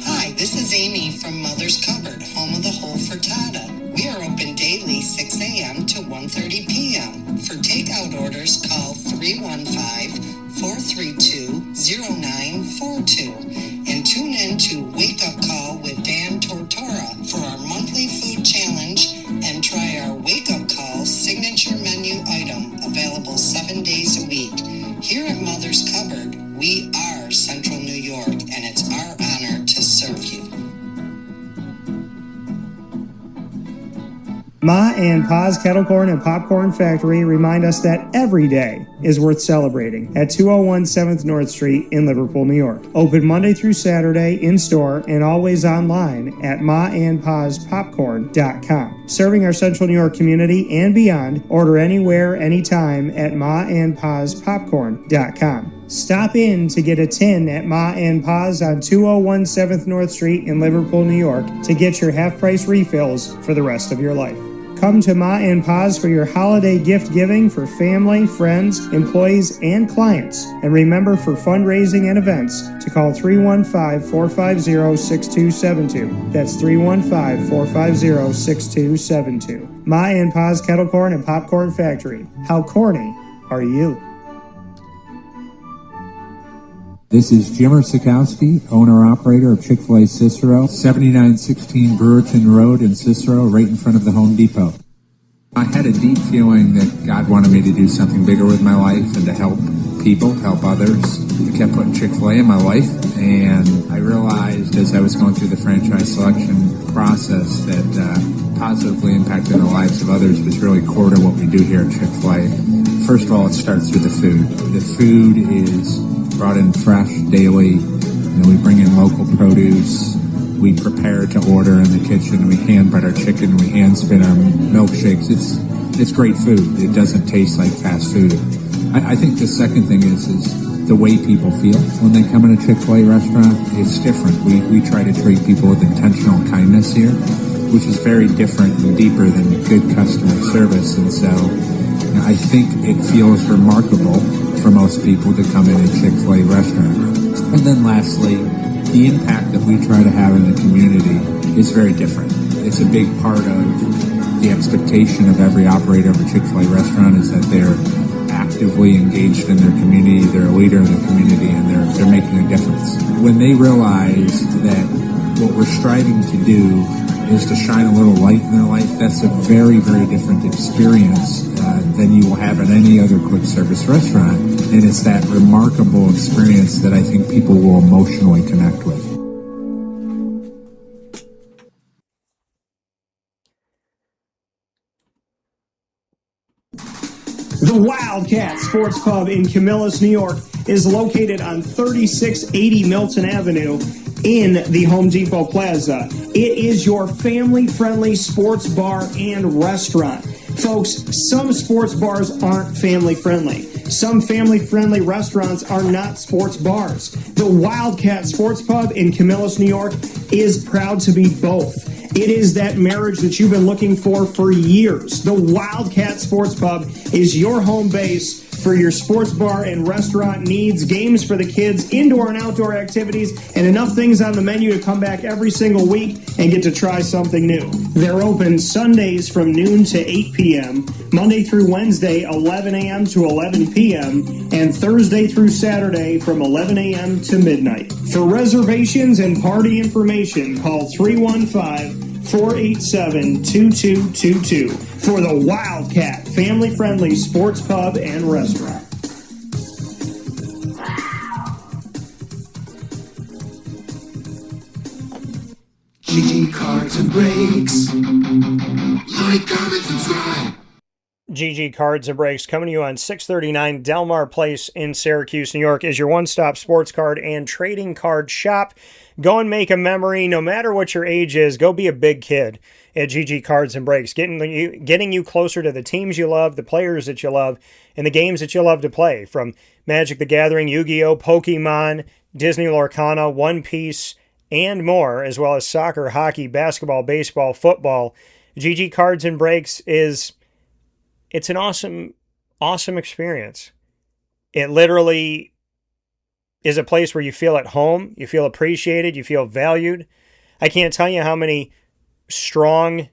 Hi, this is Amy from Mother's Cupboard, home of the whole frittata. We are open daily 6 a.m. to 1:30 p.m. For takeout orders, call 315-432-0942 and tune in to Wake Up Call with Dan Tortora for our monthly food challenge and try our Wake Up Call signature menu item available 7 days a week. Here at Mother's Cupboard, we are Central New York, and it's our honor to serve you. Ma and Pa's Kettle Corn and Popcorn Factory remind us that every day is worth celebrating at 201 7th North Street in Liverpool, New York. Open Monday through Saturday in-store and always online at maandpaspopcorn.com. Serving our Central New York community and beyond, order anywhere, anytime at maandpaspopcorn.com. Stop in to get a tin at Ma and Pa's on 201 7th North Street in Liverpool, New York to get your half-price refills for the rest of your life. Come to Ma and Pa's for your holiday gift giving for family, friends, employees, and clients. And remember, for fundraising and events, to call 315-450-6272. That's 315-450-6272. Ma and Pa's Kettle Corn and Popcorn Factory. How corny are you? This is Jimmer Sikowski, owner-operator of Chick-fil-A Cicero, 7916 Brewerton Road in Cicero, right in front of the Home Depot. I had a deep feeling that God wanted me to do something bigger with my life and to help people, help others. I kept putting Chick-fil-A in my life, and I realized as I was going through the franchise selection process that positively impacting the lives of others was really core to what we do here at Chick-fil-A. First of all, it starts with the food. The food is brought in fresh daily. We bring in local produce. We prepare to order in the kitchen. We hand bread our chicken. We hand spin our milkshakes. It's great food. It doesn't taste like fast food. I think the second thing is the way people feel when they come in a Chick-fil-A restaurant. It's different. We try to treat people with intentional kindness here, which is very different and deeper than good customer service. And so I think it feels remarkable for most people to come in a Chick-fil-A restaurant. And then lastly, the impact that we try to have in the community is very different. It's a big part of the expectation of every operator of a Chick-fil-A restaurant is that they're actively engaged in their community, they're a leader in the community, and they're making a difference. When they realize that what we're striving to do is to shine a little light in their life, that's a very, very different experience than you will have at any other quick service restaurant. And it's that remarkable experience that I think people will emotionally connect with. The Wildcat Sports Pub in Camillus, New York is located on 3680 Milton Avenue in the Home Depot Plaza. It is your family-friendly sports bar and restaurant. Folks, some sports bars aren't family-friendly. Some family-friendly restaurants are not sports bars. The Wildcat Sports Pub in Camillus, New York is proud to be both. It is that marriage that you've been looking for years. The Wildcat Sports Pub is your home base for your sports bar and restaurant needs, games for the kids, indoor and outdoor activities, and enough things on the menu to come back every single week and get to try something new. They're open Sundays from noon to 8 p.m., Monday through Wednesday, 11 a.m. to 11 p.m., and Thursday through Saturday from 11 a.m. to midnight. For reservations and party information, call 315-487-2222 for the Wildcat family-friendly sports pub and restaurant. GG Cards and Breaks. Like, comment, subscribe. GG Cards and Breaks, coming to you on 639 Delmar Place in Syracuse, New York, is your one-stop sports card and trading card shop. Go and make a memory. No matter what your age is, go be a big kid at GG Cards and Breaks, getting you closer to the teams you love, the players that you love, and the games that you love to play, from Magic the Gathering, Yu-Gi-Oh!, Pokemon, Disney Lorcana, One Piece, and more, as well as soccer, hockey, basketball, baseball, football. GG Cards and Breaks it's an awesome experience. It literally is a place where you feel at home, you feel appreciated, you feel valued. I can't tell you how many strong,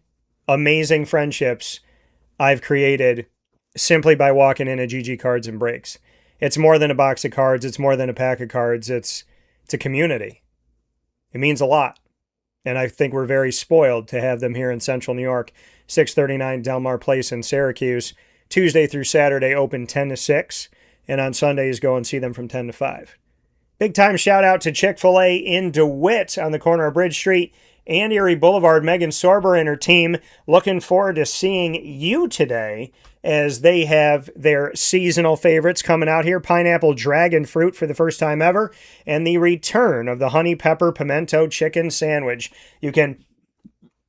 amazing friendships I've created simply by walking in a GG Cards and Breaks. It's more than a box of cards. It's more than a pack of cards. It's a community. It means a lot. And I think we're very spoiled to have them here in Central New York, 639 Delmar Place in Syracuse. Tuesday through Saturday, open 10 to 6. And on Sundays, go and see them from 10 to 5. Big time shout out to Chick-fil-A in DeWitt on the corner of Bridge Street and Erie Boulevard. Megan Sorber and her team looking forward to seeing you today as they have their seasonal favorites coming out here. Pineapple Dragon Fruit for the first time ever, and the return of the Honey Pepper Pimento Chicken Sandwich. You can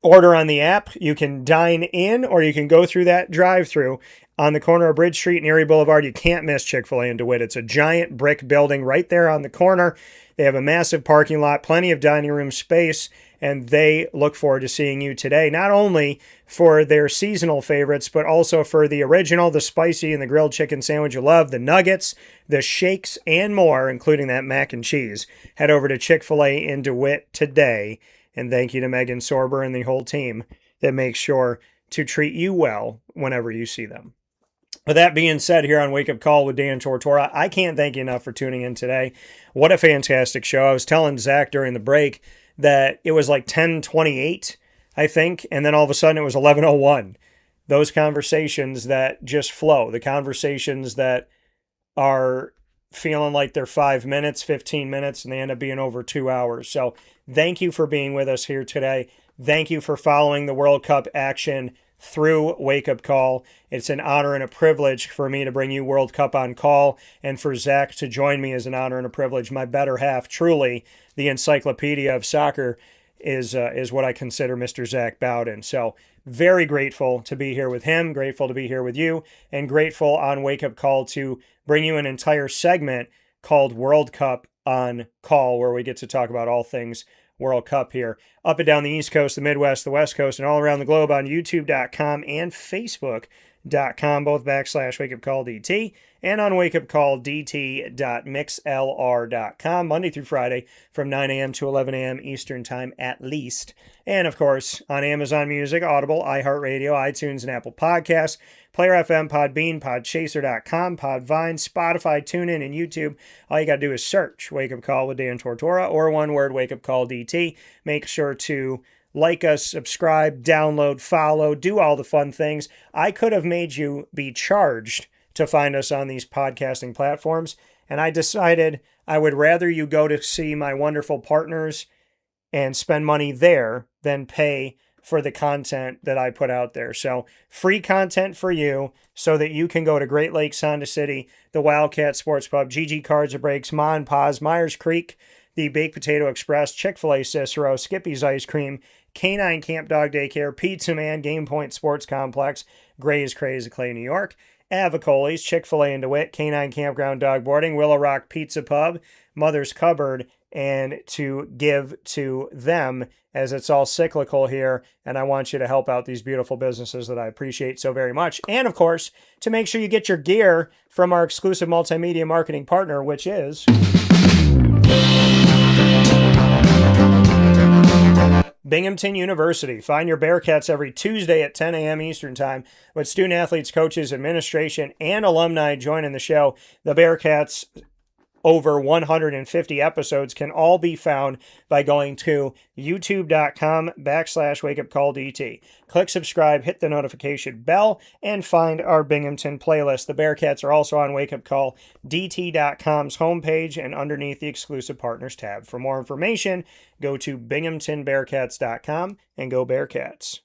order on the app, you can dine in, or you can go through that drive-thru on the corner of Bridge Street and Erie Boulevard. You can't miss Chick-fil-A in DeWitt. It's a giant brick building right there on the corner. They have a massive parking lot, plenty of dining room space, and they look forward to seeing you today, not only for their seasonal favorites, but also for the original, the spicy, and the grilled chicken sandwich you love, the nuggets, the shakes, and more, including that mac and cheese. Head over to Chick-fil-A in DeWitt today, and thank you to Megan Sorber and the whole team that makes sure to treat you well whenever you see them. With that being said, here on Wake Up Call with Dan Tortora, I can't thank you enough for tuning in today. What a fantastic show. I was telling Zach during the break that it was like 10:28, I think, and then all of a sudden it was 11:01. Those conversations that just flow, the conversations that are feeling like they're 5 minutes, 15 minutes, and they end up being over 2 hours. So thank you for being with us here today. Thank you for following the World Cup action through Wake Up Call. It's an honor and a privilege for me to bring you World Cup on call, and for Zach to join me is an honor and a privilege. My better half, truly, the encyclopedia of soccer, is what I consider Mr. Zach Bowden. So very grateful to be here with him, grateful to be here with you, and grateful on Wake Up Call to bring you an entire segment called World Cup on Call, where we get to talk about all things World Cup here, up and down the East Coast, the Midwest, the West Coast, and all around the globe on YouTube.com and Facebook.com, both /WakeUpCallDT, and on WakeUpCallDT.mixlr.com, Monday through Friday from 9 a.m. to 11 a.m. Eastern Time at least. And, of course, on Amazon Music, Audible, iHeartRadio, iTunes, and Apple Podcasts, Player FM, Podbean, Podchaser.com, Podvine, Spotify, TuneIn, and YouTube. All you got to do is search Wake Up Call with Dan Tortora, or one word, Wake Up Call DT. Make sure to like us, subscribe, download, follow, do all the fun things. I could have made you be charged to find us on these podcasting platforms, and I decided I would rather you go to see my wonderful partners and spend money there than pay for the content that I put out there. So free content for you so that you can go to Great Lakes, Honda City, the Wildcat Sports Pub, GG Cards and Breaks, Ma and Pa's, Myers Creek, the Baked Potato Express, Chick-fil-A Cicero, Skippy's Ice Cream, Canine Camp Dog Daycare, Pizza Man, Game Point Sports Complex, Gray's Craze of Clay, New York, Avicoli's, Chick-fil-A in DeWitt, Canine Campground Dog Boarding, Willow Rock Pizza Pub, Mother's Cupboard, and to give to them, as it's all cyclical here, and I want you to help out these beautiful businesses that I appreciate so very much. And, of course, to make sure you get your gear from our exclusive multimedia marketing partner, which is Binghamton University. Find your Bearcats every Tuesday at 10 a.m. Eastern Time with student athletes, coaches, administration, and alumni joining the show. The Bearcats' over 150 episodes can all be found by going to youtube.com/wakeupcalldt. Click subscribe, hit the notification bell, and find our Binghamton playlist. The Bearcats are also on wakeupcalldt.com's homepage and underneath the exclusive partners tab. For more information, go to binghamtonbearcats.com and go Bearcats.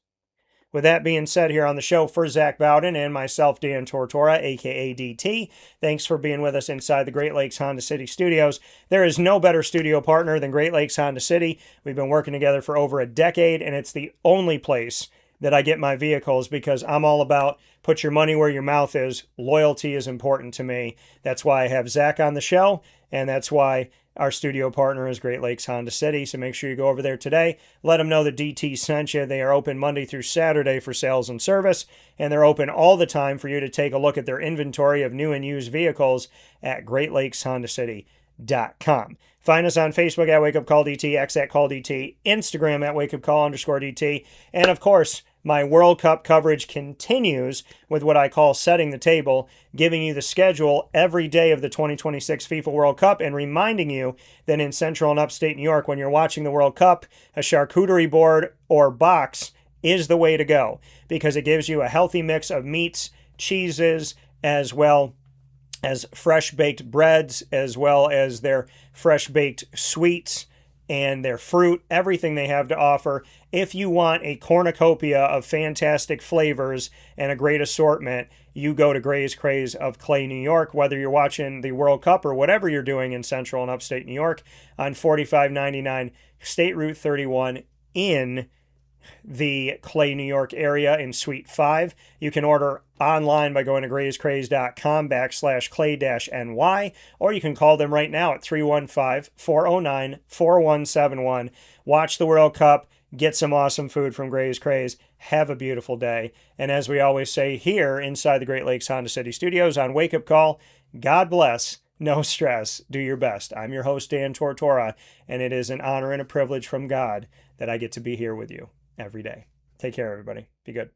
With that being said, here on the show for Zach Bowden and myself, Dan Tortora, aka DT, thanks for being with us inside the Great Lakes Honda City studios. There is no better studio partner than Great Lakes Honda City. We've been working together for over a decade, and it's the only place that I get my vehicles because I'm all about put your money where your mouth is. Loyalty is important to me. That's why I have Zach on the show, and that's why our studio partner is Great Lakes Honda City. So make sure you go over there today. Let them know that DT sent you. They are open Monday through Saturday for sales and service, and they're open all the time for you to take a look at their inventory of new and used vehicles at GreatLakesHondaCity.com. Find us on Facebook at Wake Up Call DT, X at Call DT, Instagram at Wake Up Call _DT, and of course, my World Cup coverage continues with what I call setting the table, giving you the schedule every day of the 2026 FIFA World Cup and reminding you that in Central and Upstate New York, when you're watching the World Cup, a charcuterie board or box is the way to go because it gives you a healthy mix of meats, cheeses, as well as fresh baked breads, as well as their fresh baked sweets and their fruit, everything they have to offer. If you want a cornucopia of fantastic flavors and a great assortment, you go to Gray's Craze of Clay, New York, whether you're watching the World Cup or whatever you're doing in Central and Upstate New York on 4599 State Route 31 in the Clay, New York area in Suite 5. You can order online by going to grayscraze.com/clay-ny, or you can call them right now at 315-409-4171. Watch the World Cup, get some awesome food from Gray's Craze. Have a beautiful day. And as we always say here inside the Great Lakes Honda City Studios on Wake Up Call, God bless, no stress, do your best. I'm your host, Dan Tortora, and it is an honor and a privilege from God that I get to be here with you every day. Take care, everybody. Be good.